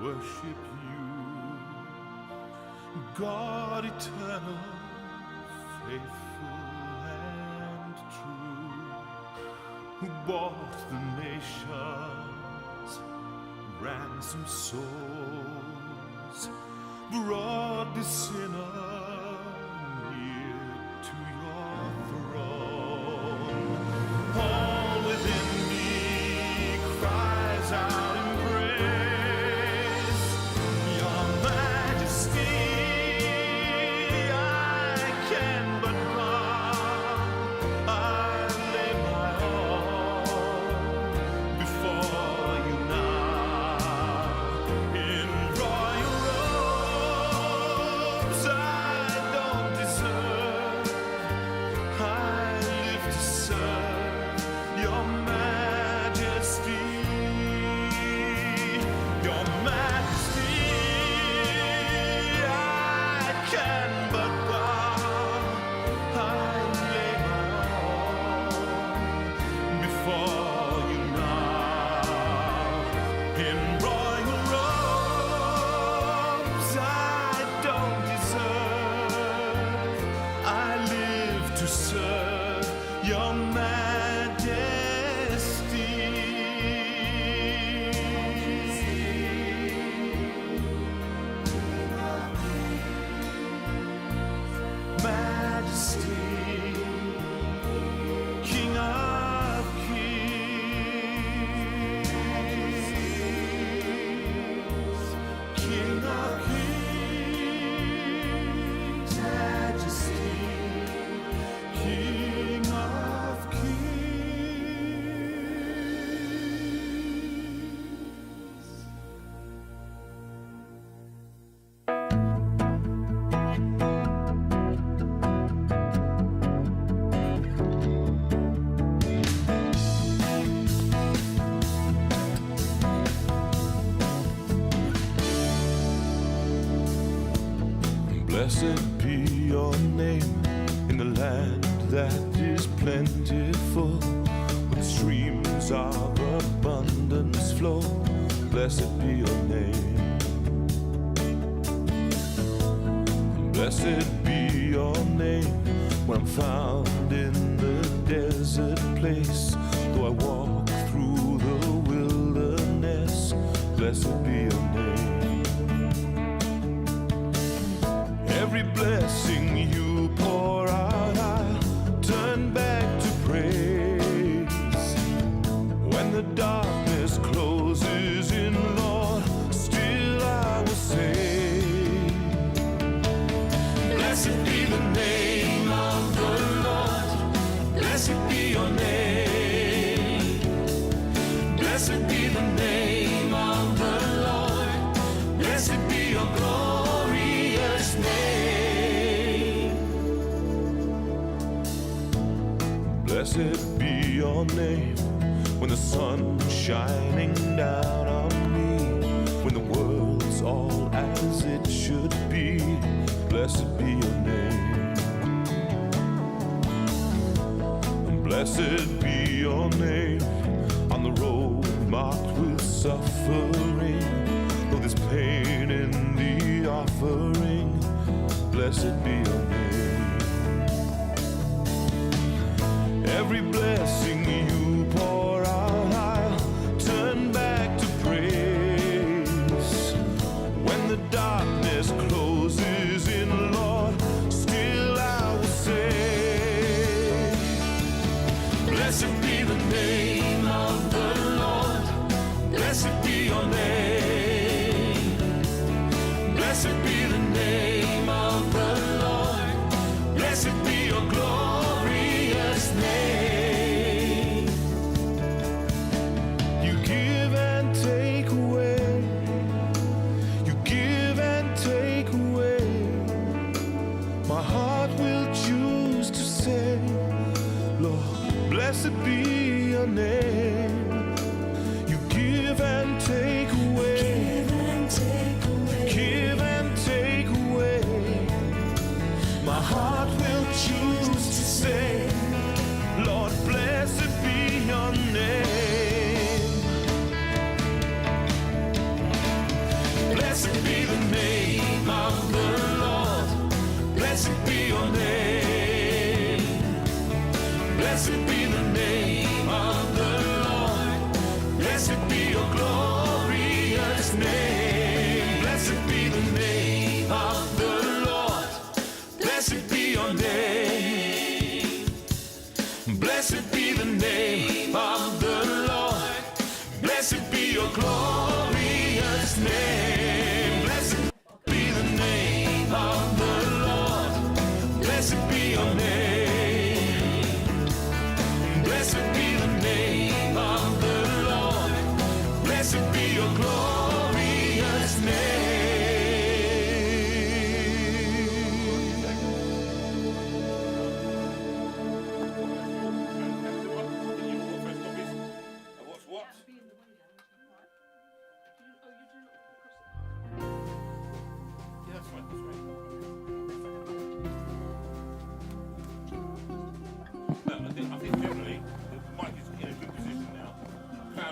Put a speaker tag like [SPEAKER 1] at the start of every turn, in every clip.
[SPEAKER 1] worship you, God eternal, faithful and true, who bought the nations, ransomed souls, brought the sinner near to your throne. All within me cries out in praise, your majesty. I can but bow, I lay my all before you now. In royal robes I don't deserve, I live to serve your majesty. Your majesty, I can but bow, I lay my all before you now. In royal robes I don't deserve, I live to serve your majesty. Majesty, King of kings, King of kings, Majesty, King of kings. Blessed be your name in the land that is plentiful, with streams of abundance flow. Blessed be your name. Blessed be your name when I'm found in the desert place. Though I walk through the wilderness, blessed be your name. Every blessing you pour out, I'll turn back to praise. When the darkness closes in, Lord, still I will say, blessed be the name of the Lord, blessed be your name. Blessed be the name of the Lord, blessed be your glorious name. Blessed be your name when the sun's shining down on me, when the world's all as it should be. Blessed be your name. Blessed be your name on the road marked with suffering, though there's pain in the offering. Blessed be your name. Every blessing you pour out, I'll turn back to praise. When the darkness closes in, Lord, still I will say, blessed be the name of the Lord, blessed be your name. Blessed be the name of the Lord, blessed be your glorious name. You give and take away, you give and take away. My heart will choose to say, Lord, blessed be your name. You give and take away, give and take away, give and take away. My heart will choose to say, Lord, blessed be your name. Blessed be the name of the Lord. Blessed be your glorious name. Blessed be the name of the Lord. Blessed be your name. Blessed be the name of the Lord. Blessed be your glorious name. Blessed be the name of the Lord. Blessed be your name. Blessed be the name of the Lord. Blessed be your glorious name.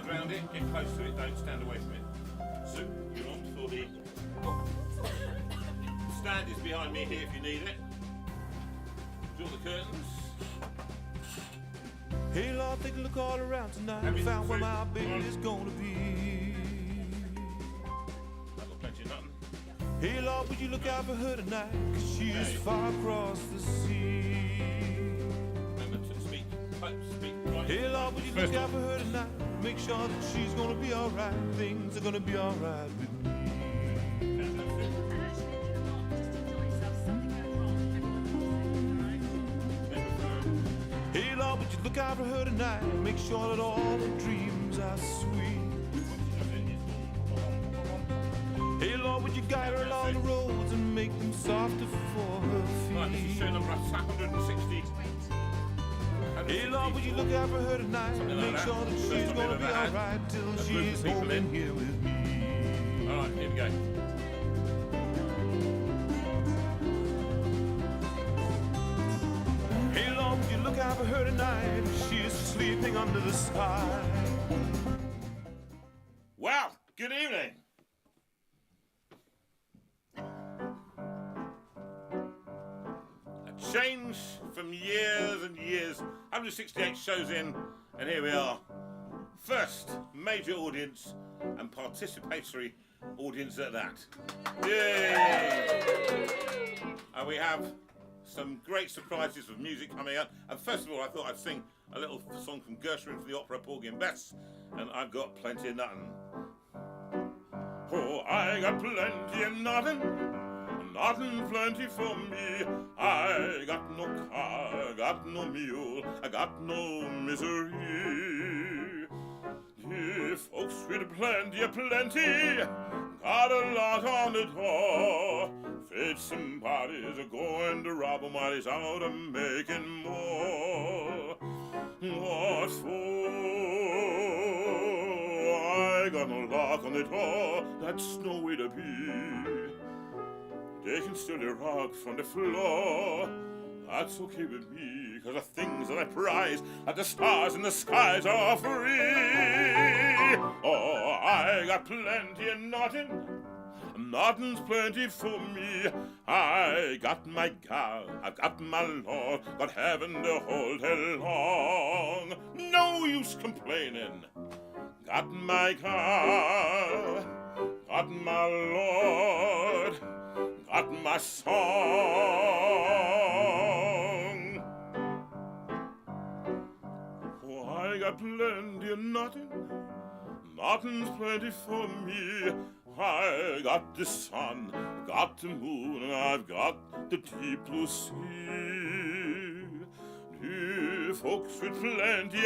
[SPEAKER 2] Around it, get close to it, don't stand away from it. So you're on for the stand is behind me here if you need it. Draw the curtains.
[SPEAKER 1] Hey Lord, take a look all around tonight and found where my baby is gonna be.
[SPEAKER 2] I've got plenty of nothing.
[SPEAKER 1] Hey Lord, would you look out for her tonight, 'cause she is far across the sea.
[SPEAKER 2] Remember to speak right.
[SPEAKER 1] Hey Lord, would you look out for her tonight, make sure that she's gonna be alright, things are gonna be alright with me. Hey Lord, would you look out for her tonight, make sure that all her dreams are sweet. Hey Lord, would you guide her along the roads and make them softer for her
[SPEAKER 2] Right, this is show
[SPEAKER 1] feet.
[SPEAKER 2] number 160.
[SPEAKER 1] Hey Lord, would you look out for her tonight and make sure that she's gonna be alright till she's home in here with me.
[SPEAKER 2] Alright, here we go.
[SPEAKER 1] Hey Lord, would you look out for her tonight, she is sleeping under the sky.
[SPEAKER 2] Well, good evening. A change from years and years, 168 shows in, and here we are. First major audience and participatory audience at that. Yay! And we have some great surprises of music coming up. And first of all, I thought I'd sing a little song from Gershwin from the opera Porgy and Bess, and I've got plenty of nothing. Oh, I got plenty of nothing, nothing plenty for me. I got no car, I got no mule, I got no misery. The folks with plenty, got a lot on the door. Fits and parties are going to rob 'em while he's out and making more. What for? I got no lock on the door, that's no way to be. They can steal the rock from the floor, that's okay with me, 'cause the things that I prize, like the stars in the skies, are free. Oh, I got plenty of nothing's plenty for me. I got my gal, I've got my Lord, got heaven to hold her long. No use complaining. Got my car, got my Lord, got my song. Oh, I got plenty of nothing's plenty for me. I got the sun, got the moon, and I've got the deep blue sea. The folks with plenty,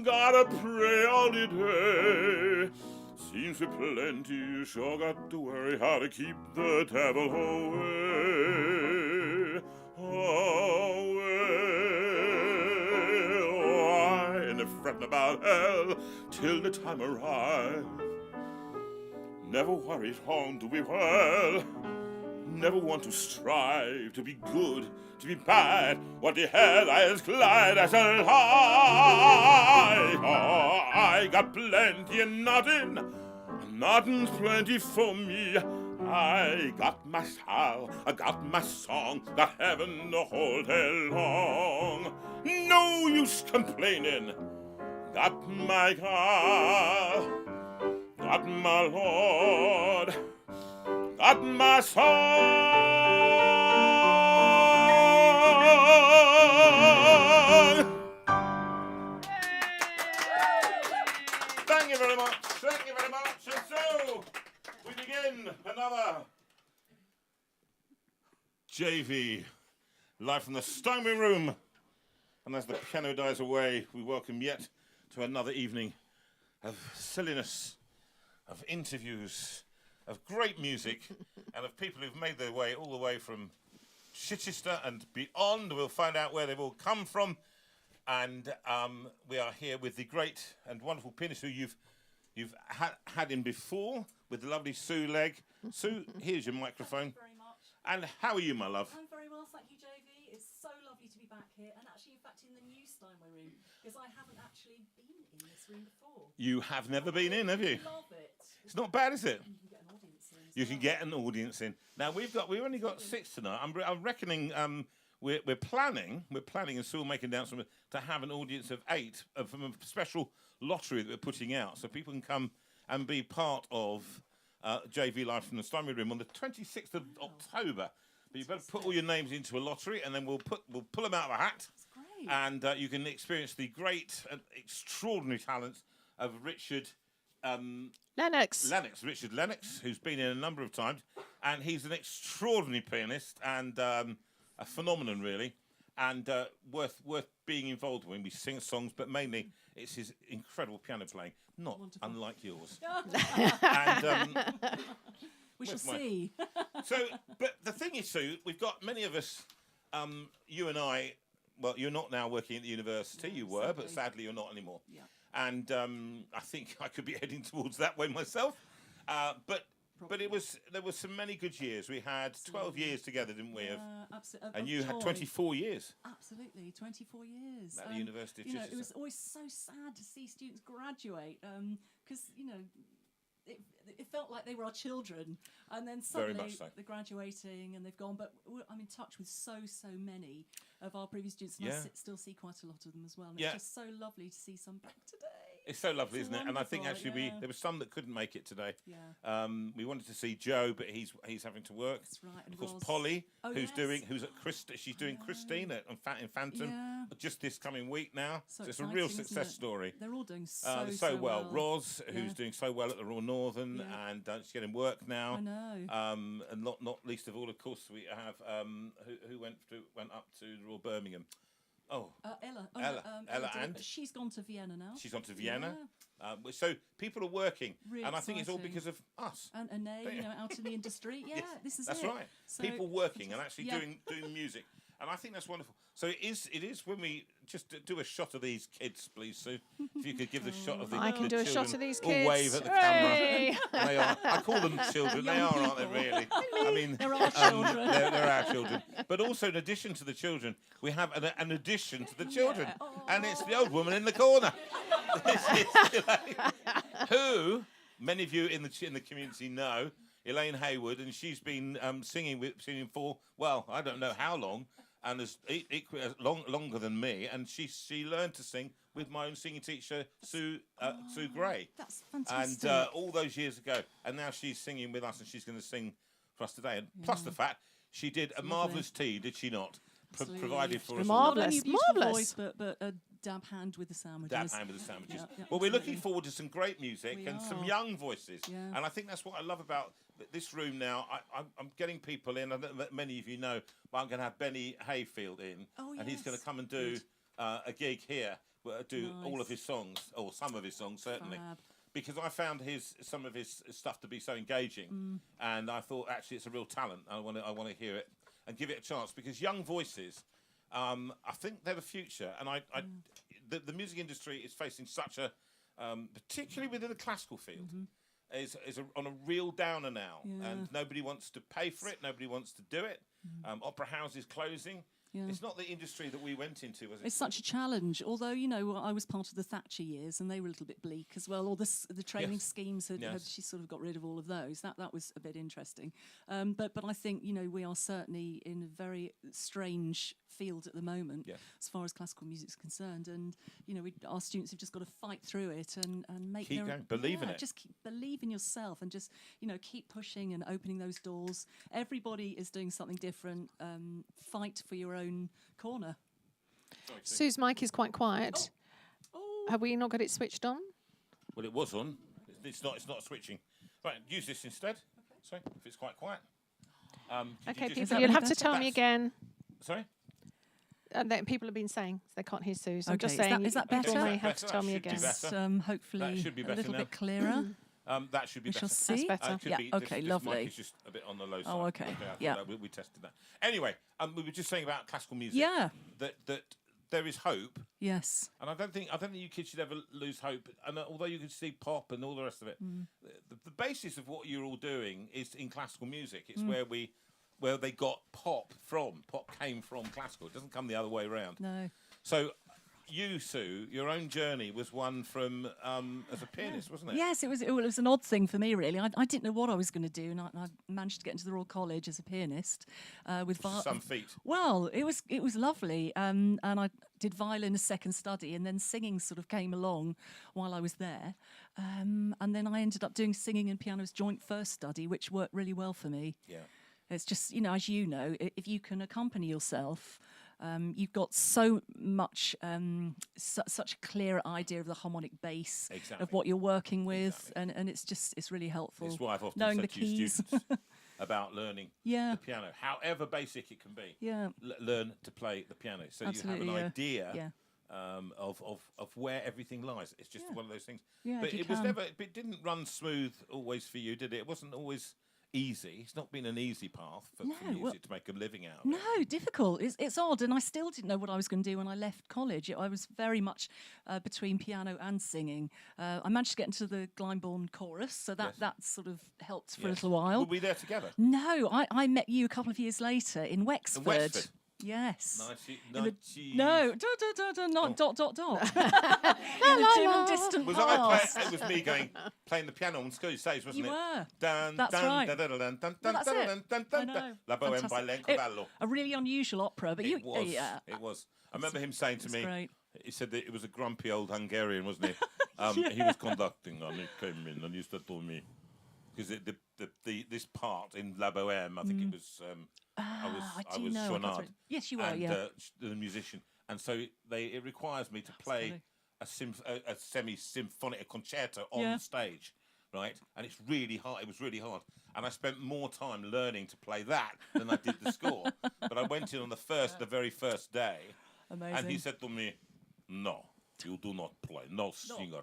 [SPEAKER 2] gotta pray all the day. Seems with plenty, you sure got to worry how to keep the devil away. I ain't fretting about hell till the time arrive. Never worried on to be well. Never want to strive to be good, to be bad. What the hell is glad as a lie? Oh, I got plenty and nothing's plenty for me. I got my style, I got my song, got heaven to hold it long. No use complaining. Got my God, got my Lord, got my song. Thank you very much. Thank you very much. And so we begin another JV live from the Steinway room. And as the piano dies away, we welcome yet to another evening of silliness, of interviews, of great music, and of people who've made their way all the way from Chichester and beyond. We'll find out where they've all come from. And we are here with the great and wonderful pianist who you've had in before, with the lovely Sue Legg. Sue, here's your microphone.
[SPEAKER 3] Thank you very much.
[SPEAKER 2] And how are you, my love?
[SPEAKER 3] I'm very well, thank you, JV. It's so lovely to be back here, and actually, in fact, in the new Steinway room, because I haven't actually been in this room before.
[SPEAKER 2] You have never been in, have you?
[SPEAKER 3] I love it.
[SPEAKER 2] It's not bad, is it?
[SPEAKER 3] You can get an audience in.
[SPEAKER 2] You can get an audience in. Now we've only got 6 tonight. I'm reckoning we're planning, and Sue will make an announcement to have an audience of 8 from a special lottery that we're putting out, so people can come and be part of JV Live from the Steinway room on the 26th of October. But you better put all your names into a lottery, and then we'll pull them out of a hat.
[SPEAKER 3] That's great.
[SPEAKER 2] And you can experience the great and extraordinary talents of Richard Richard Lennox, who's been in a number of times, and he's an extraordinary pianist and a phenomenon, really, and worth being involved with. We sing songs, but mainly it's his incredible piano playing, not unlike yours. And
[SPEAKER 3] we shall see.
[SPEAKER 2] But the thing is, Sue, we've got many of us, you and I. Well, you're not now working at the university.
[SPEAKER 3] No,
[SPEAKER 2] you were,
[SPEAKER 3] sadly.
[SPEAKER 2] but sadly you're not anymore.
[SPEAKER 3] Yeah.
[SPEAKER 2] And I think I could be heading towards that way myself. But there was some many good years. We had 12 years together, didn't we?
[SPEAKER 3] Absolutely.
[SPEAKER 2] And you had 24 years.
[SPEAKER 3] Absolutely, 24 years.
[SPEAKER 2] At the University of
[SPEAKER 3] You know,
[SPEAKER 2] Chichester.
[SPEAKER 3] it was always so sad to see students graduate because, it felt like they were our children. And then
[SPEAKER 2] Very
[SPEAKER 3] suddenly
[SPEAKER 2] much so.
[SPEAKER 3] they're graduating and they've gone. But I'm in touch with so many of our previous students. And I still see quite a lot of them as well. And it's just so lovely to see some back today.
[SPEAKER 2] It's so lovely, isn't it? And I think
[SPEAKER 3] wonderful,
[SPEAKER 2] actually there were some that couldn't make it today.
[SPEAKER 3] Yeah.
[SPEAKER 2] We wanted to see Joe, but he's having to work.
[SPEAKER 3] That's right. And
[SPEAKER 2] Of course,
[SPEAKER 3] Roz.
[SPEAKER 2] Polly,
[SPEAKER 3] Oh,
[SPEAKER 2] who's
[SPEAKER 3] yes.
[SPEAKER 2] at she's doing Christine in Phantom
[SPEAKER 3] Yeah.
[SPEAKER 2] just this coming week now. So it's a
[SPEAKER 3] exciting,
[SPEAKER 2] real
[SPEAKER 3] isn't
[SPEAKER 2] success
[SPEAKER 3] it?
[SPEAKER 2] story.
[SPEAKER 3] They're all doing
[SPEAKER 2] so well. Roz, who's
[SPEAKER 3] Yeah.
[SPEAKER 2] doing so well at the Royal Northern, and she's getting work now.
[SPEAKER 3] I know.
[SPEAKER 2] And not least of all, of course, we have who went up to the Royal Birmingham.
[SPEAKER 3] Ella.
[SPEAKER 2] Ella
[SPEAKER 3] did it,
[SPEAKER 2] and?
[SPEAKER 3] but she's gone to Vienna now.
[SPEAKER 2] She's on to Vienna. So people are working,
[SPEAKER 3] Really
[SPEAKER 2] and I think it's all
[SPEAKER 3] exciting.
[SPEAKER 2] because of us.
[SPEAKER 3] And Elaine, out in the industry. Yeah,
[SPEAKER 2] Yes,
[SPEAKER 3] this is
[SPEAKER 2] that's
[SPEAKER 3] it.
[SPEAKER 2] right.
[SPEAKER 3] So,
[SPEAKER 2] People working and actually
[SPEAKER 3] yeah.
[SPEAKER 2] doing music, and I think that's wonderful. So it is when we just do a shot of these kids, please, Sue. If you could give the shot of the
[SPEAKER 4] I can do a
[SPEAKER 2] children,
[SPEAKER 4] shot of these
[SPEAKER 2] or
[SPEAKER 4] kids.
[SPEAKER 2] wave at the
[SPEAKER 4] Hey!
[SPEAKER 2] camera. They are. I call them children. They
[SPEAKER 3] Young
[SPEAKER 2] are, aren't they? Really? I mean,
[SPEAKER 3] They're our children.
[SPEAKER 2] They're our children. But also, in addition to the children, we have an addition to the children, and it's the old woman in the corner. This is Elaine, who many of you in the community know, Elaine Hayward, and she's been singing for, well, I don't know how long, and as longer than me, and she learned to sing with my own singing teacher, Sue Gray.
[SPEAKER 3] That's fantastic.
[SPEAKER 2] And all those years ago, and now she's singing with us, and she's going to sing for us today. And plus the fact she did a marvellous tea, did she not? Provided for us all.
[SPEAKER 3] Not only a
[SPEAKER 4] Marvellous,
[SPEAKER 3] beautiful
[SPEAKER 4] marvellous.
[SPEAKER 3] voice, but a dab hand with the sandwiches.
[SPEAKER 2] Dab hand with the sandwiches.
[SPEAKER 3] Yeah,
[SPEAKER 2] well, we're
[SPEAKER 3] absolutely.
[SPEAKER 2] looking forward to some great music
[SPEAKER 3] We
[SPEAKER 2] and some
[SPEAKER 3] are.
[SPEAKER 2] young voices.
[SPEAKER 3] Yeah.
[SPEAKER 2] And I think that's what I love about this room now. I'm getting people in. I don't know that many of you know, but I'm going to have Benny Hayfield in.
[SPEAKER 3] Oh,
[SPEAKER 2] and he's going to
[SPEAKER 3] yes.
[SPEAKER 2] come and do a gig here, do all
[SPEAKER 3] Nice.
[SPEAKER 2] of his songs, or some of his songs, certainly.
[SPEAKER 3] Fab.
[SPEAKER 2] Because I found some of his stuff to be so engaging, and I thought actually it's a real talent. I want to hear it and give it a chance, because young voices, I think they're the future. And the music industry is facing such a, particularly within the classical field, is on a real downer now,
[SPEAKER 3] Yeah.
[SPEAKER 2] and nobody wants to pay for it. Nobody wants to do it. Opera houses closing.
[SPEAKER 3] Yeah.
[SPEAKER 4] It's not the industry that we went into, was it?
[SPEAKER 3] It's such a challenge. Although, I was part of the Thatcher years, and they were a little bit bleak as well. All the training schemes had she sort of got rid of all of those. That was a bit interesting. But I think we are certainly in a very strange field at the moment as far as classical music is concerned. And our students have just got to fight through it and make
[SPEAKER 4] keep going, believe in it.
[SPEAKER 3] Just believe in yourself and just keep pushing and opening those doors. Everybody is doing something different. Fight for your own corner.
[SPEAKER 5] Sue's mic is quite quiet. Oh. Have we not got it switched on?
[SPEAKER 4] Well, it was on. It's not switching. Right, use this instead. Okay. Sorry, if it's quite quiet.
[SPEAKER 5] Okay, people, you'll have to tell me again.
[SPEAKER 4] Sorry?
[SPEAKER 5] That people have been saying they can't hear Sue. So I'm just
[SPEAKER 3] saying.
[SPEAKER 5] Is that better? You have to tell me again.
[SPEAKER 3] Hopefully
[SPEAKER 4] that should be better
[SPEAKER 3] a little
[SPEAKER 4] now.
[SPEAKER 3] bit clearer.
[SPEAKER 4] That should be better.
[SPEAKER 3] We shall see.
[SPEAKER 5] That's better.
[SPEAKER 3] Okay, lovely.
[SPEAKER 4] This mic is just a bit on the low side.
[SPEAKER 3] Oh, okay.
[SPEAKER 4] We tested that. Anyway, we were just saying about classical music.
[SPEAKER 3] Yeah.
[SPEAKER 4] That there is hope.
[SPEAKER 3] Yes.
[SPEAKER 4] And I don't think you kids should ever lose hope. And although you can see pop and all the rest of it, the basis of what you're all doing is in classical music. It's where they got pop from. Pop came from classical. It doesn't come the other way around.
[SPEAKER 3] No.
[SPEAKER 4] So you, Sue, your own journey was one from as a pianist, wasn't it?
[SPEAKER 3] Yes, it was an odd thing for me, really. I didn't know what I was going to do, and I managed to get into the Royal College as a pianist with
[SPEAKER 4] some feat.
[SPEAKER 3] Well, it was lovely, and I did violin as second study, and then singing sort of came along while I was there, and then I ended up doing singing and piano as joint first study, which worked really well for me.
[SPEAKER 4] Yeah,
[SPEAKER 3] it's just as you know, if you can accompany yourself. You've got so much, such a clear idea of the harmonic base of what you're working with, and it's really helpful.
[SPEAKER 4] That's why I've often
[SPEAKER 3] knowing
[SPEAKER 4] said
[SPEAKER 3] the
[SPEAKER 4] to you
[SPEAKER 3] keys.
[SPEAKER 4] students about learning the piano, however basic it can be.
[SPEAKER 3] Yeah,
[SPEAKER 4] learn to play the piano, so
[SPEAKER 3] absolutely,
[SPEAKER 4] you have an idea of where everything lies. It's just one of those things.
[SPEAKER 3] Yeah,
[SPEAKER 4] but it didn't run smooth always for you, did it? It wasn't always easy. It's not been an easy path for music to make a living out of.
[SPEAKER 3] No, difficult. It's odd, and I still didn't know what I was going to do when I left college. I was very much between piano and singing. I managed to get into the Glyndebourne chorus, so that sort of helped for a little while.
[SPEAKER 4] Were we there together?
[SPEAKER 3] No, I met you a couple of years later in Wexford.
[SPEAKER 4] In Wexford?
[SPEAKER 3] Yes.
[SPEAKER 4] No,
[SPEAKER 3] not dot. In the dim and distant past.
[SPEAKER 4] It was me playing the piano on school stage, wasn't it?
[SPEAKER 3] You were.
[SPEAKER 4] That's
[SPEAKER 3] right.
[SPEAKER 4] That's it. La Bohème by Lencavallo.
[SPEAKER 3] A really unusual opera, but
[SPEAKER 4] it was. I remember him saying to me,
[SPEAKER 3] great.
[SPEAKER 4] He said that it was a grumpy old Hungarian, wasn't he? He was conducting, and he came in and used to tell me, because this part in La Bohème, I think it was. I was Shannon.
[SPEAKER 3] Yes, you were.
[SPEAKER 4] And the musician, and so it requires me to play a semi-symphonic concerto on stage, right? And it's really hard. It was really hard, and I spent more time learning to play that than I did the score. But I went in on the very first day, and he said to me, "No, you do not play. No singer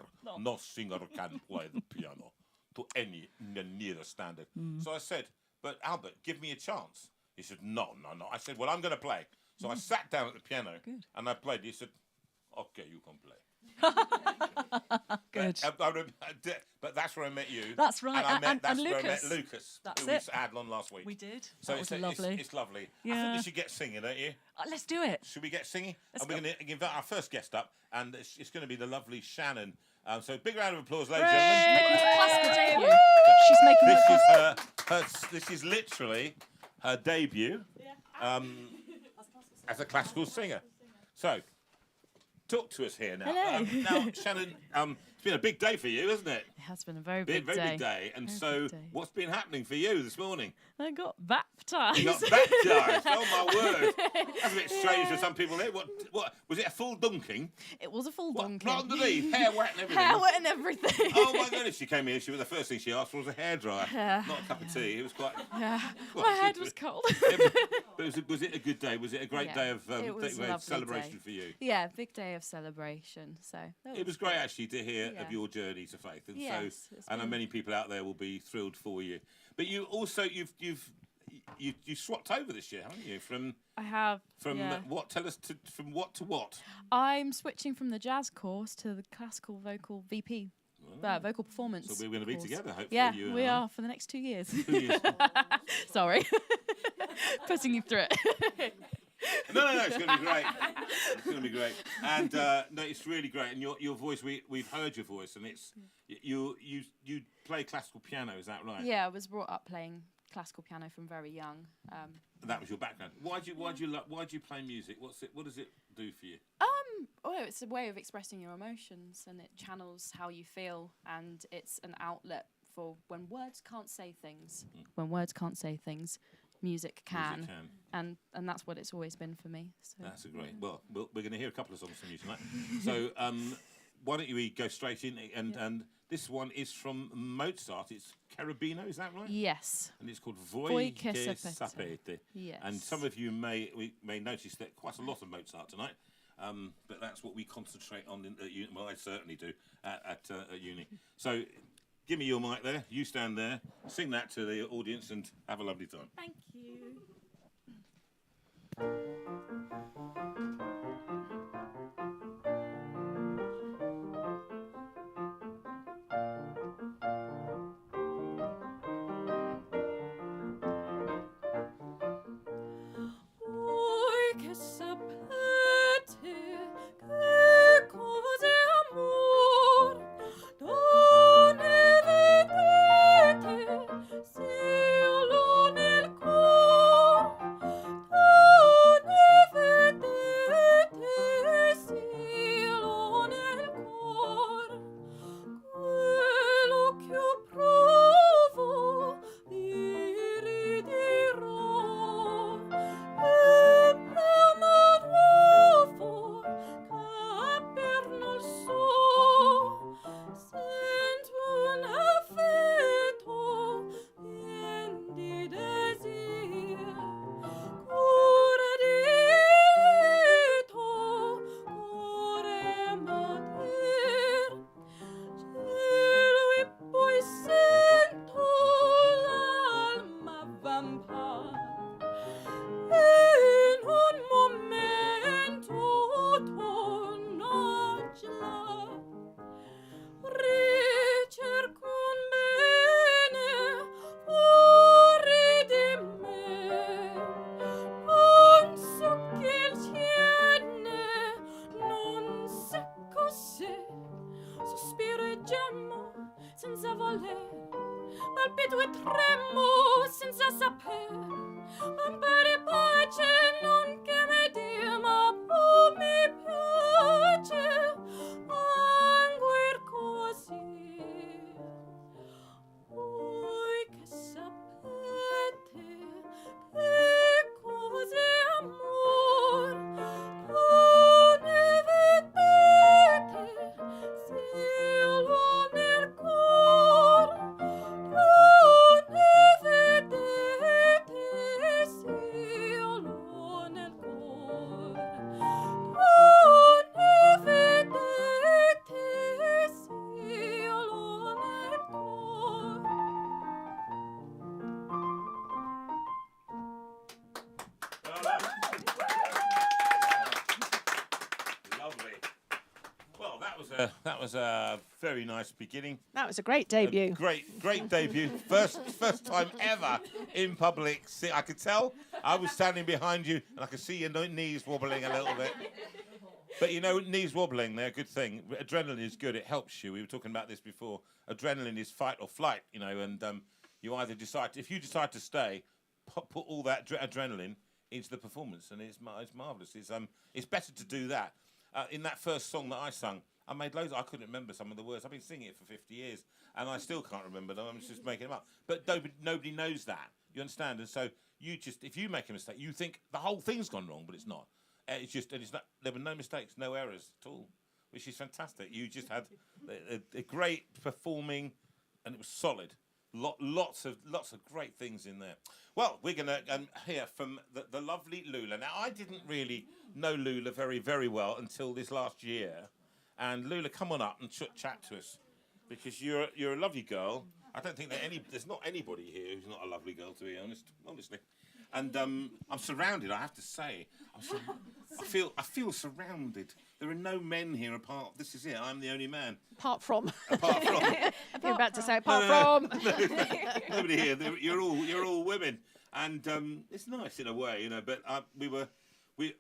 [SPEAKER 4] can play the piano to any near the standard." So I said, "But Albert, give me a chance." He said, no. I said, well, I'm going to play. So I sat down at the piano and I played. He said, okay, you can play.
[SPEAKER 3] Good.
[SPEAKER 4] But that's where I met you.
[SPEAKER 3] That's right.
[SPEAKER 4] That's
[SPEAKER 3] and
[SPEAKER 4] where
[SPEAKER 3] Lucas.
[SPEAKER 4] I met Lucas, who we had on last week.
[SPEAKER 3] We did.
[SPEAKER 4] So
[SPEAKER 3] that was lovely.
[SPEAKER 4] It's lovely.
[SPEAKER 3] Yeah.
[SPEAKER 4] I think we should get singing, don't you?
[SPEAKER 3] Let's do it.
[SPEAKER 4] Should we get singing? And we're going to invite our first guest up, and it's going to be the lovely Shannon. So big round of applause, ladies and gentlemen.
[SPEAKER 3] She's making
[SPEAKER 4] This is literally her debut as a classical singer. So, talk to us here now.
[SPEAKER 6] Hello.
[SPEAKER 4] Now, Shannon, it's been a big day for you, hasn't it?
[SPEAKER 6] It has been a very big
[SPEAKER 4] day. And so, what's been happening for you this morning?
[SPEAKER 6] I got baptised.
[SPEAKER 4] You got baptised? Oh, my word. That's a bit strange for some people. What was it, a full dunking?
[SPEAKER 6] It was a full dunking.
[SPEAKER 4] Right underneath, hair wet and everything.
[SPEAKER 6] Hair wet and everything.
[SPEAKER 4] Oh, my goodness. She came here, the first thing she asked for was a hairdryer. Not a cup of tea. It was quite...
[SPEAKER 6] My head was cold.
[SPEAKER 4] But was it a good day? Was it a great day of celebration for you?
[SPEAKER 6] Yeah, big day of celebration. So
[SPEAKER 4] it was great actually to hear of your journey to faith, and I know many people out there will be thrilled for you. But you also you swapped over this year, haven't you?
[SPEAKER 6] I have.
[SPEAKER 4] What? Tell us from what to what?
[SPEAKER 6] I'm switching from the jazz course to the classical vocal VP. Vocal performance.
[SPEAKER 4] So we're going to be together, hopefully.
[SPEAKER 6] Yeah, we are for the next 2 years.
[SPEAKER 4] 2 years.
[SPEAKER 6] Sorry. Putting you through it.
[SPEAKER 4] No, it's going to be great. It's going to be great. And no, it's really great. And your voice, we've heard your voice, and it's you play classical piano. Is that right?
[SPEAKER 6] Yeah, I was brought up playing classical piano from very young.
[SPEAKER 4] That was your background. Why do you play music? What does it do for you?
[SPEAKER 6] Well, it's a way of expressing your emotions, and it channels how you feel, and it's an outlet for when words can't say things. When words can't say things, music can.
[SPEAKER 4] Music can.
[SPEAKER 6] And that's what it's always been for me. So.
[SPEAKER 4] That's a great. Well, we're going to hear a couple of songs from you tonight. So why don't we go straight in? And this one is from Mozart. It's Cherubino, is that right?
[SPEAKER 6] Yes.
[SPEAKER 4] And it's called
[SPEAKER 6] Voi
[SPEAKER 4] Voi
[SPEAKER 6] che
[SPEAKER 4] che
[SPEAKER 6] sapete.
[SPEAKER 4] sapete.
[SPEAKER 6] Yes.
[SPEAKER 4] And some of you may notice that quite a lot of Mozart tonight. But that's what we concentrate on at uni. Well, I certainly do at uni. So give me your mic there. You stand there. Sing that to the audience and have a lovely time.
[SPEAKER 6] Thank you.
[SPEAKER 7] Voi che sapete che cos'è amor, non ne vedete solo nel cor, non ne vedete solo nel cor, quello che io provo vi ridirò. E nuovo caperno il so, sento un affetto pien di desir, cura di lito, core mater, cielo e poi sento l'alma vampar. In un momento tornacela, ricerco un bene fuori di me, non so che il tiene, non so cos'è, sospiro e gemmo senza voler, palpito e tremo senza saper. Ampere pace non che mi dia, ma mi piace languir così. Voi che sapete che cos'è amor, non ne vedete solo nel cor, non ne vedete solo nel cor, non ne vedete solo nel cor.
[SPEAKER 4] Lovely. Well, that was a very nice beginning.
[SPEAKER 5] That was a great debut.
[SPEAKER 4] Great debut. First time ever in public. See, I could tell. I was standing behind you, and I could see your knees wobbling a little bit. But you know, knees wobbling, they're a good thing. Adrenaline is good. It helps you. We were talking about this before. Adrenaline is fight or flight, you know, and you either decide, if you decide to stay, put all that adrenaline into the performance, and it's marvellous. It's better to do that. In that first song that I sung, I made loads. I couldn't remember some of the words. I've been singing it for 50 years, and I still can't remember them. I'm just making them up. But nobody knows that. You understand? And so if you make a mistake, you think the whole thing's gone wrong, but it's not. It's not. There were no mistakes, no errors at all, which is fantastic. You just had a great performing, and it was solid. Lots of great things in there. Well, we're going to hear from the lovely Lula. Now, I didn't really know Lula very, very well until this last year. And Lula, come on up and chat to us, because you're a lovely girl. I don't think there's not anybody here who's not a lovely girl, to be honest, honestly. And I'm surrounded, I have to say. I feel surrounded. There are no men here apart. This is it. I'm the only man.
[SPEAKER 5] Apart from. You're about to say apart from.
[SPEAKER 4] Nobody here. You're all women, and it's nice in a way, you know. But we we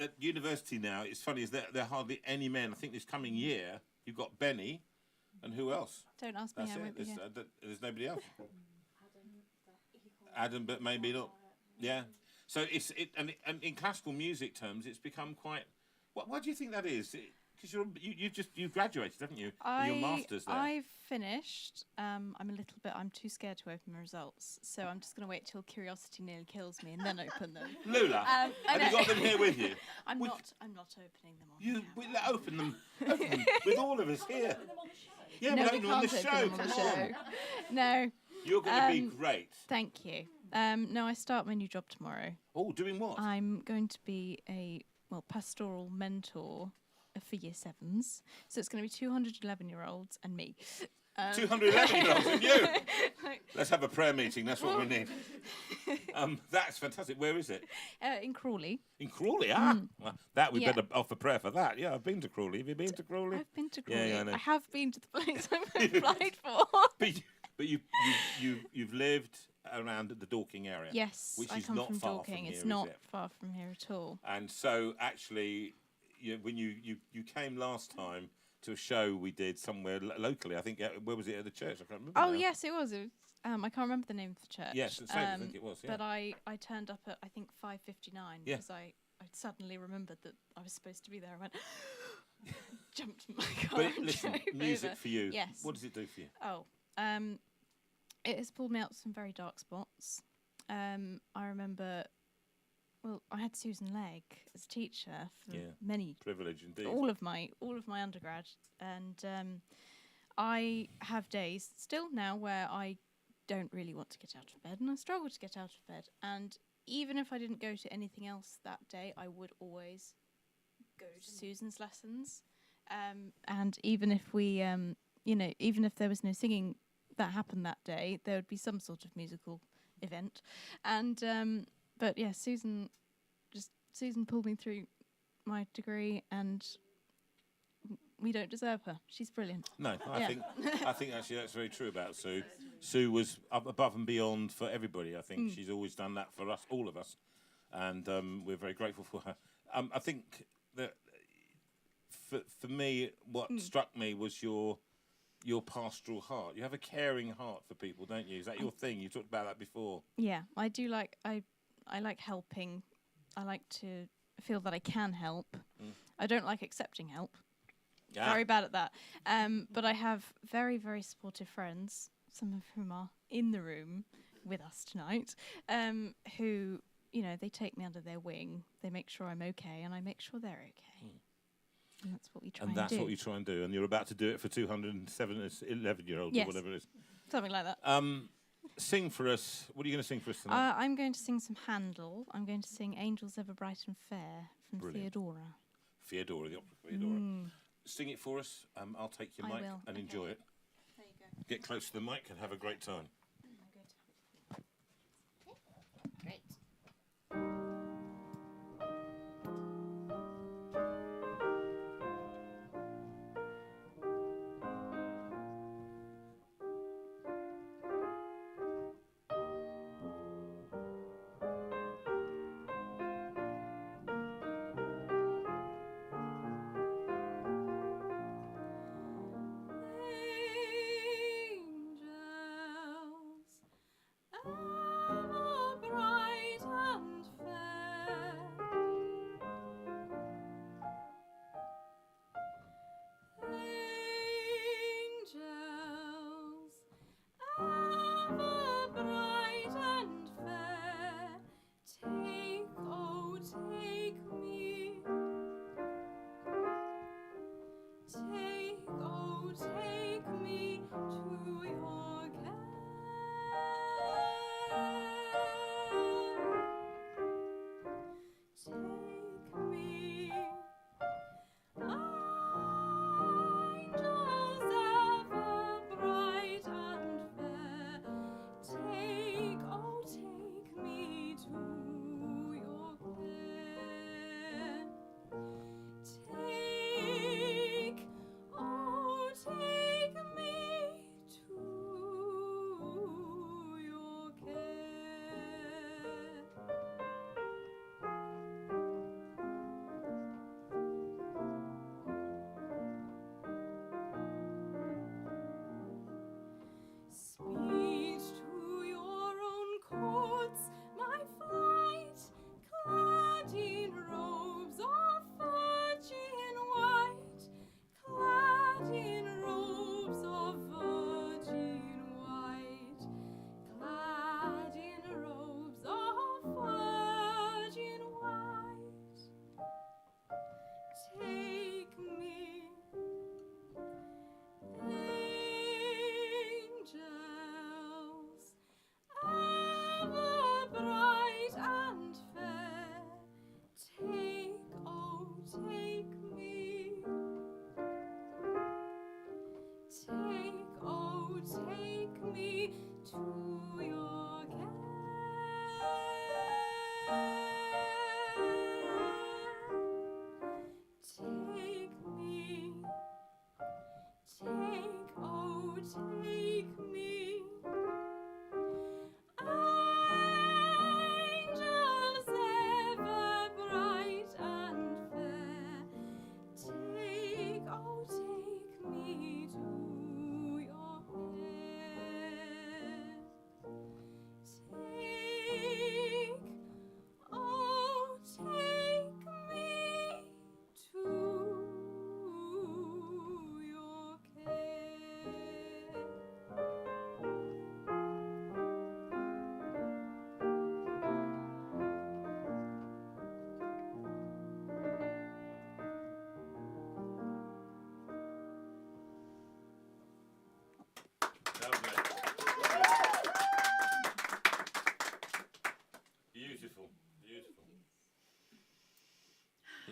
[SPEAKER 4] at university now. It's funny is that there are hardly any men. I think this coming year you've got Benny, and who else?
[SPEAKER 5] Don't ask me.
[SPEAKER 4] That's
[SPEAKER 5] I
[SPEAKER 4] it.
[SPEAKER 5] won't be here.
[SPEAKER 4] There's nobody else. Adam, but maybe not. Yeah. So and in classical music terms, it's become quite. Why do you think that is? Because you've graduated, haven't you? Your masters there.
[SPEAKER 8] I've finished. I'm too scared to open my results, so I'm just going to wait till curiosity nearly kills me and then open them.
[SPEAKER 4] Lula, have you got them here with you?
[SPEAKER 8] I'm not opening them on camera.
[SPEAKER 4] Open them with all of us here. Yeah,
[SPEAKER 8] No,
[SPEAKER 4] we'll
[SPEAKER 8] we
[SPEAKER 4] open them on the
[SPEAKER 8] can't
[SPEAKER 4] show.
[SPEAKER 8] open them on the
[SPEAKER 4] Come on.
[SPEAKER 8] show. No.
[SPEAKER 4] You're going to be great.
[SPEAKER 8] Thank you. No, I start my new job tomorrow.
[SPEAKER 4] Oh, doing what?
[SPEAKER 8] I'm going to be a pastoral mentor for year 7s. So it's going to be 211-year-olds and me.
[SPEAKER 4] 211-year-olds and you. Let's have a prayer meeting. That's what we need. That's fantastic. Where is it?
[SPEAKER 8] In Crawley.
[SPEAKER 4] In Crawley, Well, we better offer prayer for that. Yeah, I've been to Crawley. Have you been to Crawley?
[SPEAKER 8] I've been to Crawley.
[SPEAKER 4] Yeah, I know.
[SPEAKER 8] I have been to the place I've applied for.
[SPEAKER 4] But you've lived around the Dorking area.
[SPEAKER 8] Yes,
[SPEAKER 4] which
[SPEAKER 8] I
[SPEAKER 4] is
[SPEAKER 8] come
[SPEAKER 4] not
[SPEAKER 8] from
[SPEAKER 4] far
[SPEAKER 8] Dorking.
[SPEAKER 4] from here,
[SPEAKER 8] It's
[SPEAKER 4] is
[SPEAKER 8] not
[SPEAKER 4] it?
[SPEAKER 8] far from here at all.
[SPEAKER 4] And so actually, when you came last time to a show we did somewhere locally, I think where was it, at the church? I can't remember.
[SPEAKER 8] Oh
[SPEAKER 4] now.
[SPEAKER 8] yes, it was. I can't remember the name of the church.
[SPEAKER 4] Yes, the same, I think it was. Yeah.
[SPEAKER 8] But I turned up at I think 5:59
[SPEAKER 4] Yeah.
[SPEAKER 8] because I suddenly remembered that I was supposed to be there. I went jumped in my car.
[SPEAKER 4] But
[SPEAKER 8] and
[SPEAKER 4] listen,
[SPEAKER 8] drove
[SPEAKER 4] music
[SPEAKER 8] over.
[SPEAKER 4] for you.
[SPEAKER 8] Yes.
[SPEAKER 4] What does it do for you?
[SPEAKER 8] Oh, it has pulled me out some very dark spots. I remember. Well, I had Susan Legg as a teacher for many
[SPEAKER 4] Privilege indeed.
[SPEAKER 8] all of my undergrad, and I have days still now where I don't really want to get out of bed, and I struggle to get out of bed. And even if I didn't go to anything else that day, I would always go to Susan's lessons. And even if we, even if there was no singing that happened that day, there would be some sort of musical event. And but yeah, Susan pulled me through my degree, and we don't deserve her. She's brilliant.
[SPEAKER 4] No, I think actually that's very true about Sue. Sue was up above and beyond for everybody. I think she's always done that for us, all of us, and we're very grateful for her. I think that for me, what struck me was your pastoral heart. You have a caring heart for people, don't you? Is that your thing? You talked about that before.
[SPEAKER 8] Yeah, I do. I like helping. I like to feel that I can help. I don't like accepting help.
[SPEAKER 4] Yeah.
[SPEAKER 8] Very bad at that. But I have very, very supportive friends, some of whom are in the room with us tonight, who, they take me under their wing. They make sure I'm okay, and I make sure they're okay. And that's what we try and do.
[SPEAKER 4] And that's what you try and do. And you're about to do it for 11-year-olds
[SPEAKER 8] Yes.
[SPEAKER 4] or whatever it is.
[SPEAKER 8] Something like that.
[SPEAKER 4] Sing for us. What are you going to sing for us tonight?
[SPEAKER 8] I'm going to sing some Handel. I'm going to sing Angels Ever Bright and Fair from
[SPEAKER 4] Brilliant.
[SPEAKER 8] Theodora.
[SPEAKER 4] Theodora, the opera Theodora. Sing it for us. I'll take your
[SPEAKER 8] I
[SPEAKER 4] mic
[SPEAKER 8] will.
[SPEAKER 4] and
[SPEAKER 8] Okay.
[SPEAKER 4] enjoy it.
[SPEAKER 8] There you go.
[SPEAKER 4] Get close to the mic and have a great time.
[SPEAKER 6] Great.
[SPEAKER 7] Angels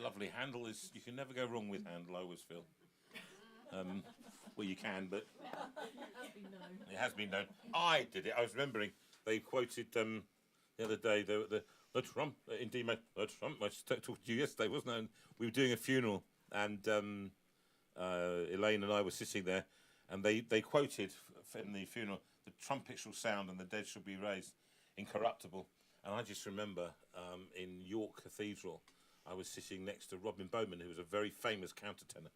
[SPEAKER 4] Lovely. Handel is, you can never go wrong with Handel, I always feel. Well, you can, but it has been known. I did it. I was remembering they quoted the other day the trump in D major. The trump. I talked to you yesterday, wasn't I? And we were doing a funeral, and Elaine and I were sitting there, and they quoted in the funeral, "The trumpet shall sound and the dead shall be raised, incorruptible." And I just remember in York Cathedral, I was sitting next to Robin Bowman, who was a very famous countertenor,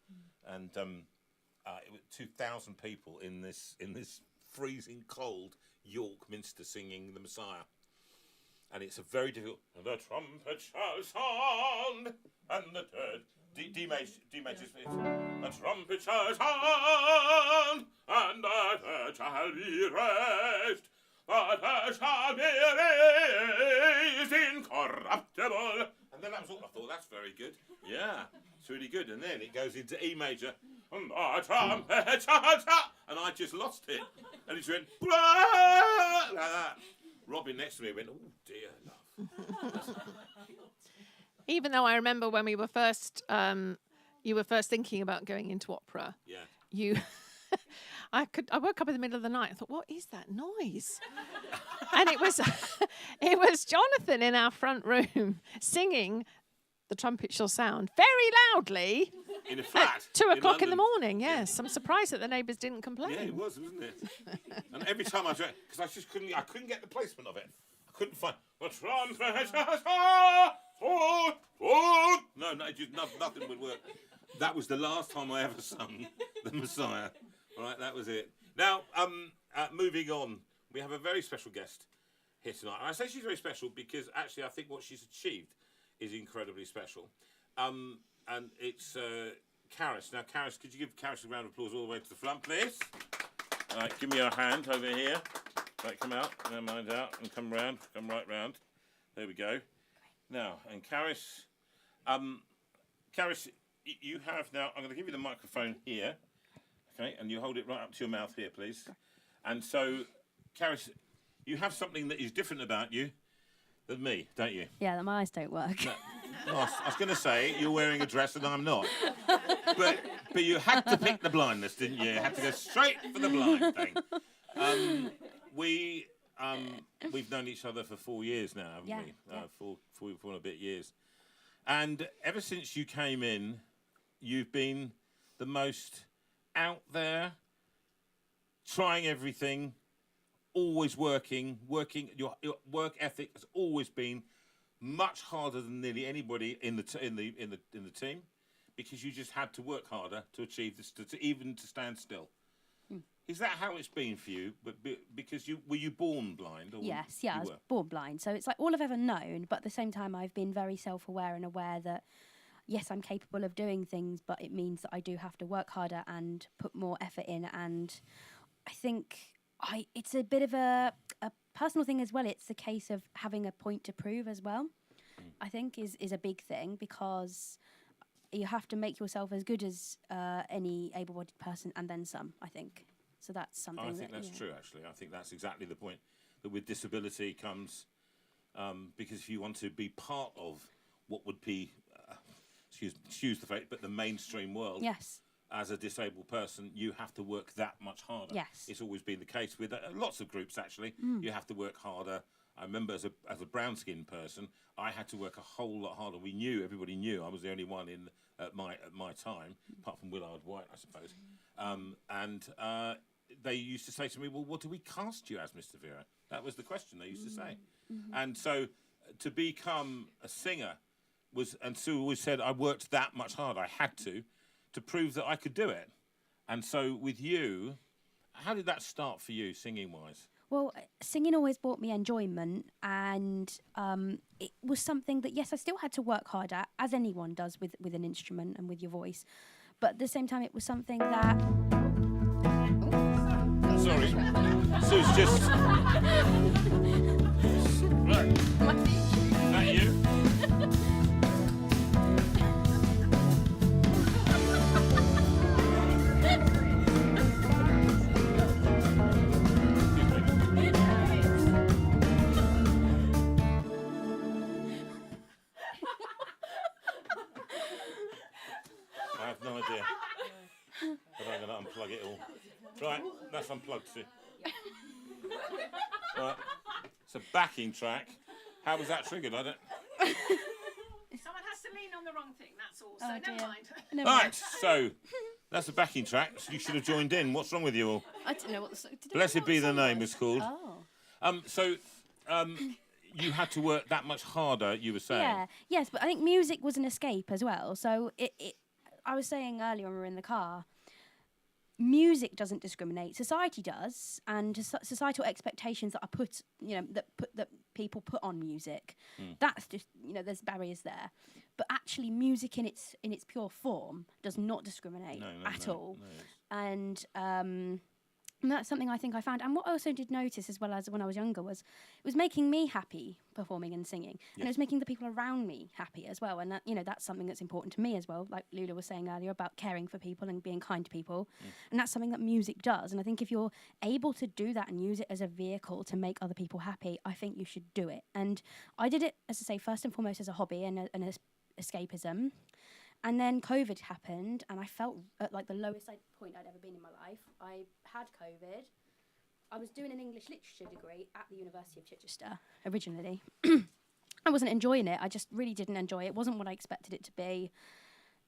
[SPEAKER 4] and it was 2,000 people in this freezing cold York Minster singing the Messiah, and it's a very difficult. And the trumpet shall sound, and the dead. D major. The trumpet shall sound, and the dead shall be raised. The dead shall be raised incorruptible. And then that was all. I thought, that's very good. Yeah, it's really good. And then it goes into E major. And the trumpet shall sound. And I just lost it. And it went, blah, like that. Robin next to me went, oh dear, love.
[SPEAKER 5] Even though I remember when we were first, you were first thinking about going into opera.
[SPEAKER 4] Yeah.
[SPEAKER 5] I woke up in the middle of the night. I thought, what is that noise? And it was Jonathan in our front room singing "The Trumpet Shall Sound" very loudly.
[SPEAKER 4] In a flat.
[SPEAKER 5] At 2 o'clock in the
[SPEAKER 4] London.
[SPEAKER 5] morning. Yes, I'm surprised that the neighbours didn't complain.
[SPEAKER 4] Yeah, it was, wasn't it? And every time I tried, because I just couldn't get the placement of it. I couldn't find the trumpet shall sound. No, just nothing would work. That was the last time I ever sung the Messiah. All right, that was it. Now, moving on, we have a very special guest here tonight. And I say she's very special because actually I think what she's achieved is incredibly special. And it's Caris. Now, Caris, could you give Caris a round of applause all the way to the front, please? All right, give me your hand over here. Right, come out, no mind out, and come round, come right round. There we go. Now, and Caris, Caris, you have now, I'm going to give you the microphone here, okay, and you hold it right up to your mouth here, please. And so, Caris, you have something that is different about you than me, don't you?
[SPEAKER 7] Yeah, my eyes don't work.
[SPEAKER 4] No, I was going to say, you're wearing a dress and I'm not. But you had to pick the blindness, didn't you? You had to go straight for the blind thing. We've known each other for 4 years now, haven't we?
[SPEAKER 7] Yeah.
[SPEAKER 4] Four and a bit years. And ever since you came in, you've been the most out there, trying everything, always working. Your work ethic has always been much harder than nearly anybody in the team, because you just had to work harder to achieve this, even to stand still. Is that how it's been for you? But because were you born blind? Or
[SPEAKER 7] Yes, I was born blind. So it's like all I've ever known, but at the same time I've been very self-aware and aware that, yes, I'm capable of doing things, but it means that I do have to work harder and put more effort in. And I think it's a bit of a personal thing as well. It's a case of having a point to prove as well, I think is a big thing, because you have to make yourself as good as any able-bodied person and then some, I think. So that's something
[SPEAKER 4] I think that's true, actually. I think that's exactly the point, that with disability comes, because if you want to be part of what would be, excuse the phrase, but the mainstream world,
[SPEAKER 7] yes,
[SPEAKER 4] as a disabled person, you have to work that much harder.
[SPEAKER 7] Yes.
[SPEAKER 4] It's always been the case with lots of groups, actually. You have to work harder. I remember as a brown-skinned person, I had to work a whole lot harder. Everybody knew I was the only one at my time, apart from Willard White, I suppose. They used to say to me, well, what do we cast you as, Mr. Veira? That was the question they used to say. And so to become a singer and Sue always said I worked that much harder. I had to prove that I could do it. And so with you, how did that start for you, singing-wise?
[SPEAKER 7] Well, singing always brought me enjoyment, and it was something that, yes, I still had to work hard at, as anyone does with an instrument and with your voice. But at the same time, it was something that...
[SPEAKER 4] Sorry, Sue's just... Right. Is that you? I have no idea. But I'm going to unplug it all. Right, that's unplugged too. Right, it's a backing track. How was that triggered? I don't...
[SPEAKER 5] Someone has to lean on the wrong thing, that's all. So
[SPEAKER 7] Oh,
[SPEAKER 5] never
[SPEAKER 7] dear.
[SPEAKER 5] mind.
[SPEAKER 7] Never
[SPEAKER 4] Right,
[SPEAKER 7] mind.
[SPEAKER 4] so that's a backing track. So you should have joined in. What's wrong with you all?
[SPEAKER 7] I don't know what the song. Did I know
[SPEAKER 4] Blessed
[SPEAKER 7] what
[SPEAKER 4] be the
[SPEAKER 7] song
[SPEAKER 4] name
[SPEAKER 7] was?
[SPEAKER 4] is called.
[SPEAKER 7] Oh.
[SPEAKER 4] You had to work that much harder, you were saying.
[SPEAKER 7] Yeah. Yes, but I think music was an escape as well. So I was saying earlier when we were in the car, music doesn't discriminate. Society does, and societal expectations that are put, that people put on music. That's just, there's barriers there. But actually, music in its pure form does not discriminate at all.
[SPEAKER 4] No.
[SPEAKER 7] And that's something I think I found. And what I also did notice, as well as when I was younger, was it was making me happy performing and singing. And it was making the people around me happy as well. And that, that's something that's important to me as well. Like Lula was saying earlier about caring for people and being kind to people. And that's something that music does. And I think if you're able to do that and use it as a vehicle to make other people happy, I think you should do it. And I did it, as I say, first and foremost as a hobby and an escapism. And then COVID happened, and I felt at like the lowest point I'd ever been in my life. I had COVID. I was doing an English literature degree at the University of Chichester originally. I wasn't enjoying it. I just really didn't enjoy it. It wasn't what I expected it to be.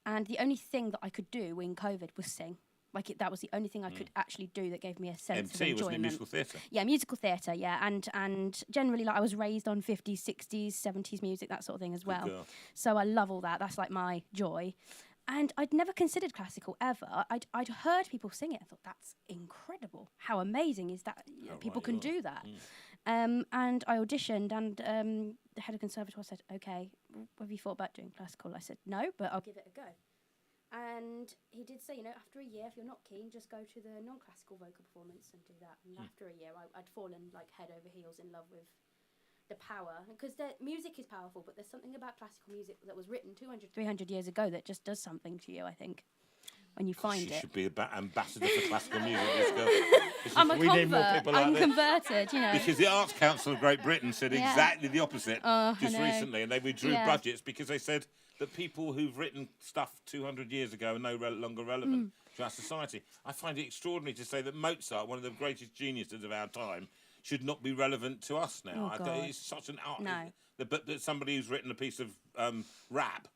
[SPEAKER 7] And the only thing that I could do in COVID was sing. That was the only thing I could actually do that gave me a sense of
[SPEAKER 4] MT,
[SPEAKER 7] enjoyment.
[SPEAKER 4] wasn't it? Musical theatre?
[SPEAKER 7] Yeah, musical theatre, yeah. And generally, I was raised on 50s, 60s, 70s music, that sort of thing as well.
[SPEAKER 4] girl.
[SPEAKER 7] So I love all that. That's like my joy. And I'd never considered classical ever. I'd heard people sing it. I thought, that's incredible. How amazing is that people can do that? And I auditioned, and the head of conservatoire said, okay, have you thought about doing classical? I said, no, but I'll give it a go. And he did say, after a year, if you're not keen, just go to the non-classical vocal performance and do that. And after a year, I'd fallen like head over heels in love with the power. Because the music is powerful, but there's something about classical music that was written 200, 300 years ago that just does something to you, I think, when you find
[SPEAKER 4] She
[SPEAKER 7] it.
[SPEAKER 4] should be an ambassador for classical music, this girl.
[SPEAKER 7] I'm a
[SPEAKER 4] We need more
[SPEAKER 7] convert.
[SPEAKER 4] people like
[SPEAKER 7] I'm
[SPEAKER 4] this.
[SPEAKER 7] converted,
[SPEAKER 4] Because the Arts Council of Great Britain said
[SPEAKER 7] Yeah.
[SPEAKER 4] exactly the opposite just
[SPEAKER 7] I know.
[SPEAKER 4] recently, and they withdrew
[SPEAKER 7] Yeah.
[SPEAKER 4] budgets because they said that people who've written stuff 200 years ago are no longer relevant to our society. I find it extraordinary to say that Mozart, one of the greatest geniuses of our time, should not be relevant to us now.
[SPEAKER 7] Oh, God.
[SPEAKER 4] It's such an art.
[SPEAKER 7] No.
[SPEAKER 4] But that somebody who's written a piece of rap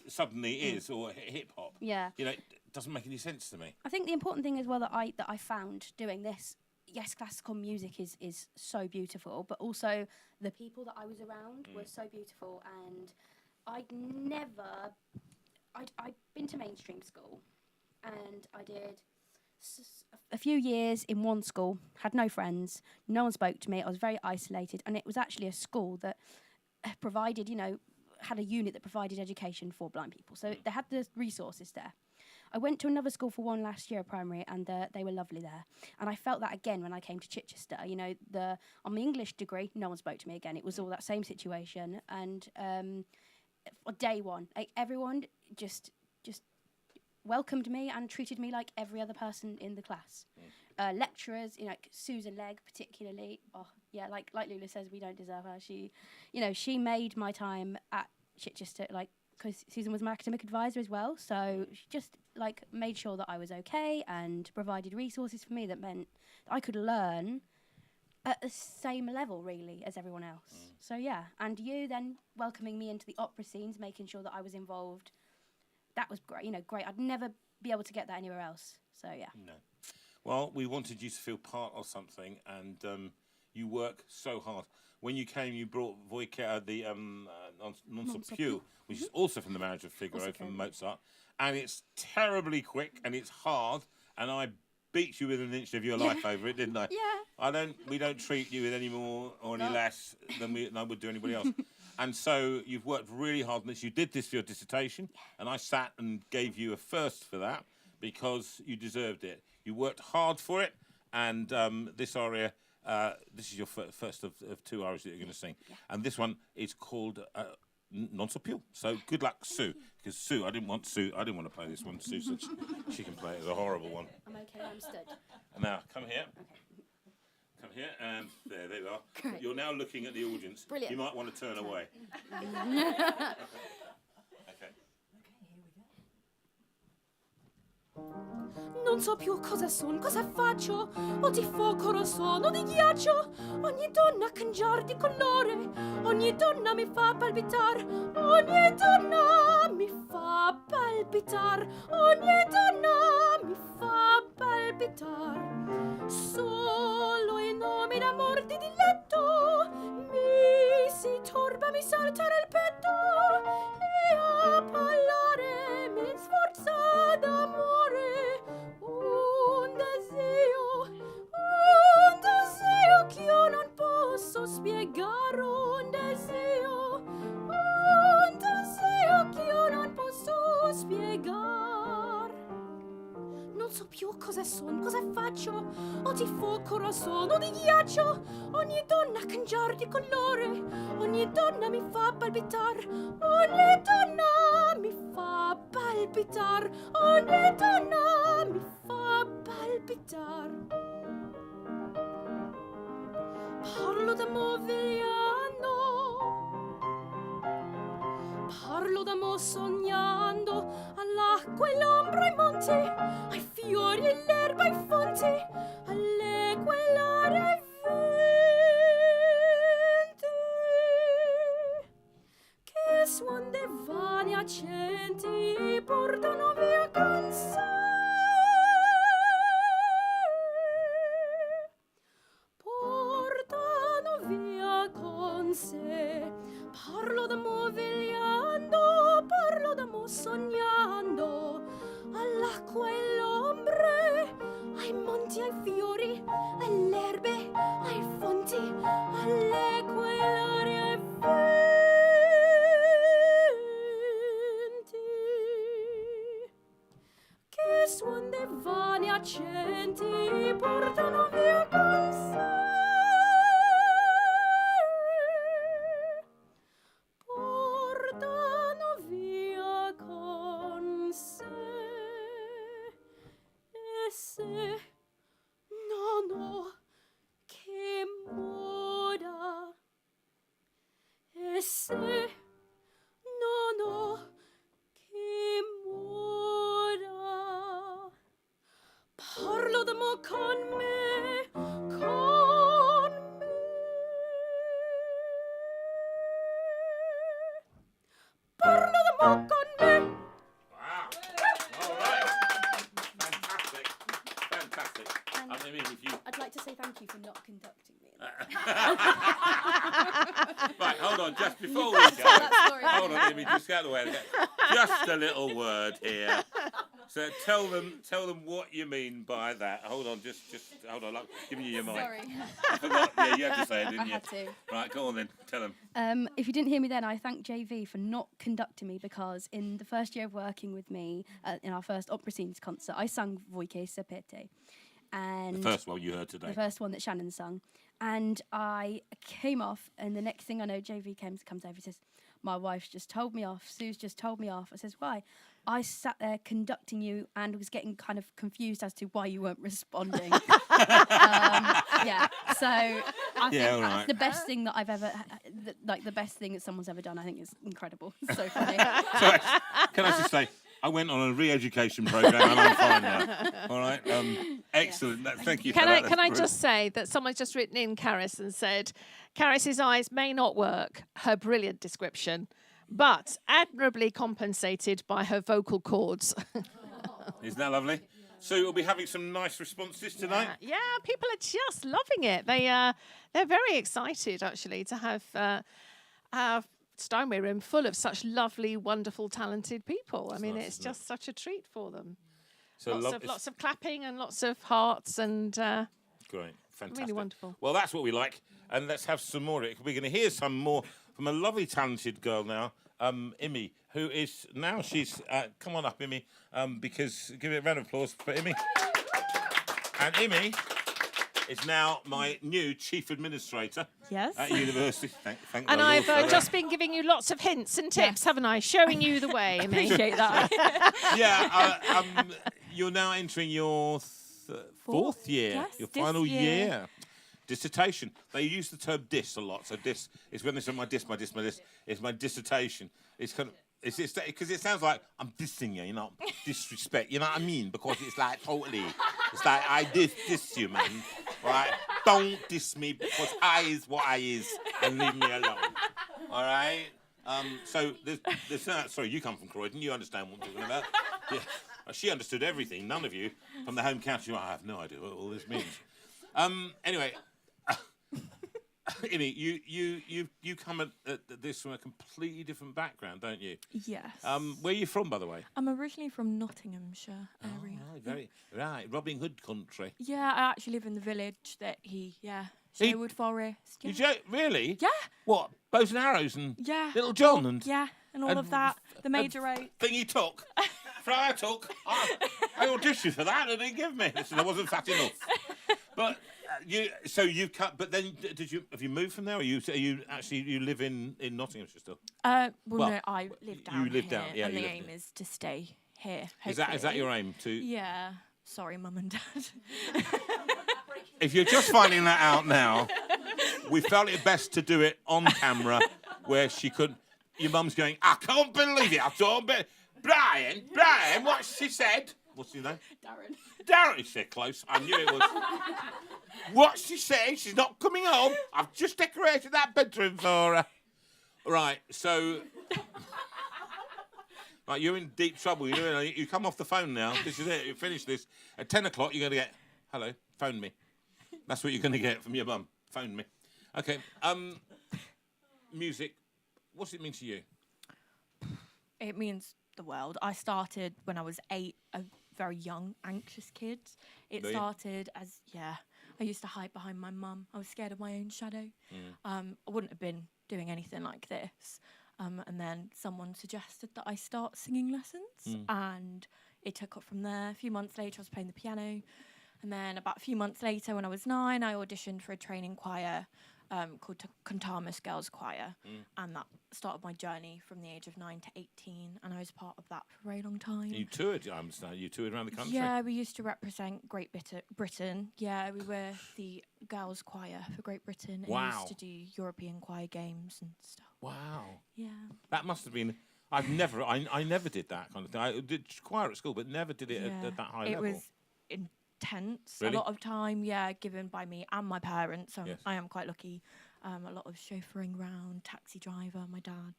[SPEAKER 4] suddenly is, or hip hop.
[SPEAKER 7] Yeah.
[SPEAKER 4] It doesn't make any sense to me.
[SPEAKER 7] I think the important thing as well that I found doing this, yes, classical music is so beautiful, but also the people that I was around were so beautiful. And I'd been to mainstream school, and I did a few years in one school, had no friends, no one spoke to me, I was very isolated, and it was actually a school that provided, had a unit that provided education for blind people. So they had the resources there. I went to another school for one last year, primary, and they were lovely there. And I felt that again when I came to Chichester. On my English degree, no one spoke to me again. It was all that same situation. And for day one, everyone just welcomed me and treated me like every other person in the class. Lecturers, like Susan Legg particularly. Oh yeah, like Lula says, we don't deserve her. She made my time at Chichester, because Susan was my academic advisor as well. So she just made sure that I was okay and provided resources for me that meant that I could learn at the same level really as everyone else. So yeah, and you then welcoming me into the opera scenes, making sure that I was involved. That was great. Great. I'd never be able to get that anywhere else. So yeah.
[SPEAKER 4] No. Well, we wanted you to feel part of something, and you work so hard. When you came, you brought Veira, the non so più, which is also from the Marriage of Figaro from Mozart, and it's terribly quick and it's hard, and I beat you with an inch of your life over it, didn't I?
[SPEAKER 7] Yeah.
[SPEAKER 4] We don't treat you with any more or any less than I would do anybody else. And so you've worked really hard on this. You did this for your dissertation, and I sat and gave you a first for that because you deserved it. You worked hard for it, and this aria, this is your first of two arias that you're going to sing. Yeah. And this one is called Non so più. So good luck, Sue. Because Sue, I didn't want to play this one. Sue said she can play it. It's a horrible one.
[SPEAKER 7] I'm okay, I'm stood.
[SPEAKER 4] And now, come here.
[SPEAKER 7] Okay.
[SPEAKER 4] Come here, and there you are.
[SPEAKER 7] Great.
[SPEAKER 4] You're now looking at the audience.
[SPEAKER 7] Brilliant.
[SPEAKER 4] You might want to turn away. Okay.
[SPEAKER 3] Okay, here we go.
[SPEAKER 9] Non so più cosa son, cosa faccio, o di fuoco rosso o di ghiaccio. Ogni donna cangiar di colore, ogni donna mi fa palpitar, ogni donna mi fa palpitar, ogni donna mi fa palpitar. Solo i nomi d'amor di diletto mi si turba, mi salta nel petto, e a parlare mi sforza d'amore un desio che io non posso spiegare, un desio che io non posso spiegare. Non so più cosa son, cosa faccio, o di fuoco rosso o di ghiaccio. Ogni donna cangiar di colore, ogni donna mi fa palpitar, ogni donna mi fa palpitar, ogni donna mi fa palpitar. Parlo d'amo vegliando, parlo d'amo sognando, all'acqua e l'ombra ai monti, ai fiori e l'erba ai fonti, all'equa e l'aria ai venti, che suon dei vani accenti portano via con sé, portano via con sé. Parlo d'amo vegliando, parlo d'amo sognando, all'acqua e l'ombre, ai monti, ai fiori, alle erbe, ai fonti, all'equa e l'aria ai venti, che suon dei vani accenti portano via con sé. Portano via con sé, e se non ho che moda, e se non ho che moda, parlo d'amo con me, con me. Parlo d'amo con me.
[SPEAKER 4] Wow. All right. Fantastic. Fantastic.
[SPEAKER 7] And
[SPEAKER 4] I mean, if you...
[SPEAKER 7] I'd like to say thank you for not conducting me.
[SPEAKER 4] Right, hold on, just before we go. Hold on, Emmy, just get out of the way. Just a little word here. So tell them what you mean by that. Hold on, just hold on. I'm giving you your mic.
[SPEAKER 6] Sorry.
[SPEAKER 4] I forgot. Yeah, you had to say it, didn't
[SPEAKER 6] I
[SPEAKER 4] you?
[SPEAKER 6] had to.
[SPEAKER 4] Right, go on then. Tell them.
[SPEAKER 7] If you didn't hear me then, I thank JV for not conducting me, because in the first year of working with me, in our first opera scenes concert, I sang Voi che sapete. And
[SPEAKER 4] The first one you heard today.
[SPEAKER 7] the first one that Shannon sung. And I came off, and the next thing I know, JV comes over, he says, my wife's just told me off, Sue's just told me off. I says, why? I sat there conducting you and was getting kind of confused as to why you weren't responding. Yeah, so I think
[SPEAKER 4] all right.
[SPEAKER 7] the best thing that I've ever, the best thing that someone's ever done, I think is incredible. So funny.
[SPEAKER 4] So, can I just say, I went on a re-education program and I'm fine now. All right, excellent. Thank you.
[SPEAKER 5] Can
[SPEAKER 4] for that.
[SPEAKER 5] I
[SPEAKER 4] That's
[SPEAKER 5] just say that someone's just written in Caris and said, Caris's eyes may not work, her brilliant description, but admirably compensated by her vocal cords.
[SPEAKER 4] Isn't that lovely? Sue will be having some nice responses tonight.
[SPEAKER 5] Yeah, people are just loving it. They're very excited actually to have Steinway room full of such lovely, wonderful, talented people. I mean,
[SPEAKER 4] nice,
[SPEAKER 5] it's
[SPEAKER 4] isn't it?
[SPEAKER 5] just such a treat for them.
[SPEAKER 4] So
[SPEAKER 5] Lots of clapping and lots of hearts and
[SPEAKER 4] great, fantastic,
[SPEAKER 5] really wonderful.
[SPEAKER 4] Well, that's what we like, and let's have some more. We're going to hear some more from a lovely, talented girl now, Emmy, who is now she's come on up, Emmy, because give it a round of applause for Emmy. And Emmy is now my new chief administrator.
[SPEAKER 5] Yes.
[SPEAKER 4] At university. Thank
[SPEAKER 5] And
[SPEAKER 4] the
[SPEAKER 5] I've
[SPEAKER 4] Lord for
[SPEAKER 5] just been giving you lots of hints and tips, haven't I? Showing you the way. Appreciate that.
[SPEAKER 4] Yeah, you're now entering your fourth year,
[SPEAKER 10] Yes,
[SPEAKER 4] your
[SPEAKER 10] this
[SPEAKER 4] final
[SPEAKER 10] year.
[SPEAKER 4] year. Dissertation. They use the term dis a lot. So dis is when they say my dis. It's my dissertation. It's kind of It's because it sounds like I'm dissing you, disrespect. You know what I mean? Because it's like totally. It's like I diss you, man. Right? Don't diss me because I is what I is, and leave me alone. All right. So there's sorry, you come from Croydon. You understand what I'm talking about. Yeah. She understood everything. None of you from the home county. I have no idea what all this means. Anyway. Emmy, you come at this from a completely different background, don't you?
[SPEAKER 9] Yes.
[SPEAKER 11] Where are you from, by the way?
[SPEAKER 9] I'm originally from Nottinghamshire area.
[SPEAKER 4] Right, Robin Hood country.
[SPEAKER 9] Yeah, I actually live in the village that Sherwood Forest. Yeah.
[SPEAKER 4] Really?
[SPEAKER 9] Yeah.
[SPEAKER 4] What? Bows and arrows and
[SPEAKER 9] Yeah.
[SPEAKER 4] Little John and
[SPEAKER 9] and all of that. The major road.
[SPEAKER 4] Thing he took. Friar took. I auditioned for that and they didn't give me. Listen, I wasn't fat enough. But you've cut. But then have you moved from there? Or you live in Nottinghamshire still?
[SPEAKER 9] No, I live down
[SPEAKER 4] you live
[SPEAKER 9] here,
[SPEAKER 4] down, yeah.
[SPEAKER 9] and
[SPEAKER 4] you
[SPEAKER 9] the
[SPEAKER 4] live
[SPEAKER 9] aim
[SPEAKER 4] there.
[SPEAKER 9] is to stay here.
[SPEAKER 4] Is that your aim to?
[SPEAKER 9] Yeah. Sorry, Mum and Dad.
[SPEAKER 4] If you're just finding that out now, we felt it best to do it on camera, where she could. Your mum's going, I can't believe it. I don't believe Brian, what she said? What's your name? Darren. She said close. I knew it was. What she said, she's not coming home. I've just decorated that bedroom for her. Right, so. Right, you're in deep trouble. You come off the phone now. This is it. You finish this. At 10 o'clock, you're going to get, hello, phone me. That's what you're going to get from your mum. Phone me. Okay. Music. What's it mean to you?
[SPEAKER 9] It means the world. I started when I was 8, a very young, anxious kid. It started as, I used to hide behind my mum. I was scared of my own shadow. I wouldn't have been doing anything like this. And then someone suggested that I start singing lessons. And it took up from there. A few months later, I was playing the piano. And then about a few months later, when I was 9, I auditioned for a training choir called Contamus Girls Choir. And that started my journey from the age of 9 to 18. And I was part of that for a very long time.
[SPEAKER 4] You toured, I understand. You toured around the country?
[SPEAKER 9] Yeah, we used to represent Great Britain. Yeah, we were the girls' choir for Great Britain.
[SPEAKER 4] Wow.
[SPEAKER 9] And used to do European choir games and stuff.
[SPEAKER 4] Wow.
[SPEAKER 9] Yeah.
[SPEAKER 4] That must have been... I never did that kind of thing. I did choir at school, but never did it at that high level.
[SPEAKER 9] It was intense.
[SPEAKER 4] Really?
[SPEAKER 9] A lot of time, given by me and my parents. So
[SPEAKER 4] Yes.
[SPEAKER 9] I am quite lucky. A lot of chauffeuring round, taxi driver, my dad.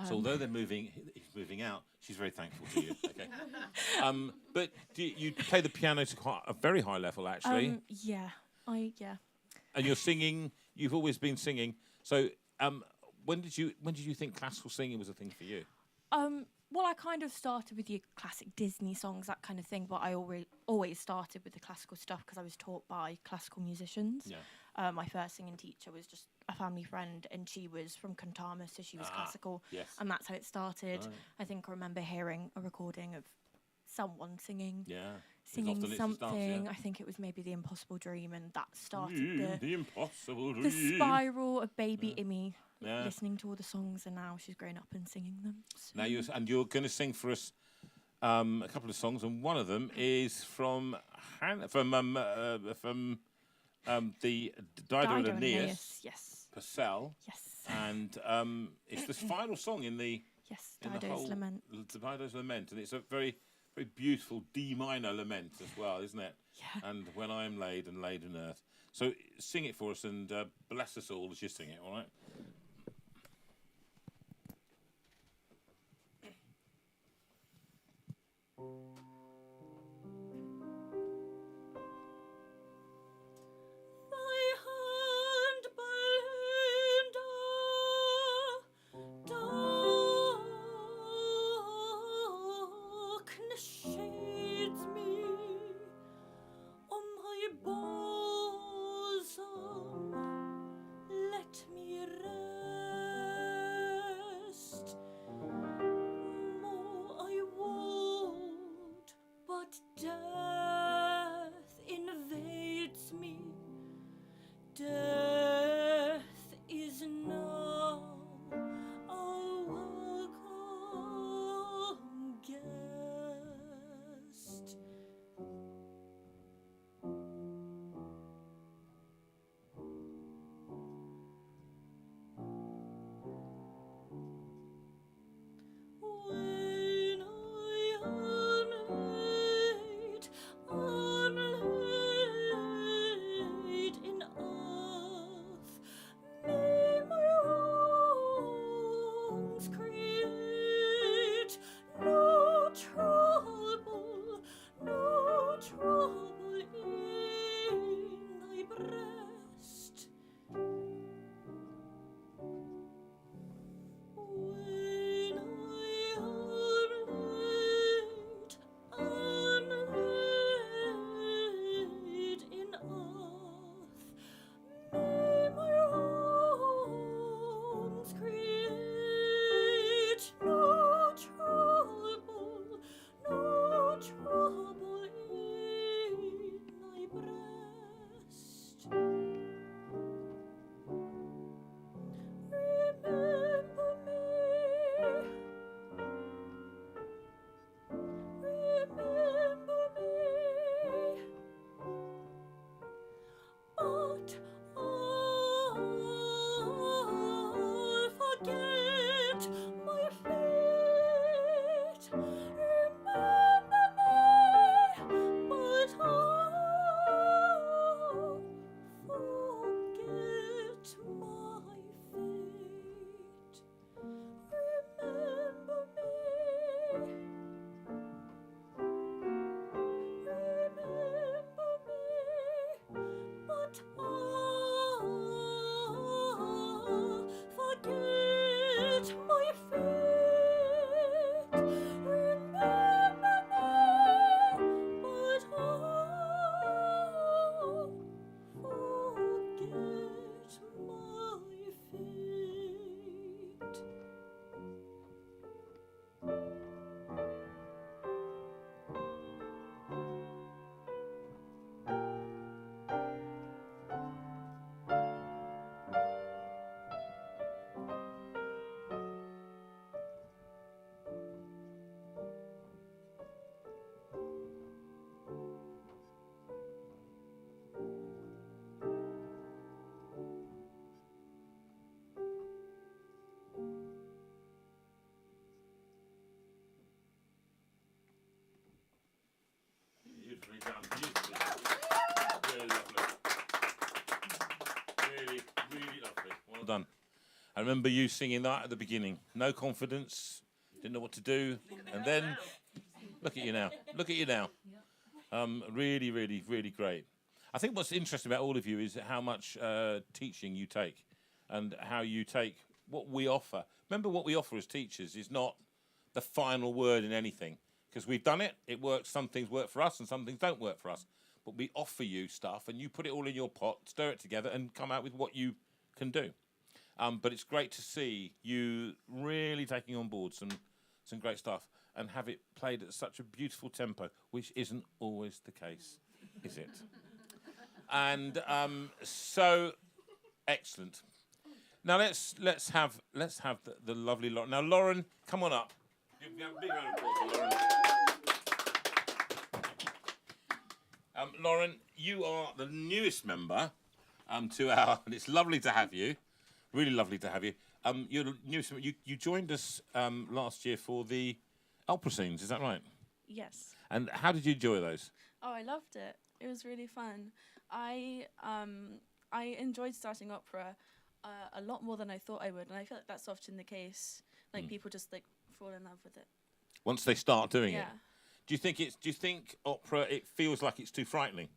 [SPEAKER 4] So although he's moving out, she's very thankful to you. Okay. But you play the piano to quite a very high level, actually.
[SPEAKER 9] Yeah.
[SPEAKER 4] And you're singing. You've always been singing. So when did you think classical singing was a thing for you?
[SPEAKER 9] Well, I kind of started with your classic Disney songs, that kind of thing, but I always started with the classical stuff because I was taught by classical musicians. Yeah. My first singing teacher was just a family friend, and she was from Contamus, so she was classical.
[SPEAKER 4] Yes.
[SPEAKER 9] And that's how it started.
[SPEAKER 4] Right.
[SPEAKER 9] I think I remember hearing a recording of someone singing.
[SPEAKER 4] Yeah.
[SPEAKER 9] Singing
[SPEAKER 4] Often it's
[SPEAKER 9] something.
[SPEAKER 4] the start, yeah.
[SPEAKER 9] I think it was maybe The Impossible Dream, and that started
[SPEAKER 4] the impossible dream.
[SPEAKER 9] the spiral of baby Emmy.
[SPEAKER 4] Yeah.
[SPEAKER 9] Listening to all the songs, and now she's grown up and singing them. So.
[SPEAKER 4] Now you're going to sing for us a couple of songs, and one of them is from the Dido and Aeneas.
[SPEAKER 9] Yes.
[SPEAKER 4] Purcell.
[SPEAKER 9] Yes.
[SPEAKER 4] And it's the final song in the
[SPEAKER 9] Dido's Lament.
[SPEAKER 4] Dido's Lament, and it's a very, very beautiful D minor lament as well, isn't it?
[SPEAKER 9] Yeah.
[SPEAKER 4] And when I am laid and laid in earth. So sing it for us and bless us all as you sing it. All right. Beautifully done. Beautifully done. Really lovely. Really, really lovely. Well done. I remember you singing that at the beginning. No confidence, didn't know what to do, and then look at you now. Look at you now. Really, really, really great. I think what's interesting about all of you is how much teaching you take, and how you take what we offer. Remember, what we offer as teachers is not the final word in anything, because we've done it. It works. Some things work for us, and some things don't work for us. But we offer you stuff, and you put it all in your pot, stir it together, and come out with what you can do. But it's great to see you really taking on board some great stuff and have it played at such a beautiful tempo, which isn't always the case, is it? And so excellent. Now let's have the lovely Lauren. Now Lauren, come on up. Give a big round of applause for Lauren. Lauren, you are the newest member to our, and it's lovely to have you. Really lovely to have you. You're the newest. You joined us last year for the opera scenes. Is that right?
[SPEAKER 10] Yes.
[SPEAKER 4] And how did you enjoy those?
[SPEAKER 10] Oh, I loved it. It was really fun. I enjoyed starting opera a lot more than I thought I would, and I feel like that's often the case. Like people just like fall in love with it.
[SPEAKER 4] Once they start doing
[SPEAKER 10] Yeah.
[SPEAKER 4] it. Do you think opera? It feels like it's too frightening.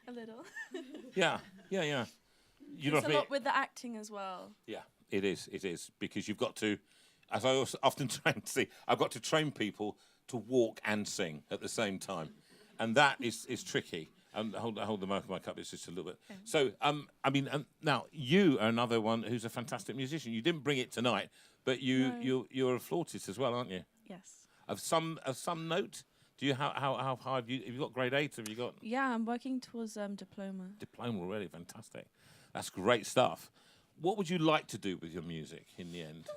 [SPEAKER 10] A little.
[SPEAKER 4] Yeah. You know
[SPEAKER 10] It's
[SPEAKER 4] what I
[SPEAKER 10] a
[SPEAKER 4] mean?
[SPEAKER 10] lot with the acting as well.
[SPEAKER 4] Yeah, it is because you've got to, as I also often I've got to train people to walk and sing at the same time, and that is tricky. Hold the mic of my cup. It's just a little bit. Okay. So, now you are another one who's a fantastic musician. You didn't bring it tonight, but you're a flautist as well, aren't you?
[SPEAKER 10] Yes.
[SPEAKER 4] Of some note. Do you how high have you got grade 8? Have you got?
[SPEAKER 10] Yeah, I'm working towards diploma.
[SPEAKER 4] Diploma already, fantastic. That's great stuff. What would you like to do with your music in the end?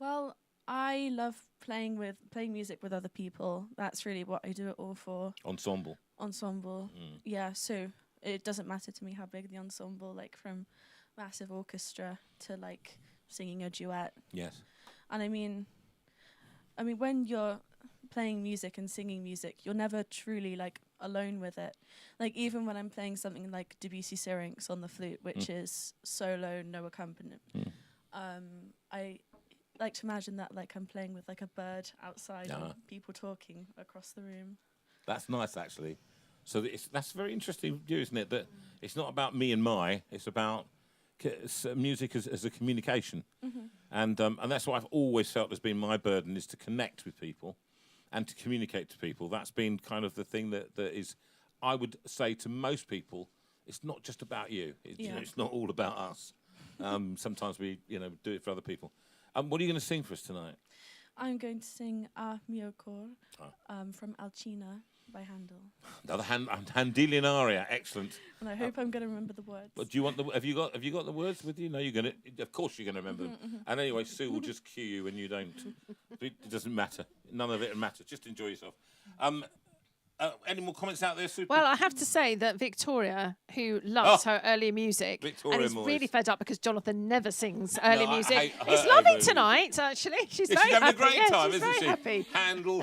[SPEAKER 10] Well, I love playing music with other people. That's really what I do it all for.
[SPEAKER 4] Ensemble.
[SPEAKER 10] Yeah, so it doesn't matter to me how big the ensemble, like from massive orchestra to like singing a duet.
[SPEAKER 4] Yes.
[SPEAKER 10] And I mean when you're playing music and singing music, you're never truly like alone with it. Like even when I'm playing something like Debussy Syrinx on the flute, which is solo, no accompaniment, I like to imagine that like I'm playing with like a bird outside and people talking across the room.
[SPEAKER 4] That's nice, actually. So that's very interesting view, isn't it? That it's not about me and my. It's about music as a communication, and that's what I've always felt has been my burden, is to connect with people and to communicate to people. That's been kind of the thing that is, I would say to most people, it's not just about you. You know, it's not all about us. Sometimes we do it for other people. What are you going to sing for us tonight?
[SPEAKER 10] I'm going to sing A Mio Cor from Alcina by Handel.
[SPEAKER 4] Another Handelian aria, excellent.
[SPEAKER 10] And I hope I'm going to remember the words.
[SPEAKER 4] But do you want have you got the words with you? No, you're going to. Of course, you're going to remember them. And anyway, Sue will just cue you when you don't. It doesn't matter. None of it matters. Just enjoy yourself. Any more comments out there, Sue?
[SPEAKER 5] Well, I have to say that Victoria, who loves her early music,
[SPEAKER 4] Victoria
[SPEAKER 5] and is
[SPEAKER 4] Moyes.
[SPEAKER 5] really fed up because Jonathan never sings early music,
[SPEAKER 4] I hate her
[SPEAKER 5] is loving
[SPEAKER 4] over
[SPEAKER 5] tonight. Actually, she's
[SPEAKER 4] Yeah,
[SPEAKER 5] very
[SPEAKER 4] she's having
[SPEAKER 5] happy.
[SPEAKER 4] a great
[SPEAKER 5] Yeah,
[SPEAKER 4] time,
[SPEAKER 5] she's
[SPEAKER 4] isn't
[SPEAKER 5] very
[SPEAKER 4] she?
[SPEAKER 5] happy.
[SPEAKER 4] Handel,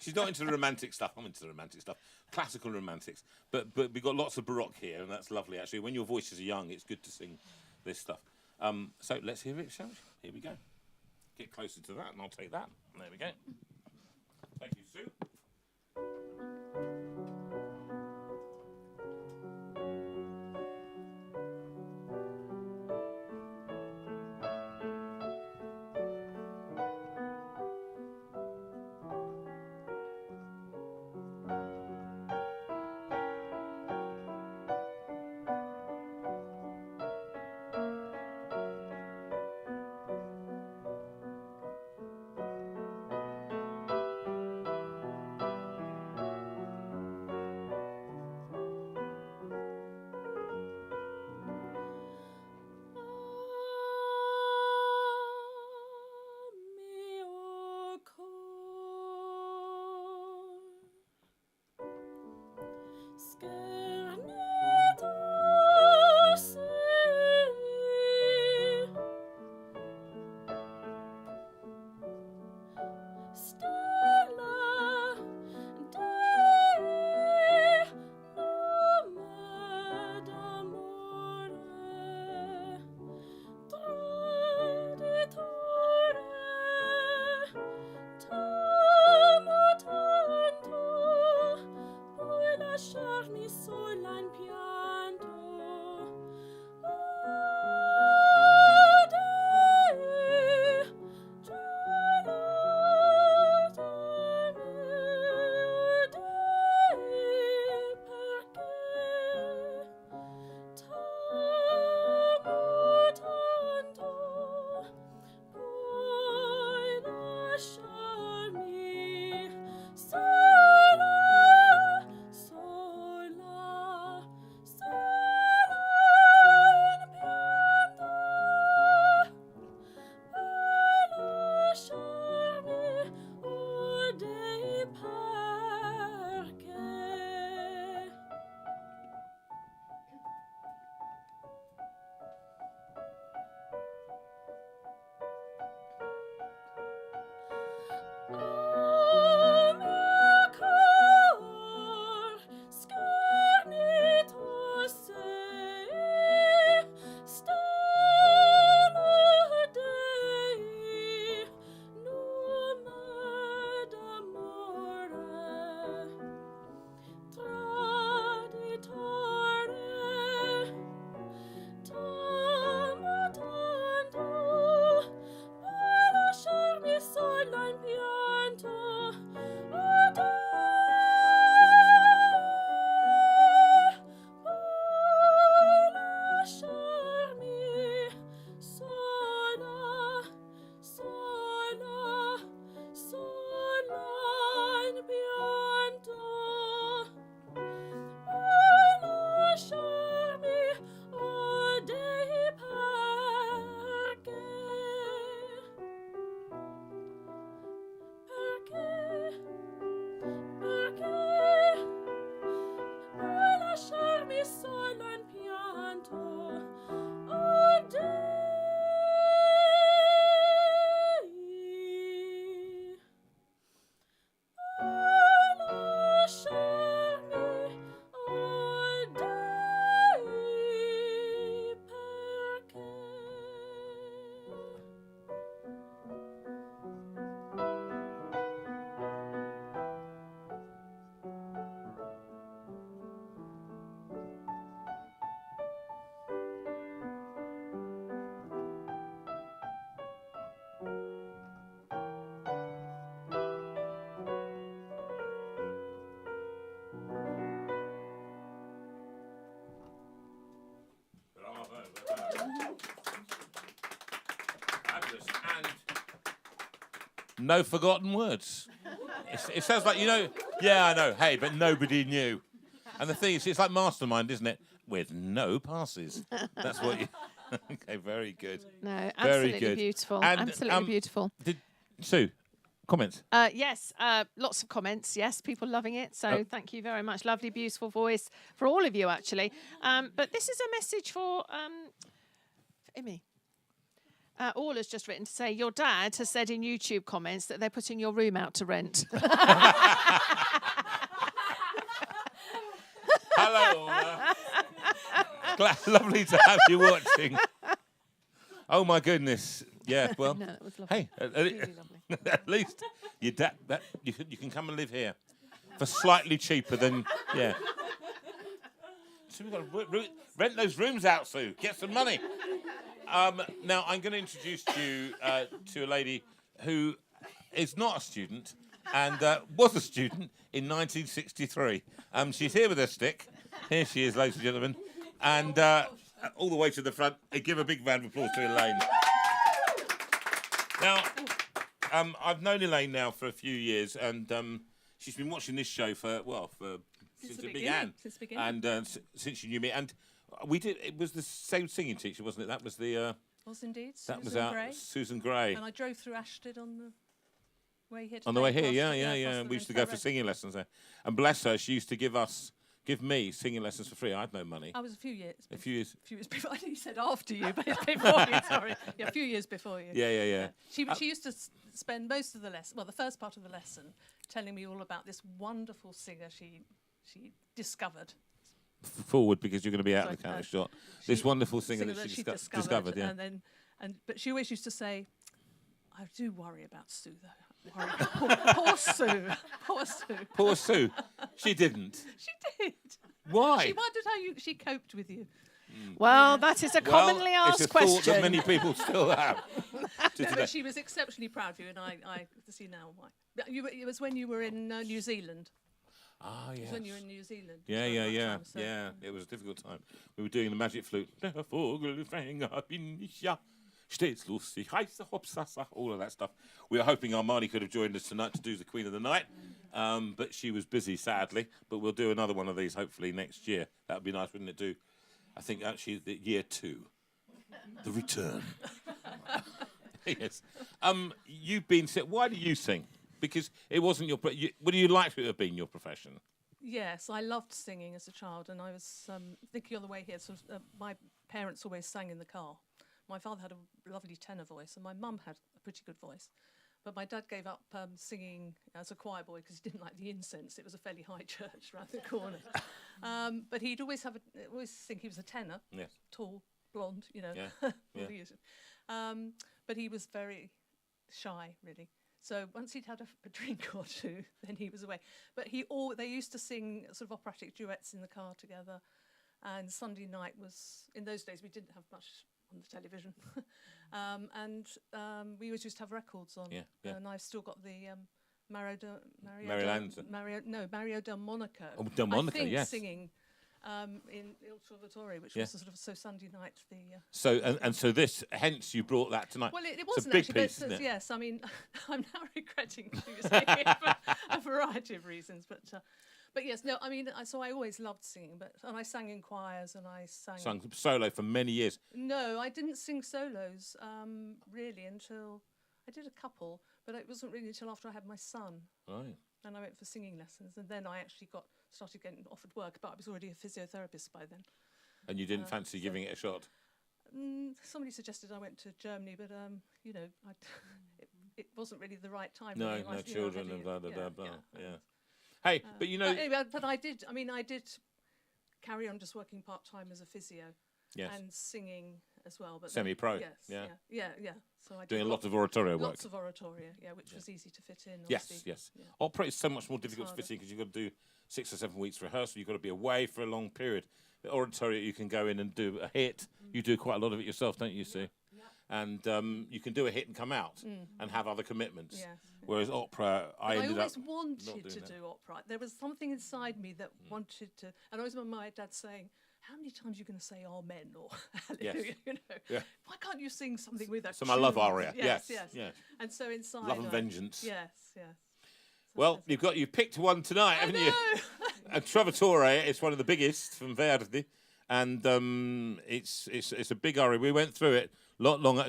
[SPEAKER 4] she's not into the romantic stuff. I'm into the romantic stuff, classical romantics. But we've got lots of baroque here, and that's lovely. Actually, when your voices are young, it's good to sing this stuff. So let's hear it, shall we? Here we go. Get closer to that, and I'll take that. There we go. Thank you, Sue. No forgotten words. It sounds like, yeah, I know, hey, but nobody knew. And the thing is, it's like Mastermind, isn't it? With no passes. That's what you... Okay, very good.
[SPEAKER 5] No, absolutely
[SPEAKER 4] good.
[SPEAKER 5] beautiful.
[SPEAKER 4] And,
[SPEAKER 5] absolutely beautiful.
[SPEAKER 4] Sue, comments?
[SPEAKER 5] Yes, lots of comments. Yes, people loving it. So thank you very much. Lovely, beautiful voice for all of you, actually. But this is a message for Emmy. All has just written to say, your dad has said in YouTube comments that they're putting your room out to rent.
[SPEAKER 4] Hello, lovely to have you watching. Oh, my goodness. Yeah, well,
[SPEAKER 5] No, it was lovely.
[SPEAKER 4] hey,
[SPEAKER 5] Really lovely.
[SPEAKER 4] at least your dad, you can come and live here for slightly cheaper than, yeah. So we've got to rent those rooms out, Sue. Get some money. Now, I'm going to introduce you to a lady who is not a student and was a student in 1963. She's here with her stick. Here she is, ladies and gentlemen. And all the way to the front, give a big round of applause to Elaine. Now, I've known Elaine now for a few years, and she's been watching this show since it began.
[SPEAKER 12] Since the beginning.
[SPEAKER 4] And since you knew me. And it was the same singing teacher, wasn't it? That was the...
[SPEAKER 12] was indeed.
[SPEAKER 4] That was
[SPEAKER 12] Susan Gray.
[SPEAKER 4] Susan Gray.
[SPEAKER 12] And I drove through Ashton on the way here.
[SPEAKER 4] On the way here, yeah. We used to go for singing lessons there. And bless her, she used to give me singing lessons for free. I had no money.
[SPEAKER 12] I was a few years.
[SPEAKER 4] A few years.
[SPEAKER 12] A few years before. I think you said after you, but it's before you. Sorry. Yeah, a few years before you.
[SPEAKER 4] Yeah.
[SPEAKER 12] She used to spend most of the lesson, well, the first part of the lesson, telling me all about this wonderful singer she discovered.
[SPEAKER 4] Forward, because you're going to be out of the camera shot. This wonderful singer that she discovered, yeah.
[SPEAKER 12] But she always used to say, I do worry about Sue, though. Poor Sue. Poor Sue.
[SPEAKER 4] Poor Sue. She didn't.
[SPEAKER 12] She did.
[SPEAKER 4] Why?
[SPEAKER 12] She wondered how she coped with you.
[SPEAKER 5] Well, that is a commonly asked
[SPEAKER 4] it's a
[SPEAKER 5] question.
[SPEAKER 4] Thought that many people still have.
[SPEAKER 12] But she was exceptionally proud of you, and I see now why. It was when you were in New Zealand.
[SPEAKER 4] Ah, yes.
[SPEAKER 12] When you were in New Zealand.
[SPEAKER 4] Yeah.
[SPEAKER 12] Time,
[SPEAKER 4] It was a difficult time. We were doing the magic flute. Stets lustig, heiße Hopsasa, all of that stuff. We were hoping Armani could have joined us tonight to do the Queen of the Night, but she was busy, sadly. But we'll do another one of these hopefully next year. That would be nice, wouldn't it? I think actually the year 2, the return. Yes. You've been. Why do you sing? Because it wasn't your. Would you like to have been your profession?
[SPEAKER 12] Yes, I loved singing as a child, and I was thinking on the way here. My parents always sang in the car. My father had a lovely tenor voice, and my mum had a pretty good voice. But my dad gave up singing as a choir boy because he didn't like the incense. It was a fairly high church around the corner. But he'd always think he was a tenor,
[SPEAKER 4] yes.
[SPEAKER 12] Tall, blonde,
[SPEAKER 4] Yeah.
[SPEAKER 12] But he was very shy, really. So once he'd had a drink or two, then he was away. But they used to sing sort of operatic duets in the car together. And Sunday night was, in those days, we didn't have much on the television. We always used to have records on.
[SPEAKER 4] Yeah.
[SPEAKER 12] And I've still got the Mario Del Monaco.
[SPEAKER 4] Oh, Del Monaco,
[SPEAKER 12] I think,
[SPEAKER 4] yes.
[SPEAKER 12] singing in Il Trovatore, which was a sort of Sunday night.
[SPEAKER 4] So this, hence you brought that tonight.
[SPEAKER 12] Well, it
[SPEAKER 4] it's
[SPEAKER 12] wasn't
[SPEAKER 4] a big
[SPEAKER 12] actually,
[SPEAKER 4] piece, isn't it?
[SPEAKER 12] Yes, I mean, I'm now regretting using it for a variety of reasons, but yes, no, I mean, so I always loved singing, and I sang in choirs, and I sang
[SPEAKER 4] solo for many years.
[SPEAKER 12] No, I didn't sing solos really until I did a couple, but it wasn't really until after I had my son.
[SPEAKER 4] Right.
[SPEAKER 12] And I went for singing lessons, and then I actually started getting offered work, but I was already a physiotherapist by then.
[SPEAKER 4] And you didn't fancy giving it a shot?
[SPEAKER 12] Somebody suggested I went to Germany, but it wasn't really the right time.
[SPEAKER 4] No,
[SPEAKER 12] really.
[SPEAKER 4] Children and blah, blah, blah, blah. Yeah. Hey, but
[SPEAKER 12] But I did carry on just working part-time as a physio.
[SPEAKER 4] Yes.
[SPEAKER 12] And singing as well. But
[SPEAKER 4] semi-pro.
[SPEAKER 12] Yes. Yeah. So I did
[SPEAKER 4] doing a lot of oratorio work.
[SPEAKER 12] Lots of oratorio, which was easy to fit in.
[SPEAKER 4] Yes. Yeah. Opera is so much more difficult to fit in because you've got to do 6 or 7 weeks rehearsal. You've got to be away for a long period. The oratorio, you can go in and do a hit. You do quite a lot of it yourself, don't you, Sue? And you can do a hit and come out and have other commitments.
[SPEAKER 12] Yes.
[SPEAKER 4] Whereas opera, I
[SPEAKER 12] always wanted to do opera. There was something inside me that wanted to, and I always remember my dad saying, how many times are you going to say amen or
[SPEAKER 13] Yes.
[SPEAKER 12] hallelujah? You know,
[SPEAKER 13] Yeah.
[SPEAKER 12] why can't you sing something with a
[SPEAKER 13] So my love
[SPEAKER 12] tune?
[SPEAKER 13] aria.
[SPEAKER 12] Yes,
[SPEAKER 13] Yes.
[SPEAKER 12] yes. And so inside,
[SPEAKER 13] Love and vengeance.
[SPEAKER 12] Yes, yes.
[SPEAKER 13] Well, you've picked one tonight, haven't you? And Trovatore is one of the biggest from Verdi, and it's a big aria. We went through it lot longer,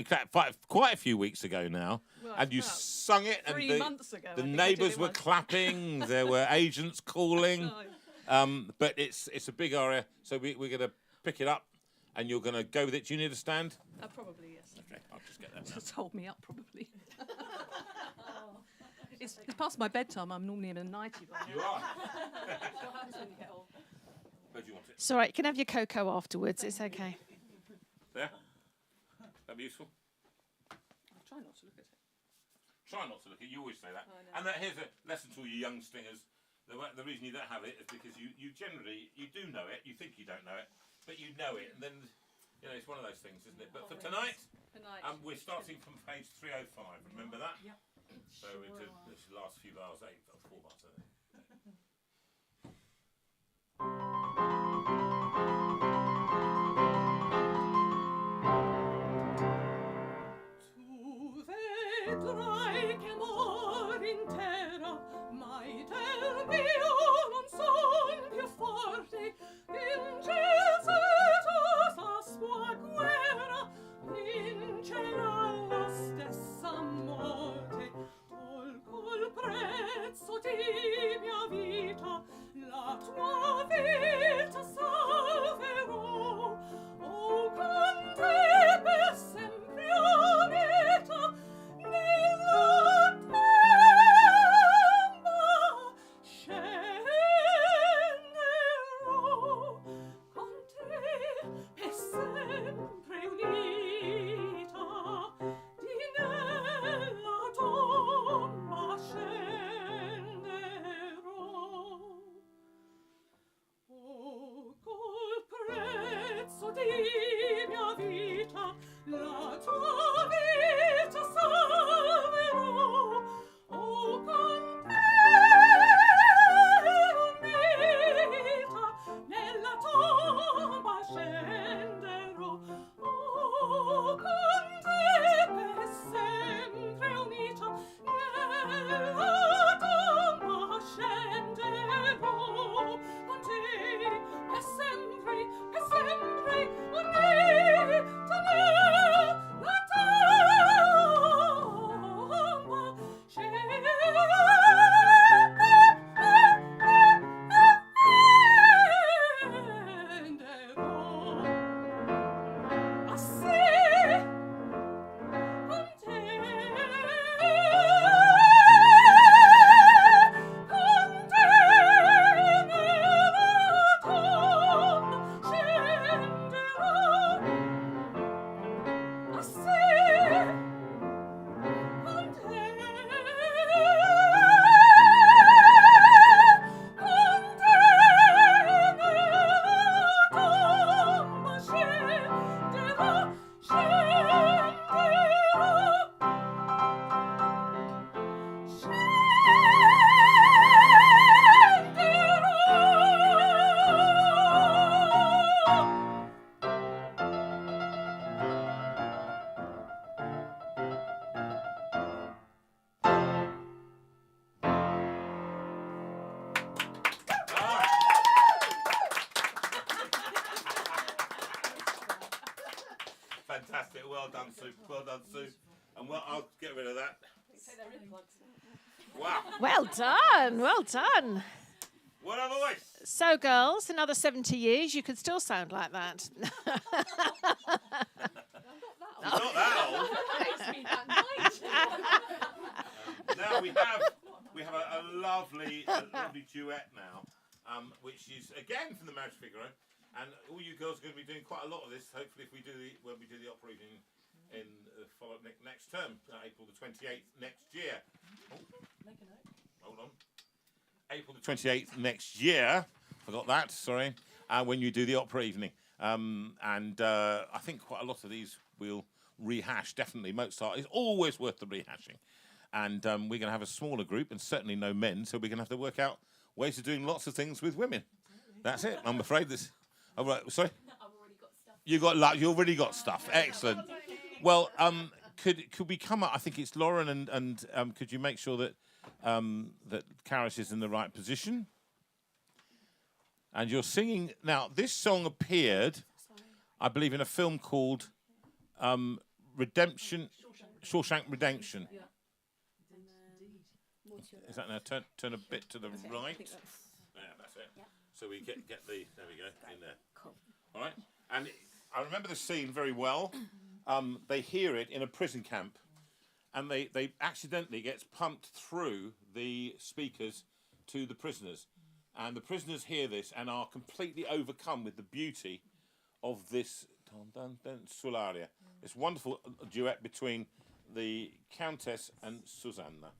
[SPEAKER 13] quite a few weeks ago now,
[SPEAKER 12] Well,
[SPEAKER 13] and you
[SPEAKER 12] about
[SPEAKER 13] sung it, and
[SPEAKER 12] 3 months ago,
[SPEAKER 13] the
[SPEAKER 12] I think I did
[SPEAKER 13] neighbours
[SPEAKER 12] it
[SPEAKER 13] were
[SPEAKER 12] once.
[SPEAKER 13] clapping. There were agents calling, but it's a big aria, so we're going to pick it up, and you're going to go with it. Do you need a stand?
[SPEAKER 12] Probably, yes.
[SPEAKER 13] Okay, I'll just get that now.
[SPEAKER 12] Just hold me up, probably. It's past my bedtime. I'm normally in a nightie by now.
[SPEAKER 13] You are.
[SPEAKER 12] What happens when you get old?
[SPEAKER 13] Where do you want it?
[SPEAKER 5] It's all right. You can have your cocoa afterwards. It's okay.
[SPEAKER 13] There? That be useful?
[SPEAKER 12] I'll try not to look at it.
[SPEAKER 13] Try not to look at it. You always say that.
[SPEAKER 12] I know.
[SPEAKER 13] And here's a lesson to all you young stingers. The reason you don't have it is because you generally, you do know it. You think you don't know it, but you know it. And then, it's one of those things, isn't it? But for tonight, we're starting from page 305. Remember that?
[SPEAKER 12] Yep.
[SPEAKER 13] So we did this last few bars, 4 bars, I think.
[SPEAKER 9] Tu vedrai che amor in terra mai del mio non son più forte, vince la sua guerra, vincerà la stessa morte. Col prezzo di mia vita, la tua vita salverò. Oh, con te per sempre abita nella tomba scenderò. Con te per sempre unita di nella tomba scenderò. Oh, col prezzo di mia vita, la tua vita salverò. Oh, con te unita nella tomba scenderò. Oh, con te per sempre unita nella tomba scenderò. Con te per sempre unita nella tomba scenderò. Assai con te nella tomba scenderò. Assai con te nella tomba scenderò.
[SPEAKER 13] Fantastic. Well done, Sue. Well done, Sue. And I'll get rid of that. Wow.
[SPEAKER 5] Well done. Well done.
[SPEAKER 13] What a voice.
[SPEAKER 5] So, girls, another 70 years, you could still sound like that.
[SPEAKER 13] Not that old. Now we have a lovely duet now, which is again from the Marriage Figaro, and all you girls are going to be doing quite a lot of this. Hopefully, when we do the opera evening in next term, April the 28th next year. Oh, make a note. Hold on. April the 28th next year. Forgot that. Sorry. When you do the opera evening, and I think quite a lot of these we'll rehash. Definitely, Mozart is always worth the rehashing. And we're going to have a smaller group and certainly no men, so we're going to have to work out ways of doing lots of things with women. That's it. I'm afraid
[SPEAKER 4] All right, sorry? You already got stuff. Excellent. Well, could we come up? I think it's Lauren, and could you make sure that that Caris is in the right position? And you're singing now. This song appeared, I believe, in a film called Shawshank Redemption.
[SPEAKER 3] Yeah.
[SPEAKER 4] Is that now? Turn a bit to the right. Yeah, that's it.
[SPEAKER 7] Yeah.
[SPEAKER 4] So we get the. There we go. In there.
[SPEAKER 7] Cool.
[SPEAKER 4] All right. And I remember the scene very well. They hear it in a prison camp, and they accidentally gets pumped through the speakers to the prisoners, and the prisoners hear this and are completely overcome with the beauty of this Solaria. This wonderful duet between the Countess and Susanna.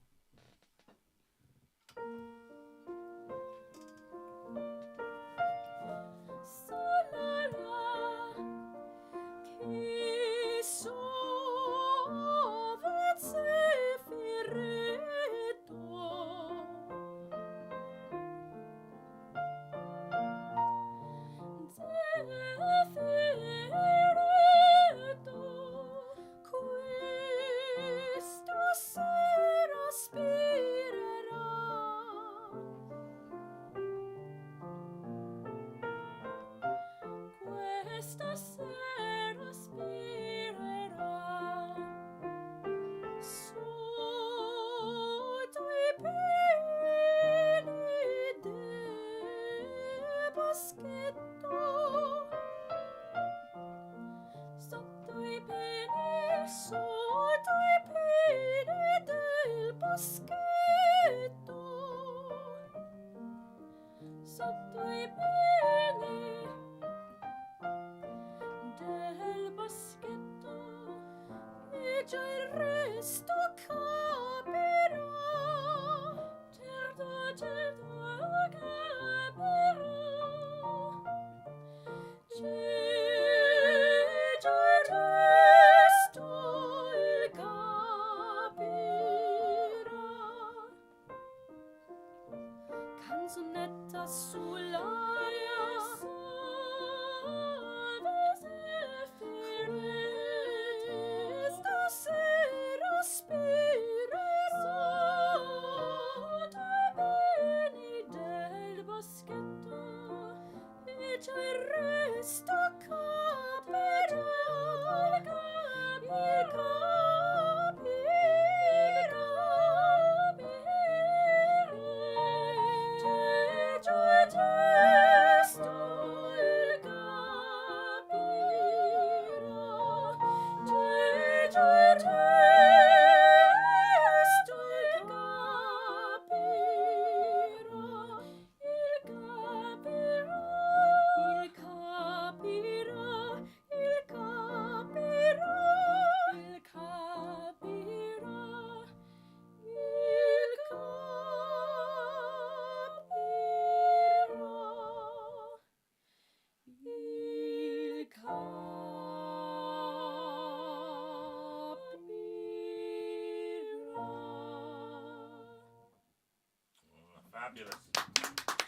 [SPEAKER 4] Fabulous.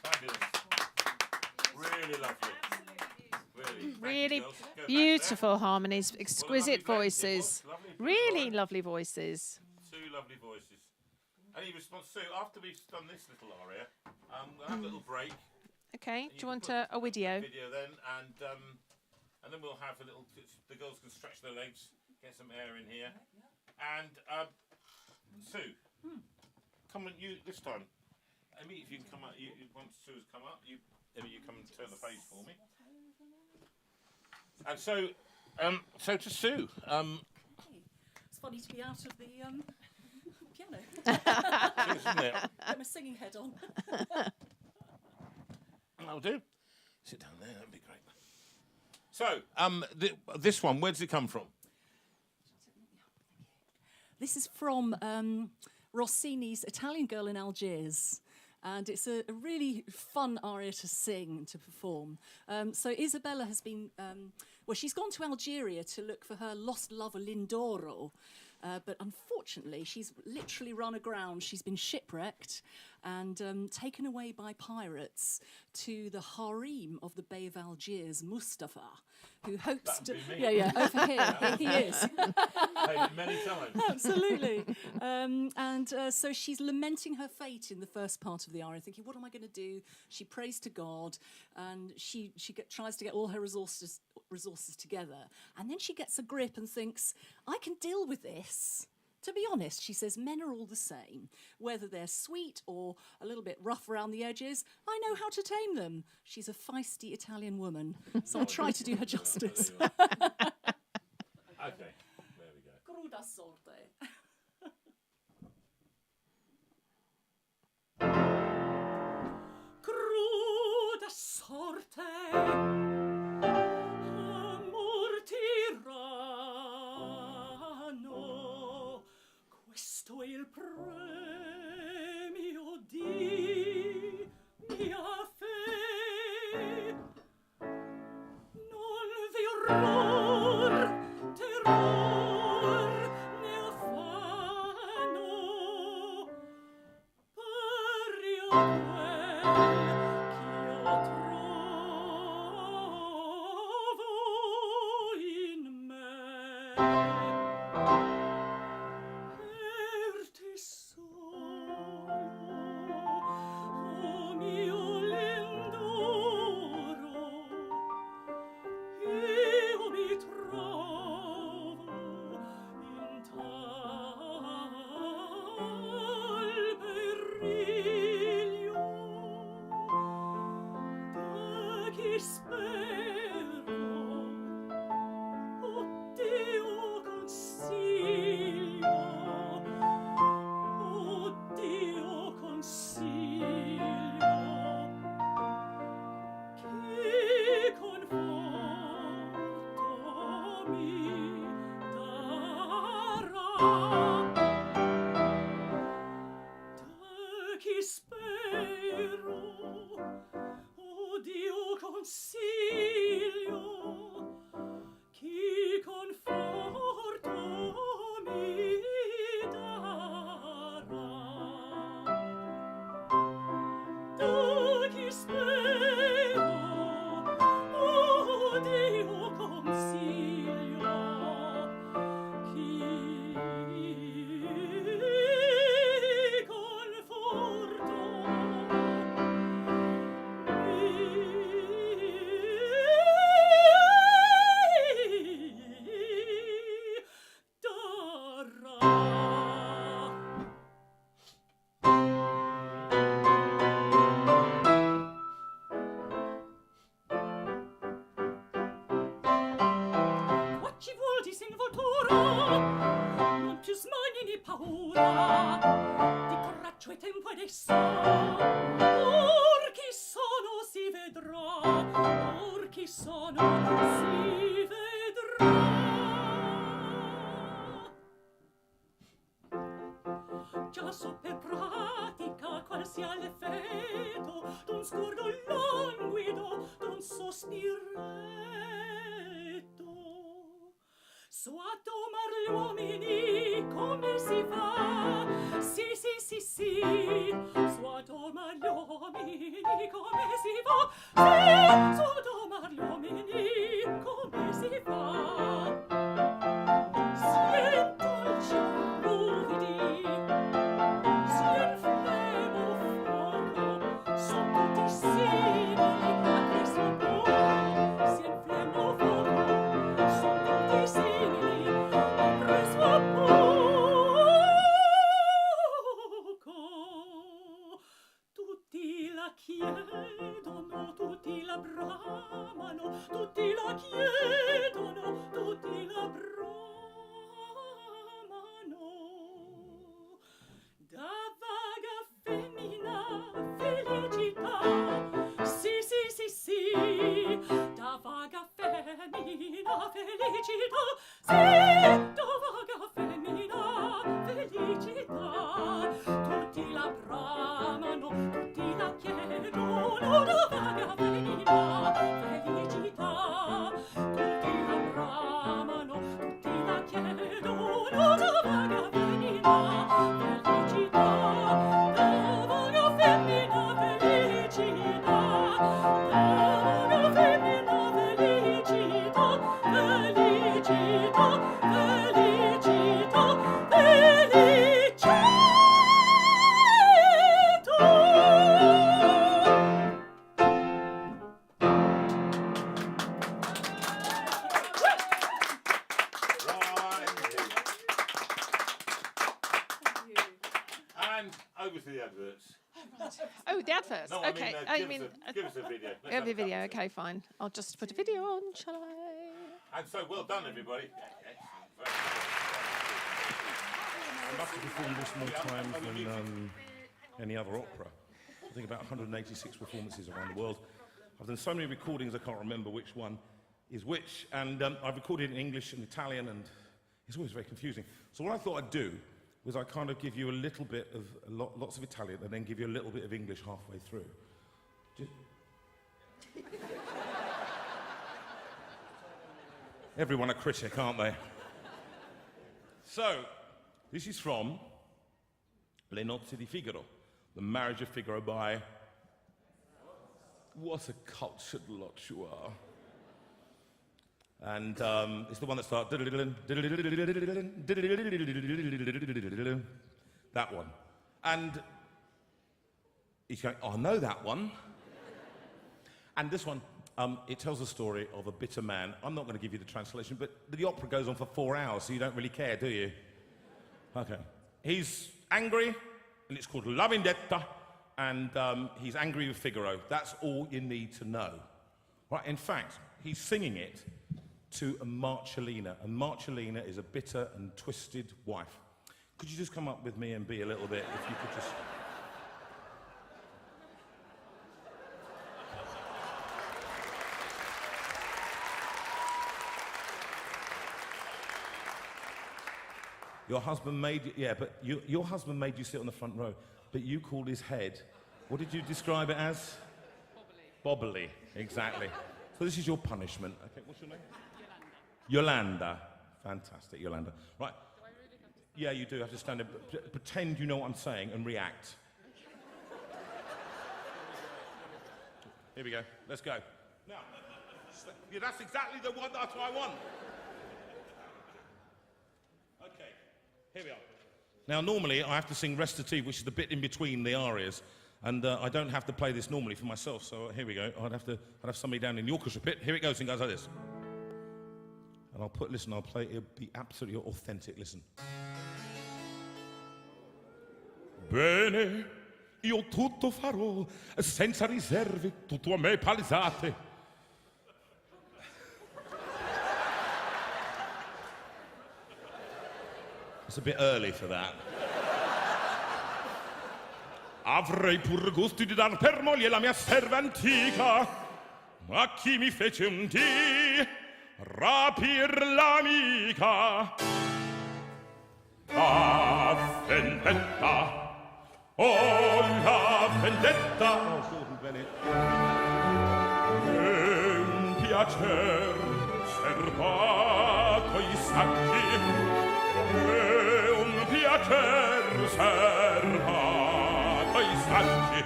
[SPEAKER 4] Fabulous. Really lovely.
[SPEAKER 5] Really beautiful harmonies, exquisite voices. Really lovely voices.
[SPEAKER 4] Two lovely voices. Any response? Sue, after we've done this little aria, we'll have a little break.
[SPEAKER 5] Okay, do you want a video?
[SPEAKER 4] Video then, and then we'll have a little. The girls can stretch their legs, get some air in here, and Sue, come on, you this time. Emmy, if you can come up, once Sue's come up, Emmy, you come and turn the page for me. And so to Sue.
[SPEAKER 3] It's funny to be out of the piano.
[SPEAKER 4] Isn't it?
[SPEAKER 3] Get my singing head on.
[SPEAKER 4] That'll do. Sit down there, that'd be great. So, this one, where does it come from?
[SPEAKER 3] This is from Rossini's Italian Girl in Algiers. And it's a really fun aria to sing and to perform. So Isabella has been, she's gone to Algeria to look for her lost lover Lindoro. But unfortunately, she's literally run aground. She's been shipwrecked. and taken away by pirates to the harem of the Bey of Algiers, Mustafa, who hopes to... over here he is.
[SPEAKER 4] Played it many times.
[SPEAKER 3] Absolutely. So she's lamenting her fate in the first part of the aria, thinking, what am I going to do? She prays to God, and she tries to get all her resources together. And then she gets a grip and thinks, I can deal with this. To be honest, she says, men are all the same. Whether they're sweet or a little bit rough around the edges, I know how to tame them. She's a feisty Italian woman, so I'll try to do her justice.
[SPEAKER 4] Okay, there we go.
[SPEAKER 3] Cruda sorte. Cruda sorte, amor tirano, questo è il premio di mia fe. Non vi orror, terror, né affanno, pari a quel ch'io trovo in me. Per te solo, oh mio lindoro, io mi trovo in tal periglio, da chi spero, oh Dio consiglio, oh Dio consiglio, chi conforto mi darà, da chi spero, oh Dio consiglio, chi conforto mi darà, da chi spero, oh Dio consiglio, chi conforto Qua ci vuol disinvoltura, non più smanie né paura, di coraggio e tempo adesso. Or chi sono si vedrà, or chi sono si vedrà. Già so per pratica qual sia l'effetto d'un sguardo languido, d'un sospiretto. So a domar gli uomini come si fa, sì, sì, sì, sì, so a domar gli uomini come si fa, sì, so a domar gli uomini come si fa. Sien dolci ruvidi, sien flebo fuoco, son tutti simili a questo poco, sien flebo fuoco, son tutti simili a questo poco. Tutti la chiedono, tutti la bramano, tutti la chiedono, tutti la bramano. Da vaga femmina felicità, sì, sì, sì, sì, da vaga femmina felicità, sì, da vaga femmina felicità. Tutti la bramano, tutti la chiedono, da vaga femmina felicità. Tutti la bramano, tutti la chiedono, da vaga femmina felicità. Da vaga
[SPEAKER 5] Oh, the adverts.
[SPEAKER 4] No,
[SPEAKER 5] Okay.
[SPEAKER 4] give us a video. Let's
[SPEAKER 5] Every
[SPEAKER 4] have a
[SPEAKER 5] video.
[SPEAKER 4] chat.
[SPEAKER 5] Okay, fine. I'll just put a video on, shall I?
[SPEAKER 4] And so, well done, everybody.
[SPEAKER 14] I must have performed this more times than any other opera. I think about 186 performances around the world. I've done so many recordings I can't remember which one is which, and I've recorded in English and Italian, and it's always very confusing. So what I thought I'd do was I kind of give you a little bit of lots of Italian, and then give you a little bit of English halfway through. Everyone a critic, aren't they? So, this is from Le Nozze di Figaro, The Marriage of Figaro by... What a cultured lot you are. And it's the one that starts... That one. And he's going, oh, I know that one. And this one, it tells the story of a bitter man. I'm not going to give you the translation, but the opera goes on for 4 hours, so you don't really care, do you? Okay. He's angry, and it's called La Vendetta, and he's angry with Figaro. That's all you need to know. Right? In fact, he's singing it to a Marcellina, and Marcellina is a bitter and twisted wife. Could you just come up with me and be a little bit, if you could just... Your husband made you, yeah, but your husband made you sit on the front row, but you called his head. What did you describe it as? Bobbly. Bobbly, exactly. So this is your punishment. Okay, what's your name? Yolanda. Fantastic, Yolanda. Right. Do I really have to... Yeah, you do have to stand up. Pretend you know what I'm saying and react. Here we go. Let's go. Now, yeah, that's exactly the one that I want. Okay. Here we are. Now, normally, I have to sing recitative, which is the bit in between the arias, and I don't have to play this normally for myself, so here we go. I'd have somebody down in the orchestra pit. Here it goes, and goes like this. And I'll play, it'll be absolutely authentic, listen. Bene, io tutto farò, senza riserve, tutto a me palesate. It's a bit early for that. Avrei pur gusti di dar per moglie la mia serva antica, ma chi mi fece un dì rapir l'amica. La vendetta, oh la vendetta, è un piacer serbato i saggi. È un piacer serbato ai saggi.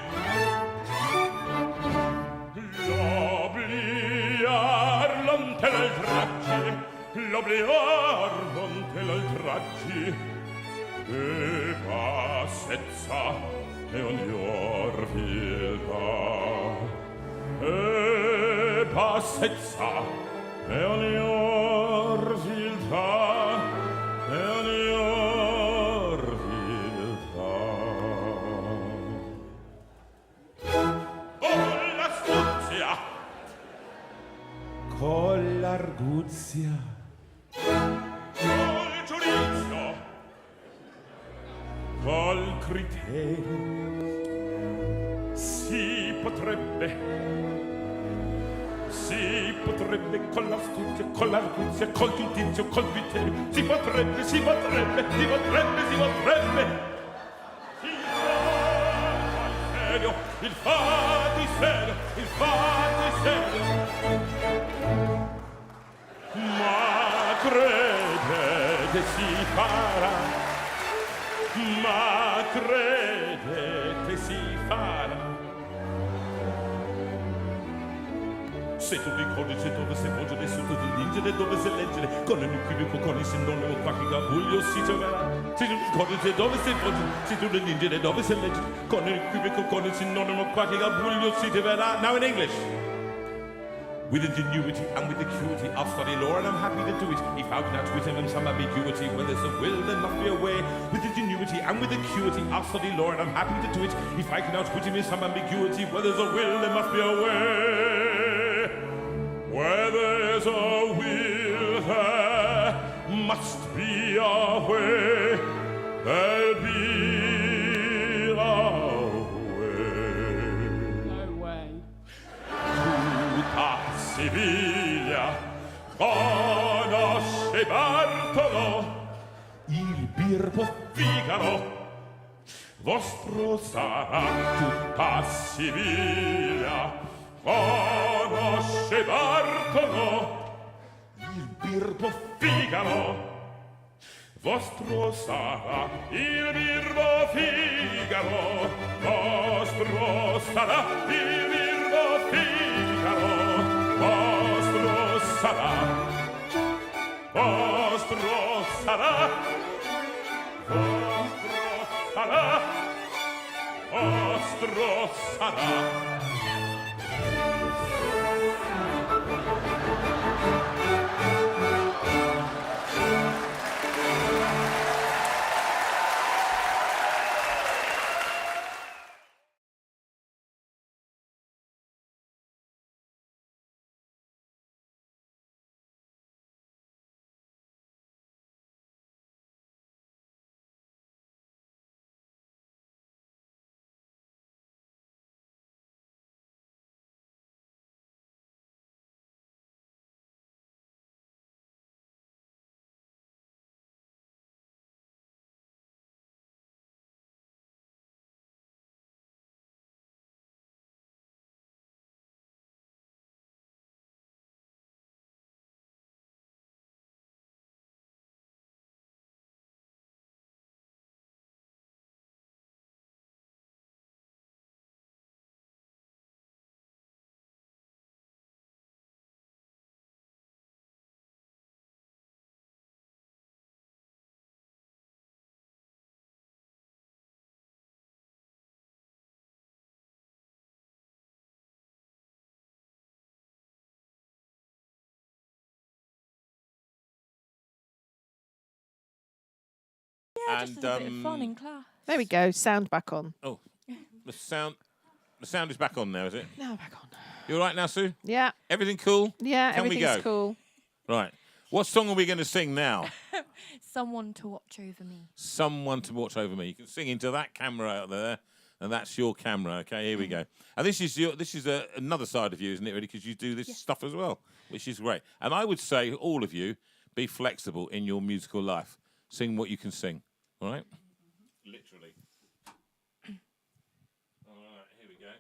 [SPEAKER 14] L'obliar lontano il traggi, l'obliar lontano il traggi, e bassezza e ognor viltà, e bassezza e ognor viltà. Con l'arguzia, col giudizio, col criterio, si potrebbe, con l'astuzia, con l'arguzia, col giudizio, col criterio, si potrebbe, si fa di serio, ma credete si farà, ma credete si farà. Se tu ricordi dove si volgere, su tutto l'ingere, dove si leggere, con un equivoco, con il sinonimo, qualche gabuglio si troverà. Se tu ricordi dove si volgere, se tu l'ingere, dove si leggere, con un equivoco, con il sinonimo, qualche gabuglio si troverà. Now in English. With ingenuity and with acuity, I'll study law and I'm happy to do it. If I can outwit him in some ambiguity, where there's a will, there must be a way. With ingenuity and with acuity, I'll study law and I'm happy to do it. If I can outwit him in some ambiguity, where there's a will, there must be a way. Where there's a will, there must be a way. There'll be a way.
[SPEAKER 3] No way.
[SPEAKER 14] Tutta Siviglia conosce Bartolo, il birbo Figaro vostro sarà. Tutta Siviglia conosce Bartolo, il birbo Figaro vostro sarà. Il birbo Figaro vostro sarà. Il birbo Figaro vostro sarà. Vostro sarà. Vostro sarà. Vostro sarà.
[SPEAKER 3] Just a bit of fun in class.
[SPEAKER 5] There we go. Sound back on.
[SPEAKER 4] Oh, the sound is back on now, is it?
[SPEAKER 5] Now back on.
[SPEAKER 4] You all right now, Sue?
[SPEAKER 5] Yeah.
[SPEAKER 4] Everything cool?
[SPEAKER 5] Yeah,
[SPEAKER 4] Can we
[SPEAKER 5] everything's
[SPEAKER 4] go?
[SPEAKER 5] cool.
[SPEAKER 4] Right. What song are we going to sing now?
[SPEAKER 9] Someone to watch over me.
[SPEAKER 4] Someone to watch over me. You can sing into that camera out there, and that's your camera. Okay, here we go. And this is another side of you, isn't it? Really, because you do this stuff as well, which is great. And I would say, all of you, be flexible in your musical life. Sing what you can sing. All right. Literally. All right. Here we go.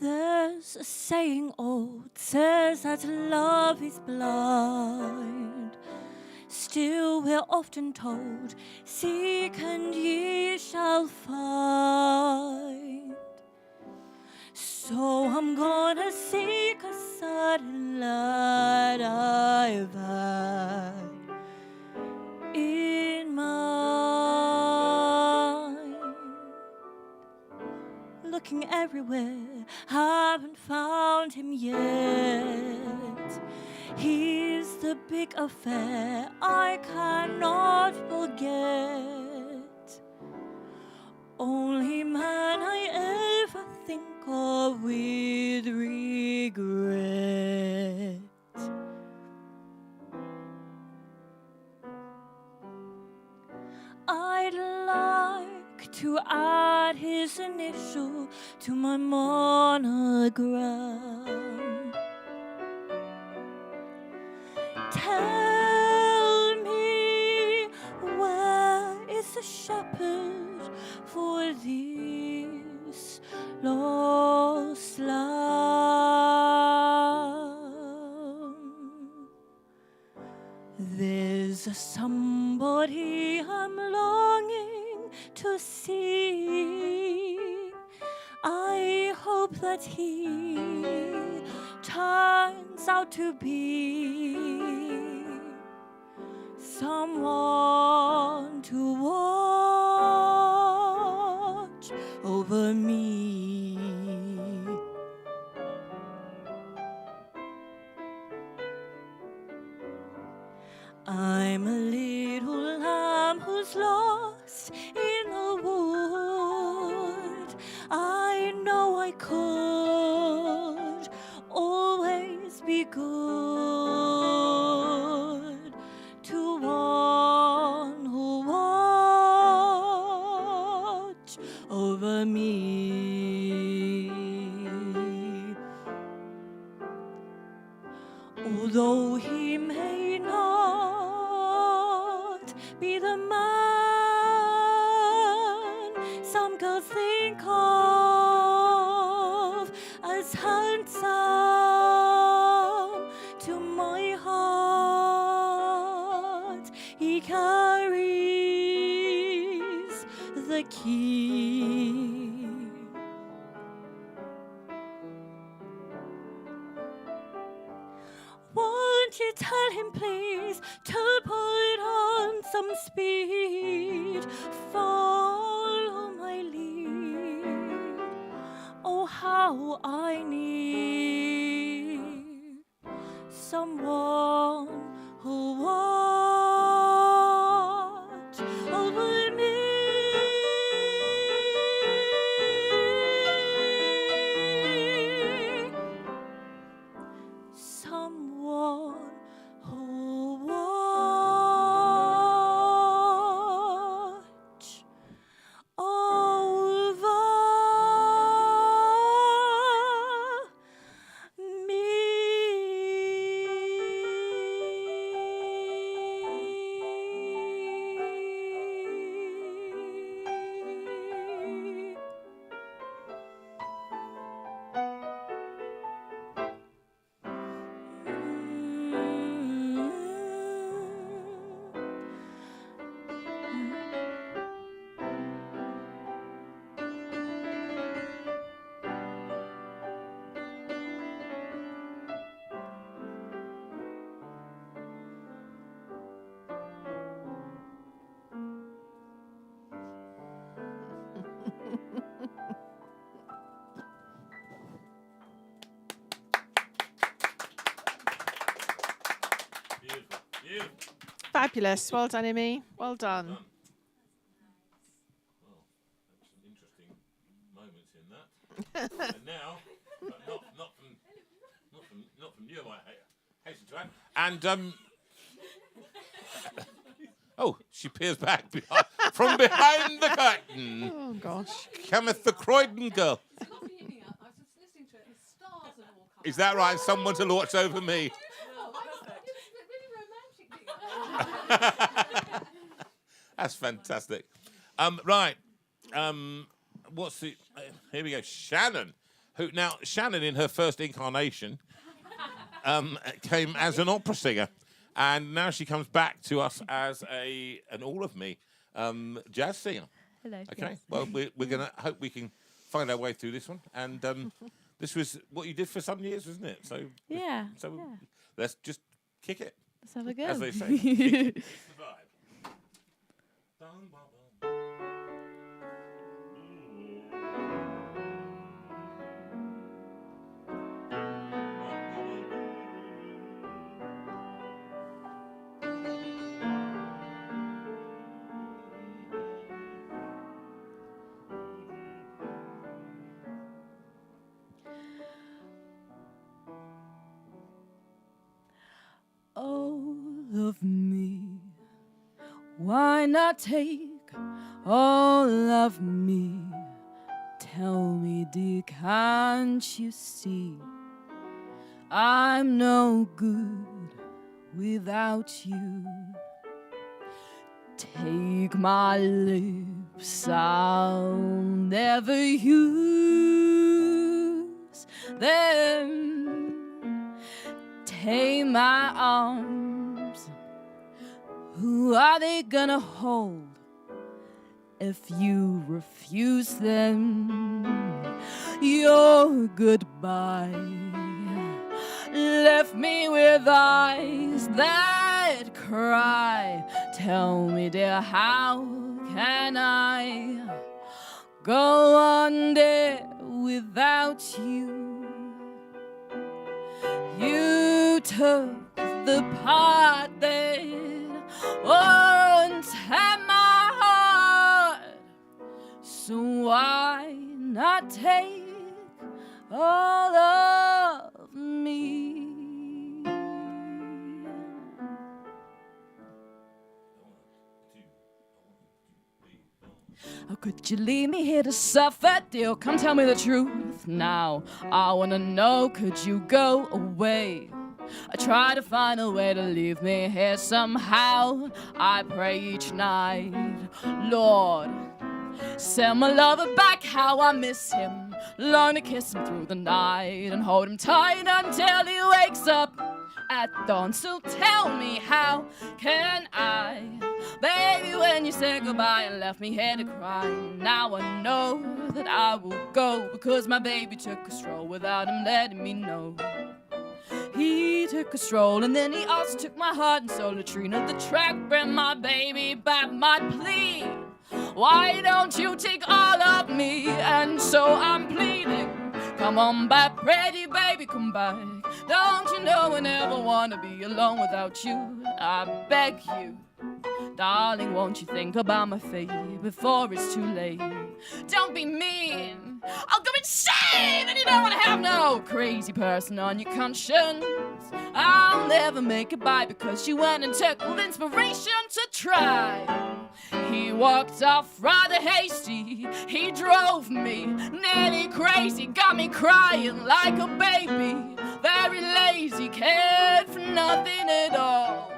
[SPEAKER 9] There's a saying old says that love is blind. Still we're often told, seek and ye shall find. So I'm gonna seek a certain light I've had in mind. Looking everywhere, haven't found him yet. He's the big affair I cannot forget. Only man I ever think of with regret. I'd like to add his initial to my monogram. Tell me, where is the shepherd for this lost lamb? There's a somebody I'm longing to see. I hope hope that he turns out to be someone to watch over me. I'm a little lamb who's lost in the wood. I know I could always be good to one who watch over me. Although he may not be the man some girls think of as handsome, to my heart he carries the key. Won't you tell him, please, to put on some speed, follow my lead? Oh, how I need someone who watch over me. Someone who watch over me.
[SPEAKER 5] Fabulous. Well done, Emmy. Well done.
[SPEAKER 4] Well, some interesting moments in that. And now, but not from you, I hasten to add. And oh, she peers back from behind the curtain.
[SPEAKER 5] Oh gosh.
[SPEAKER 4] Cometh the Croydon girl. Is that right? Someone to watch over me. That's fantastic. Right. What's the... here we go. Shannon. Shannon, in her first incarnation, came as an opera singer. And now she comes back to us as an all of me jazz singer.
[SPEAKER 15] Hello.
[SPEAKER 4] Okay.
[SPEAKER 15] Yes.
[SPEAKER 4] Well, we're going to hope we can find our way through this one. And this was what you did for some years, wasn't it? So
[SPEAKER 15] Yeah.
[SPEAKER 4] So
[SPEAKER 15] yeah.
[SPEAKER 4] let's just kick it.
[SPEAKER 15] Let's have a go.
[SPEAKER 4] As they say. Kick it. It's the vibe. Dum, bum, bum.
[SPEAKER 9] All of me, why not take all of me? Tell me, dear, can't you see I'm no good without you? Take my lips, I'll never use them. Take my arms, who are they gonna hold if you refuse them? your goodbye left me with eyes that cry. Tell me, dear, how can I go on, dear, without you? You took the part that once had my heart, so why not take all of me? How could you leave me here to suffer, dear? Come tell me the truth now. I wanna know, could you go away? I try to find a way to leave me here somehow. I pray each night, Lord, send my lover back, how I miss him. Long to kiss him through the night and hold him tight until he wakes up at dawn. So tell me, how can I, baby, when you said goodbye and left me here to cry? Now I know that I will go, because my baby took a stroll without him letting me know. He took a stroll and then he also took my heart and soul. Latrina, the track, bring my baby back. My plea, why don't you take all of me? And so I'm pleading, come on back, pretty baby, come back. Don't you know I never want to be alone without you? I beg you, darling, won't you think about my fate before it's too late? Don't be mean, I'll go insane, and you don't want to have no crazy person on your conscience. I'll never make it by because you went and took inspiration to try. He walked off rather hasty, he drove me nearly crazy, got me crying like a baby, very lazy, cared for nothing at all.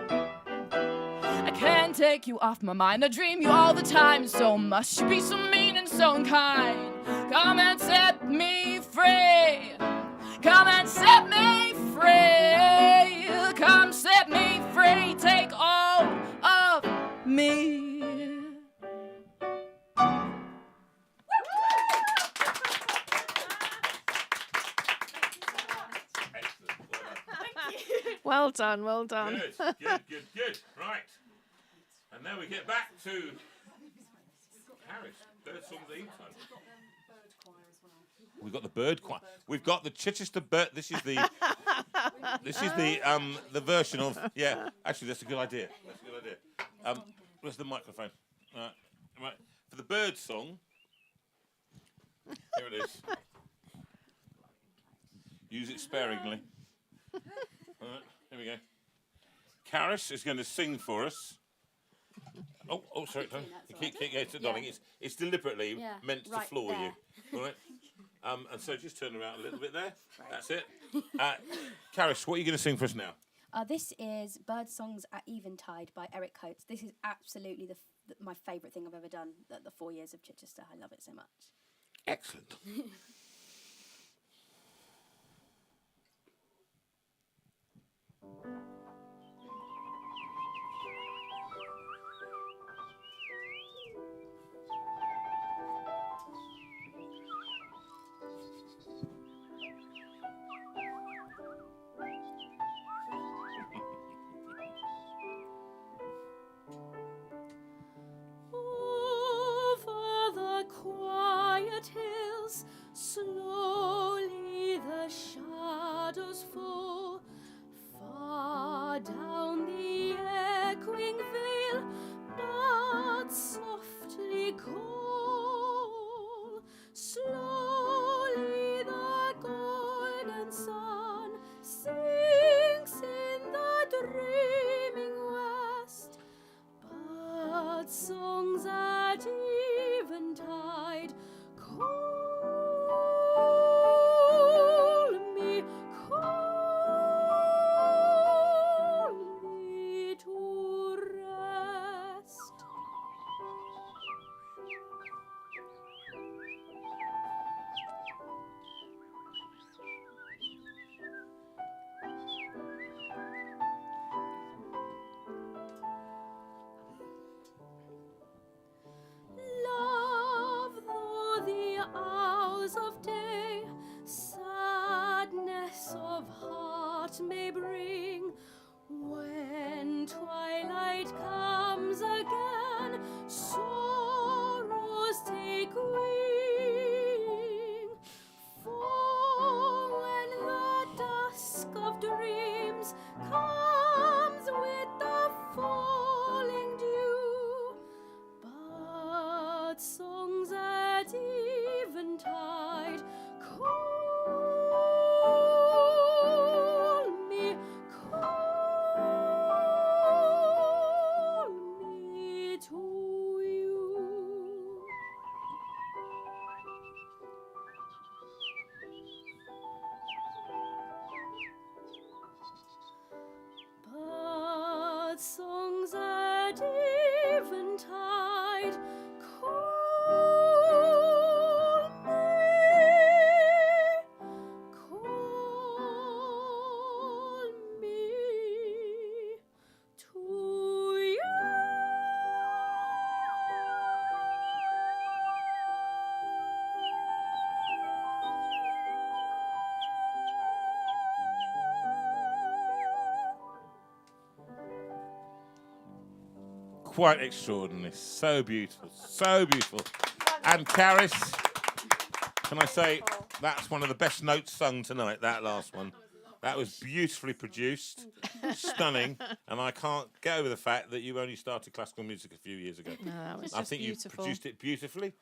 [SPEAKER 9] I can't take you off my mind, I dream you all the time so much. You be so mean and so unkind. Come and set me free. Come and set me free. Come set me free. Take all of me.
[SPEAKER 5] Well done, well done.
[SPEAKER 13] Good. Right. And now we get back to Caris. Bird songs at Evening Time. We've got the bird choir. We've got the Chichester bird. This is the version of, yeah. Actually, that's a good idea. Where's the microphone? Right. For the bird song. Here it is. Use it sparingly. All right, here we go. Caris is going to sing for us. Oh, sorry, darling. Darling, it's deliberately meant to floor
[SPEAKER 7] there.
[SPEAKER 13] you. All right. And so just turn around a little bit there. Right. That's it. Caris, what are you going to sing for us now?
[SPEAKER 7] This is Bird Songs at Eventide by Eric Coates. This is absolutely my favourite thing I've ever done, the 4 years of Chichester. I love it so much.
[SPEAKER 13] Excellent.
[SPEAKER 9] Over the quiet hills, slowly the shadows fall. Far down the echoing vale, birds softly call. Slowly the golden sun sinks in the dreaming west. Bird songs at eventide call me to rest. tide. Call me to you.
[SPEAKER 4] Quite extraordinary. So beautiful. So beautiful. And Caris, can I say, that's one of the best notes sung tonight, that last one. That was beautifully produced, stunning, and I can't get over the fact that you only started classical music a few years ago.
[SPEAKER 5] No, that was
[SPEAKER 4] I
[SPEAKER 5] just
[SPEAKER 4] think
[SPEAKER 5] beautiful.
[SPEAKER 4] you produced it beautifully.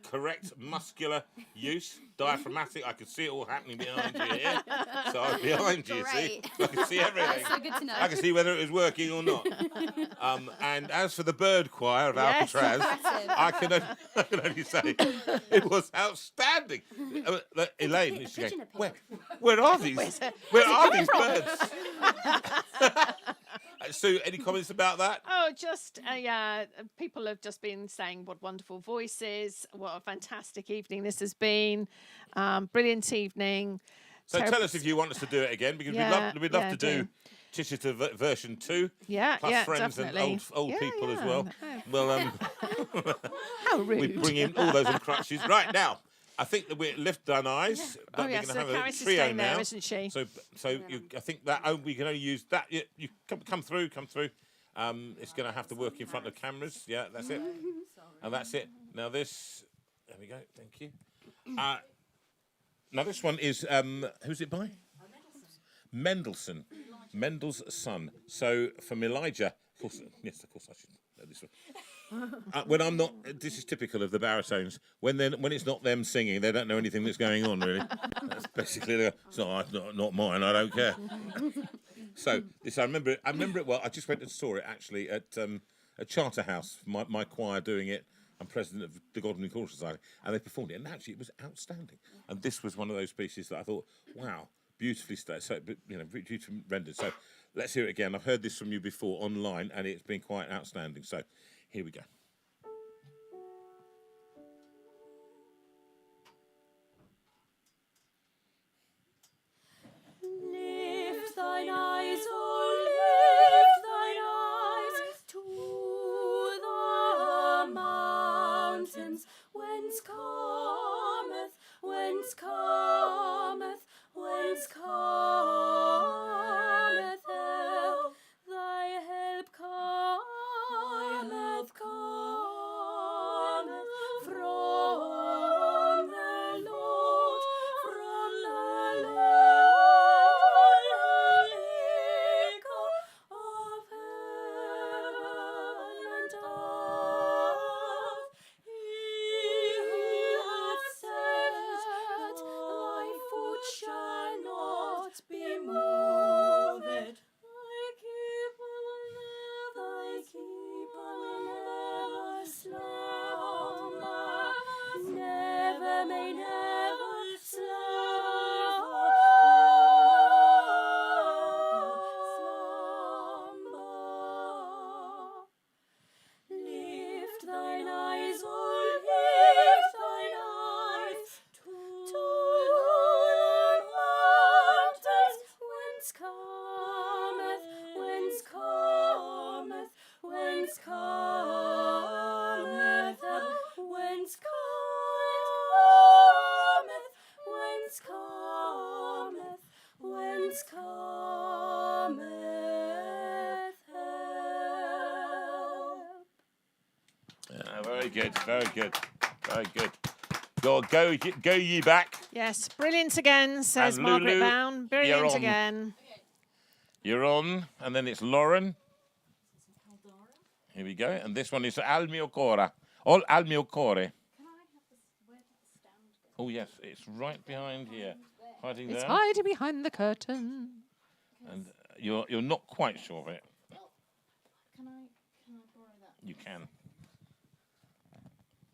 [SPEAKER 4] Correct muscular use, diaphragmatic. I could see it all happening behind you here. So I'm behind you, see?
[SPEAKER 7] Great.
[SPEAKER 4] I can see everything.
[SPEAKER 7] That's so good to know.
[SPEAKER 4] I can see whether it was working or not. And as for the bird choir of
[SPEAKER 5] Yes.
[SPEAKER 4] Alcatraz, I can only say it was outstanding. Elaine, is she going, where are these? Where are these birds? Sue, any comments about that?
[SPEAKER 5] Oh, just yeah. People have just been saying what wonderful voices, what a fantastic evening this has been. Brilliant evening.
[SPEAKER 4] So tell us if you want us to do it again, because we'd love to do Chichester version 2.
[SPEAKER 5] Yeah,
[SPEAKER 4] plus friends
[SPEAKER 5] definitely.
[SPEAKER 4] and old people as
[SPEAKER 5] yeah.
[SPEAKER 4] well. Well,
[SPEAKER 5] How rude.
[SPEAKER 4] we bring in all those on crutches. Right now, I think that we lift thine eyes. But
[SPEAKER 5] Oh,
[SPEAKER 4] we're
[SPEAKER 5] yes,
[SPEAKER 4] going to
[SPEAKER 5] so
[SPEAKER 4] have
[SPEAKER 5] Caris
[SPEAKER 4] a
[SPEAKER 5] is
[SPEAKER 4] trio
[SPEAKER 5] staying there,
[SPEAKER 4] now.
[SPEAKER 5] isn't she?
[SPEAKER 4] So I think that we can only use that. You come through. It's going to have to work in front of cameras. Yeah, that's it. And that's it. Now this. There we go. Thank you. Now this one is who's it by? Mendelssohn. Mendel's son. So from Elijah, of course I should know this one. When I'm not, this is typical of the baritones. When it's not them singing, they don't know anything that's going on. Really, that's basically it's not mine. I don't care. So this I remember it well. I just went and saw it actually at Charterhouse. My choir doing it. I'm president of the Godwin Choral Society, and they performed it, and actually it was outstanding. And this was one of those pieces that I thought, wow, beautifully beautifully rendered. So let's hear it again. I've heard this from you before online, and it's been quite outstanding. So here we go.
[SPEAKER 9] Lift thine eyes, oh, lift thine eyes to the mountains, whence cometh help. Thy help cometh from the Lord, maker of heaven and earth. He who hath said that thy foot shall not be moved. Thy keeper will never slumber, never may never slumber. Lift thine eyes, oh, lift thine eyes to the mountains, whence cometh help, whence cometh help.
[SPEAKER 4] Very good, very good, very good. Go ye back.
[SPEAKER 5] Yes, brilliant again, says
[SPEAKER 4] And
[SPEAKER 5] Margaret
[SPEAKER 4] Lulu,
[SPEAKER 5] Bown.
[SPEAKER 4] you're
[SPEAKER 5] Brilliant
[SPEAKER 4] on.
[SPEAKER 5] again.
[SPEAKER 4] You're on, and then it's Lauren. Here we go, and this one is Al mio core. All Al mio core. Oh yes, it's right behind here, hiding
[SPEAKER 5] It's
[SPEAKER 4] there.
[SPEAKER 5] hiding behind the curtain.
[SPEAKER 4] And you're not quite sure of it.
[SPEAKER 8] Can I borrow that?
[SPEAKER 4] You can.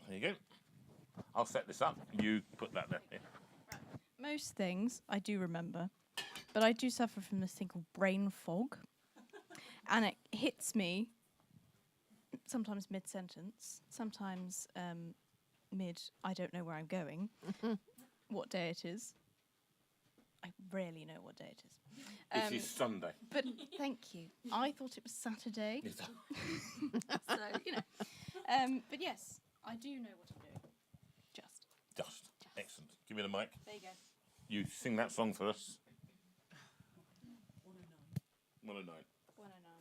[SPEAKER 4] There you go. I'll set this up. You put that there. Here.
[SPEAKER 8] Most things I do remember, but I do suffer from this thing called brain fog. And it hits me sometimes mid-sentence, sometimes mid, I don't know where I'm going, what day it is. I rarely know what day it is.
[SPEAKER 4] This is Sunday.
[SPEAKER 8] But thank you. I thought it was Saturday. So, you know. But yes, I do know what I'm doing. Just.
[SPEAKER 4] Excellent. Give me the mic.
[SPEAKER 8] There you go.
[SPEAKER 4] You sing that song for us. 109.
[SPEAKER 8] 109.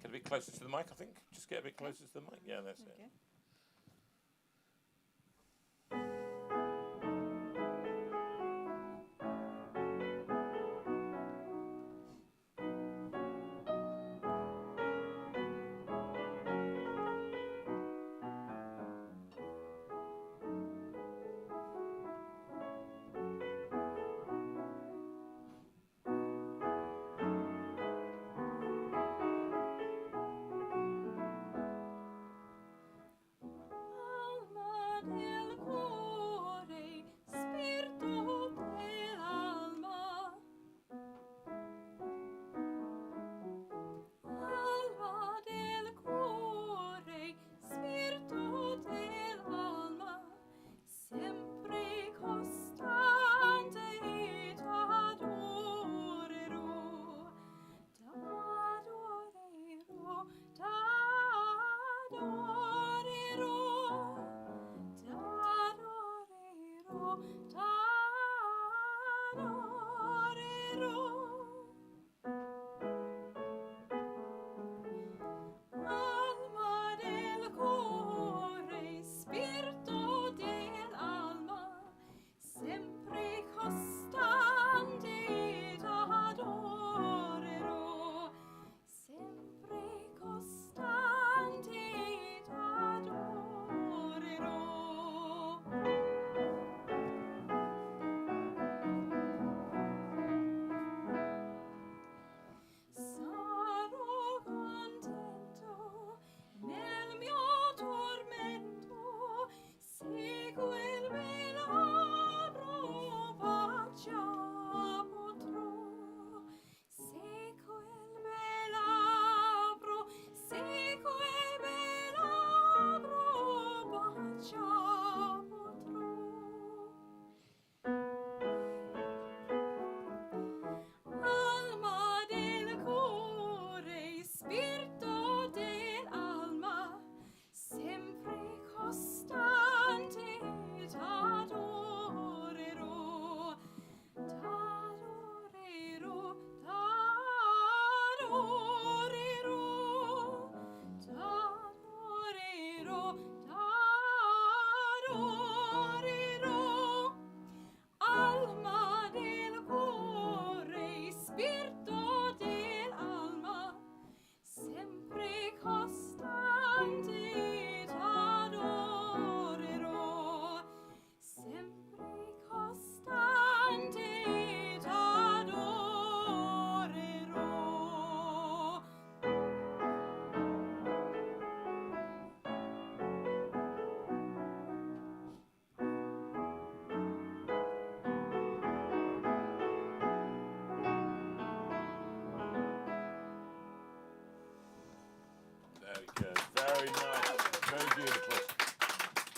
[SPEAKER 4] Get a bit closer to the mic, I think. Just get a bit closer to the mic. Yeah, that's it.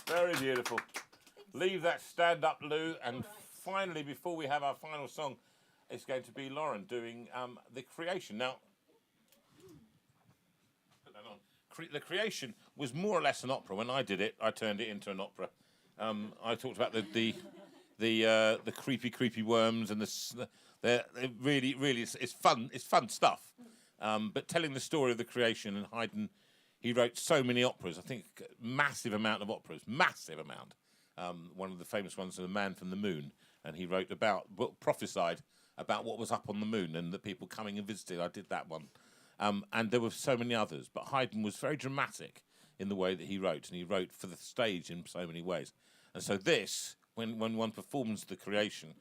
[SPEAKER 4] Very beautiful. Leave that stand up, Lou. And finally, before we have our final song, it's going to be Lauren doing The Creation. Now, put that on. The Creation was more or less an opera. When I did it, I turned it into an opera. I talked about the creepy worms and the really it's fun. It's fun stuff. But telling the story of the creation, and Haydn, he wrote so many operas. I think massive amount of operas, massive amount. One of the famous ones, The Man from the Moon, and he wrote prophesied about what was up on the moon and the people coming and visiting. I did that one, and there were so many others. But Haydn was very dramatic in the way that he wrote, and he wrote for the stage in so many ways. And so this, when one performs the creation,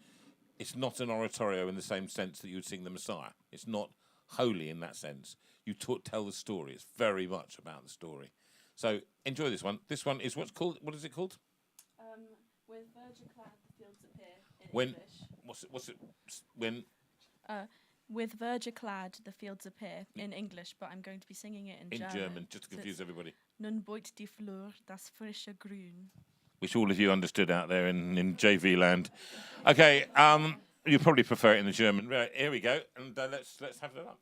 [SPEAKER 4] it's not an oratorio in the same sense that you would sing the Messiah. It's not holy in that sense. You tell the story. It's very much about the story. So enjoy this one. This one is what is it called?
[SPEAKER 10] With virgin cloud the fields appear in English.
[SPEAKER 4] What's it? When?
[SPEAKER 10] With verdure clad, the fields appear in English, but I'm going to be singing it in German.
[SPEAKER 4] Just to confuse everybody.
[SPEAKER 10] Nun beut die Flur das frische Grün.
[SPEAKER 4] Which all of you understood out there in JV land. Okay, you probably prefer it in the German. Right, here we go, and let's have it up.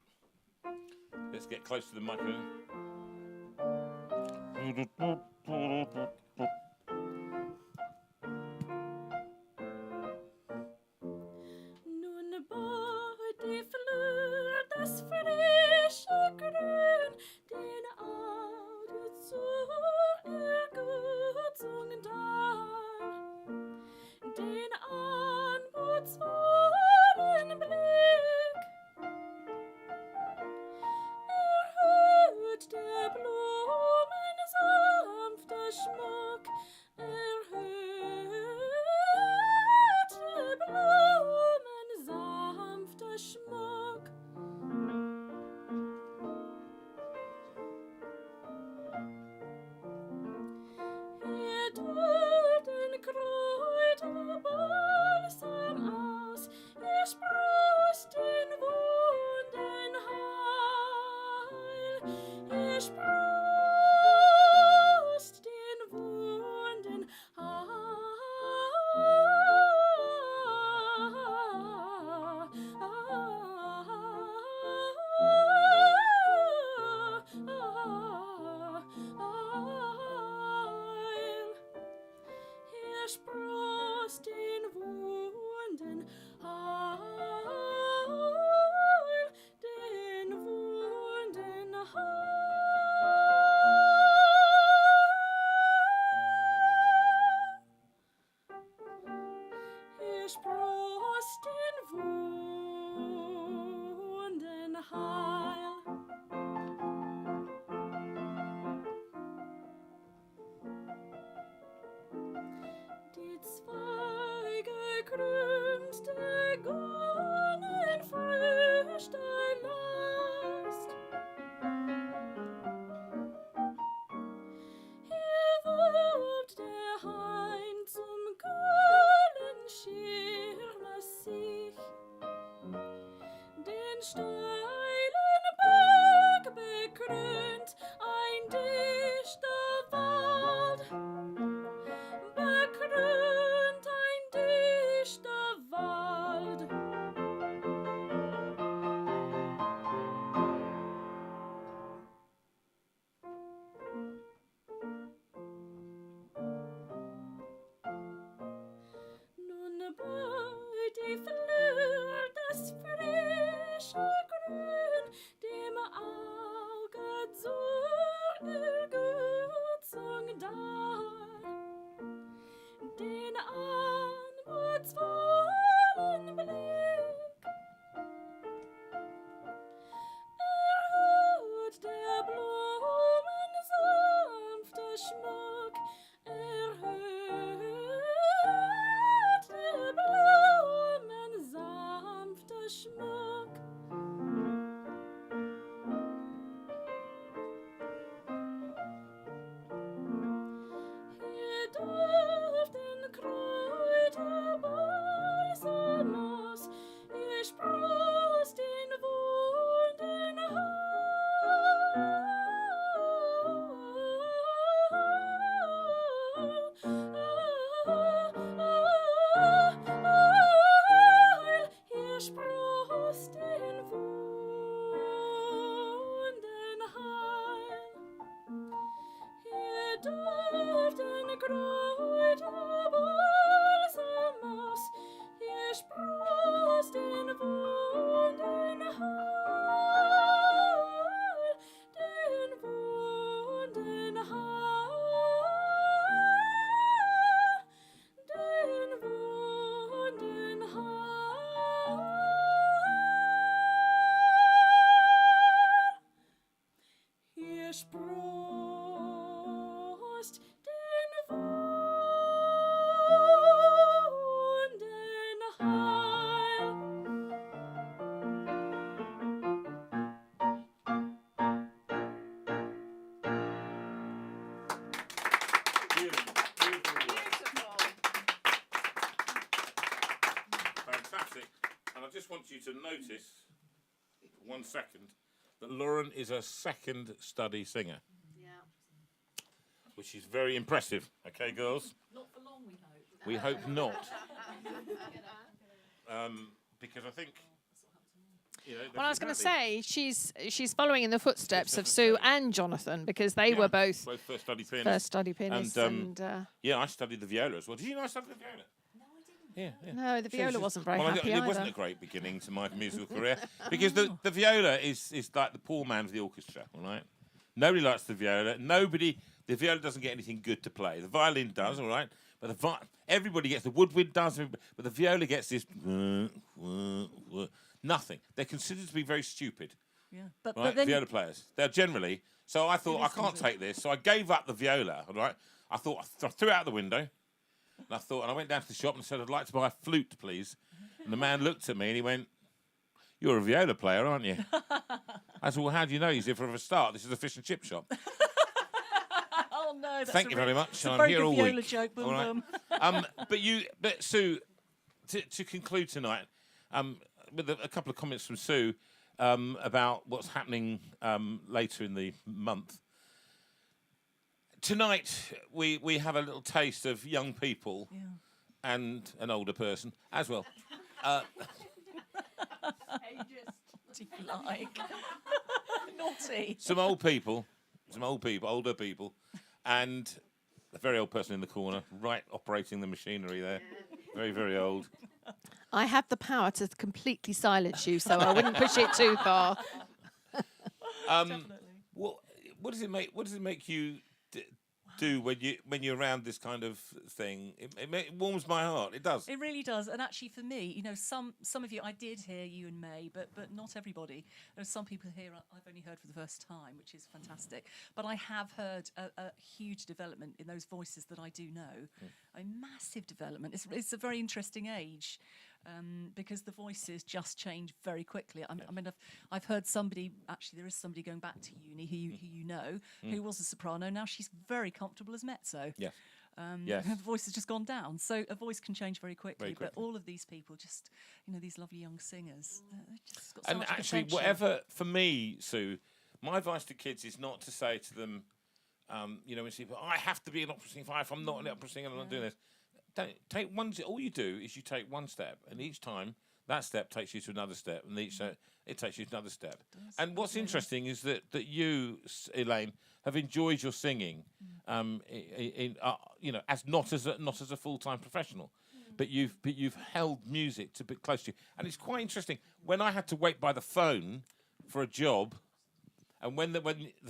[SPEAKER 4] Let's get close to the microphone.
[SPEAKER 9] Nun beut die Flur das frische Grün, den Auge zur Ergötzung dar, den anmutsvollen Blick erhöht der Blumen sanfter Schmuck, erhöht der Blumen sanfter Schmuck. Er dullt den Kräuterbalsam aus, er sproßt den Wunden heil, er sproßt den Wunden heil. Er sproßt den Wunden heil, den Wunden heil. Er sproßt den Wunden heil. Die Zweige krümmt der Gonnen Früchtelast. Hier wogt der Hain zum Göllenschirme sich, den steilen Berg bekrönt ein dichter Wald, bekrönt ein dichter Wald. Nun beut die Flur das frische Grün, dem Auge zur Ergötzung dar, den anmutsvollen Blick erhöht der Blumen sanfter Schmuck, erhöht der Blumen sanfter Schmuck. Ihr dürft den Kräuterbalsam aus, ihr sproßt den Wunden heil. Ihr sproßt den Wunden heil. Ihr dürft den Kräuterbalsam aus, ihr sproßt den Wunden heil, den Wunden heil, den Wunden heil. Ihr sproßt den Wunden heil.
[SPEAKER 4] Fantastic. And I just want you to notice 1 second, that Lauren is a second study singer.
[SPEAKER 3] Yeah.
[SPEAKER 4] Which is very impressive. Okay, girls?
[SPEAKER 3] Not for long, we hope.
[SPEAKER 4] We hope not. Because I think...
[SPEAKER 5] Well, I was going to say, she's following in the footsteps of Sue and Jonathan, because they were both
[SPEAKER 4] first study pianists.
[SPEAKER 5] And
[SPEAKER 4] yeah, I studied the viola as well. Did you know I studied the viola? No, I didn't. Yeah.
[SPEAKER 5] No, the viola wasn't very happy
[SPEAKER 4] It
[SPEAKER 5] either.
[SPEAKER 4] wasn't a great beginning to my musical career, because the viola is like the poor man of the orchestra, all right? Nobody likes the viola. The viola doesn't get anything good to play. The violin does, all right? But everybody gets, the woodwind does, but the viola gets this... Nothing. They're considered to be very stupid.
[SPEAKER 3] Yeah,
[SPEAKER 4] but
[SPEAKER 3] then
[SPEAKER 4] viola players. They're generally. So I thought I can't take this. So I gave up the viola. All right. I thought I threw it out the window. And I went down to the shop and said, I'd like to buy a flute, please. And the man looked at me and he went, "You're a viola player, aren't you?" I said, "Well, how do you know?" He said, "For a start, this is a fish and chip shop."
[SPEAKER 3] Oh no! That's
[SPEAKER 4] Thank you very much.
[SPEAKER 3] I'm
[SPEAKER 4] here all
[SPEAKER 3] viola
[SPEAKER 4] week.
[SPEAKER 3] joke. Boom,
[SPEAKER 4] All right. But Sue, to conclude tonight, with a couple of comments from Sue about what's happening later in the month. Tonight, we have a little taste of young people and an older person as well.
[SPEAKER 3] Ageist, if you like. Naughty.
[SPEAKER 4] Some older people, and a very old person in the corner, right operating the machinery there. Very, very old.
[SPEAKER 5] I have the power to completely silence you, so I wouldn't push it too far.
[SPEAKER 4] What does it make you do when you're around this kind of thing? It warms my heart. It does.
[SPEAKER 3] It really does. And actually, for me, some of you, I did hear you in May, but not everybody. There are some people here I've only heard for the first time, which is fantastic. But I have heard a huge development in those voices that I do know. A massive development. It's a very interesting age. Because the voices just change very quickly. I mean, I've heard somebody, actually there is somebody going back to uni who you know, who was a soprano. Now she's very comfortable as mezzo.
[SPEAKER 4] Yes.
[SPEAKER 3] Her voice has just gone down. So a voice can change very quickly. But all of these people, just, these lovely young singers, they've just got so much
[SPEAKER 4] actually,
[SPEAKER 3] potential.
[SPEAKER 4] whatever, for me, Sue, my advice to kids is not to say to them, when people, I have to be an opera singer. If I'm not an opera singer, I'm not doing this. Don't take one. All you do is you take one step, and each time that step takes you to another step, and each it takes you to another step. And what's interesting is that you, Elaine, have enjoyed your singing, as not as a full-time professional, but you've held music to be close to you, and it's quite interesting. When I had to wait by the phone for a job, and when the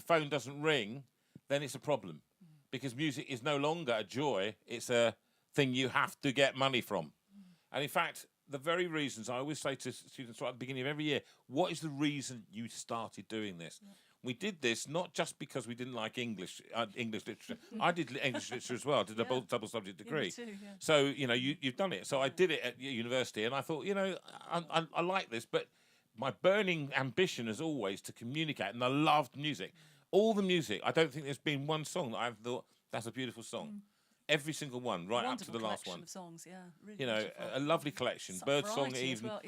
[SPEAKER 4] phone doesn't ring, then it's a problem, because music is no longer a joy; it's a thing you have to get money from. And in fact, the very reasons I always say to students right at the beginning of every year, what is the reason you started doing this? We did this not just because we didn't like English literature. I did English literature as well. I did a double subject degree.
[SPEAKER 3] Yeah, me too, yeah.
[SPEAKER 4] So, you've done it. So I did it at university, and I thought, I like this, but my burning ambition is always to communicate, and I loved music. All the music, I don't think there's been one song that I've thought, that's a beautiful song. Every single one, right up to the last one.
[SPEAKER 3] Of songs, yeah, really
[SPEAKER 4] a lovely collection. Birdsong, even.
[SPEAKER 3] Well,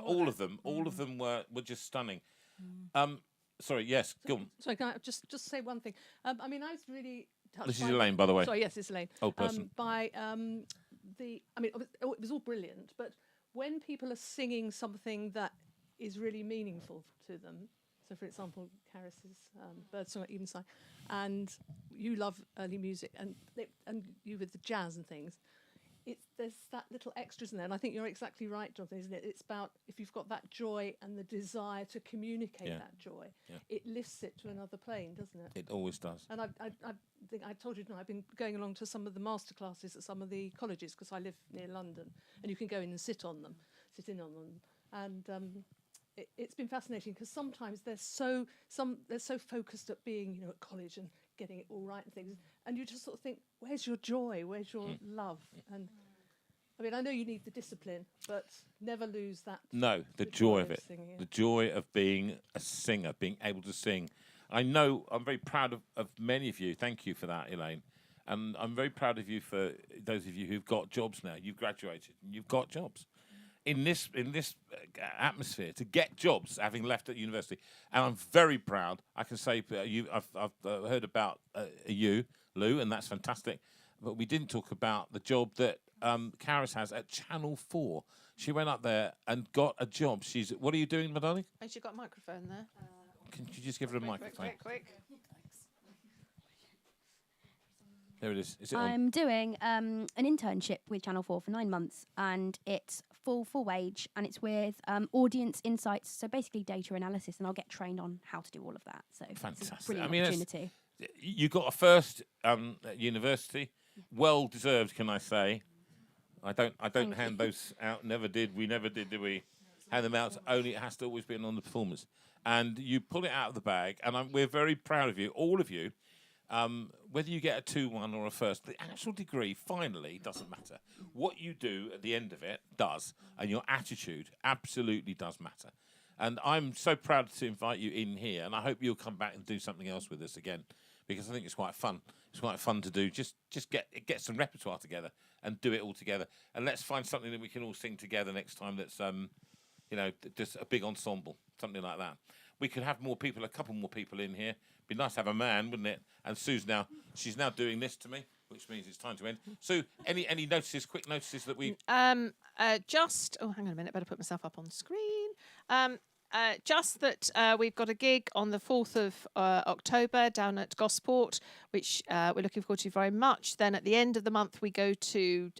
[SPEAKER 4] all of them were just stunning. Sorry, yes, go on.
[SPEAKER 12] Sorry, can I just say one thing? I was really touched.
[SPEAKER 4] This is Elaine, by the way.
[SPEAKER 12] Sorry, yes, it's Elaine.
[SPEAKER 4] Old person.
[SPEAKER 12] It was all brilliant, but when people are singing something that is really meaningful to them. So, for example, Caris's Birdsong at Evenside, and you love early music, and you with the jazz and things. There's that little extras in there, and I think you're exactly right, Jonathan, isn't it? It's about if you've got that joy and the desire to communicate that joy, it lifts it to another plane, doesn't it?
[SPEAKER 4] It always does.
[SPEAKER 12] And I think I told you, I've been going along to some of the master classes at some of the colleges because I live near London, and you can go in and sit in on them, and it's been fascinating because sometimes they're so focused at being at college and getting it all right and things, and you just sort of think, where's your joy, where's your love? And I know you need the discipline, but never lose that.
[SPEAKER 4] No, the joy of it,
[SPEAKER 12] singing,
[SPEAKER 4] the joy of being a singer, being able to sing. I know I'm very proud of many of you. Thank you for that, Elaine. And I'm very proud of you for those of you who've got jobs now. You've graduated and you've got jobs. in this atmosphere to get jobs, having left at university, and I'm very proud. I can say I've heard about you, Lou, and that's fantastic. But we didn't talk about the job that Caris has at Channel 4. She went up there and got a job. What are you doing, my darling?
[SPEAKER 5] Oh, she got a microphone there.
[SPEAKER 4] Can you just give her a microphone?
[SPEAKER 5] Quick.
[SPEAKER 4] There it is. Is it on?
[SPEAKER 7] I'm doing an internship with Channel 4 for 9 months, and it's full wage, and it's with audience insights, so basically data analysis, and I'll get trained on how to do all of that. So
[SPEAKER 4] Fantastic.
[SPEAKER 7] It's a brilliant opportunity.
[SPEAKER 4] You got a first at university, well deserved, can I say? I don't hand those out. Never did. We never did we? Hand them out. Only it has to always be on the performance, and you pull it out of the bag, and we're very proud of you, all of you. Whether you get a 2-1 or a first, the actual degree finally doesn't matter. What you do at the end of it does, and your attitude absolutely does matter. And I'm so proud to invite you in here, and I hope you'll come back and do something else with us again, because I think it's quite fun. It's quite fun to do. Just get some repertoire together and do it all together, and let's find something that we can all sing together next time. That's just a big ensemble, something like that. We could have more people, a couple more people in here. Be nice to have a man, wouldn't it? And she's now doing this to me, which means it's time to end. Sue, any notices, quick notices that we...
[SPEAKER 5] hang on a minute, better put myself up on screen. Just that we've got a gig on the 4th of October down at Gosport, which we're looking forward to very much. Then at the end of the month, we go to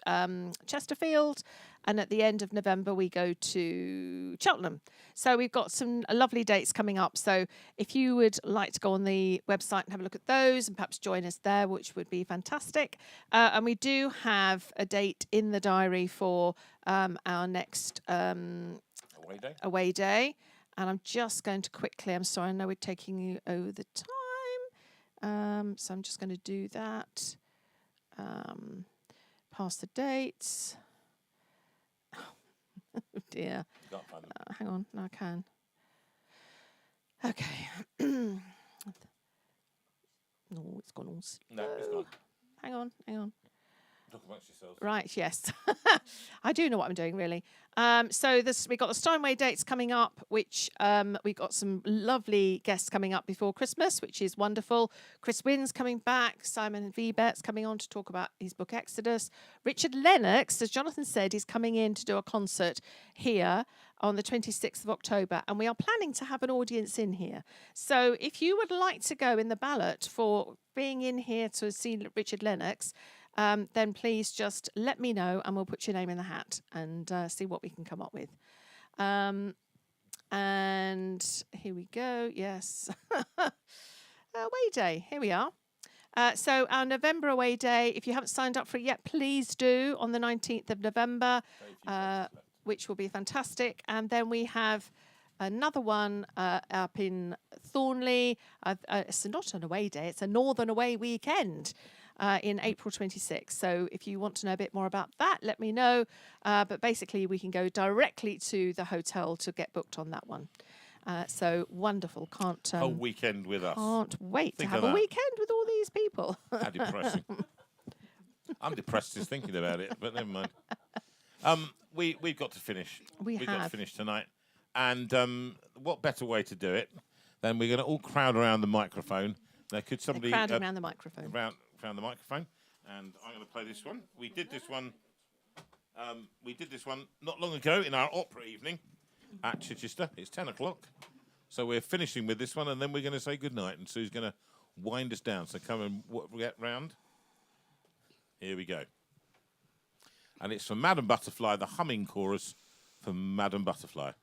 [SPEAKER 5] Chesterfield, and at the end of November, we go to Cheltenham. So we've got some lovely dates coming up. So if you would like to go on the website and have a look at those and perhaps join us there, which would be fantastic. And we do have a date in the diary for our next away day. And I'm just going to quickly, I'm sorry, I know we're taking you over the time. So I'm just going to do that. Pass the dates. Oh dear. Hang on, no, I can. Okay. No, it's gone all slow.
[SPEAKER 4] No, it's not.
[SPEAKER 5] Hang on.
[SPEAKER 4] Talk amongst yourselves.
[SPEAKER 5] Right, yes. I do know what I'm doing, really. So we got the Steinway dates coming up, which we've got some lovely guests coming up before Christmas, which is wonderful. Chris Wynn's coming back. Simon Vebert's coming on to talk about his book Exodus. Richard Lennox, as Jonathan said, is coming in to do a concert here on the 26th of October, and we are planning to have an audience in here. So if you would like to go in the ballot for being in here to see Richard Lennox, then please just let me know and we'll put your name in the hat and see what we can come up with. And here we go. Yes. Away day. Here we are. So our November away day, if you haven't signed up for it yet, please do on the 19th of November, which will be fantastic. And then we have another one up in Thornley. It's not an away day, it's a Northern away weekend. In April 26th. So if you want to know a bit more about that, let me know. But basically, we can go directly to the hotel to get booked on that one. So wonderful. Can't
[SPEAKER 4] whole weekend with us.
[SPEAKER 5] Can't wait to have a weekend with all these people.
[SPEAKER 4] How depressing. I'm depressed just thinking about it, but never mind. We've got to finish. We've got to finish tonight. And what better way to do it than we're going to all crowd around the microphone. Now, could somebody
[SPEAKER 5] crowding around the microphone?
[SPEAKER 4] Around the microphone, and I'm going to play this one. We did this one not long ago in our opera evening at Chichester. It's 10 o'clock, so we're finishing with this one, and then we're going to say goodnight, and Sue's going to wind us down. So come and get round. Here we go. And it's from Madame Butterfly, the humming chorus from Madame Butterfly.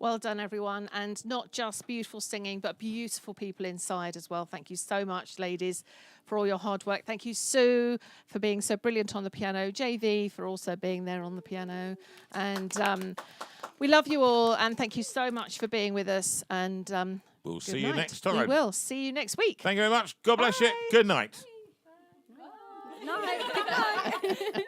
[SPEAKER 5] Well done, everyone. And not just beautiful singing, but beautiful people inside as well. Thank you so much, ladies, for all your hard work. Thank you, Sue, for being so brilliant on the piano. JV, for also being there on the piano. And we love you all. And thank you so much for being with us. And
[SPEAKER 4] we'll see
[SPEAKER 5] good
[SPEAKER 4] you
[SPEAKER 5] night.
[SPEAKER 4] next time.
[SPEAKER 5] We will. See you next week.
[SPEAKER 4] Thank you very much. God bless you. Good night.
[SPEAKER 7] Night. Good night.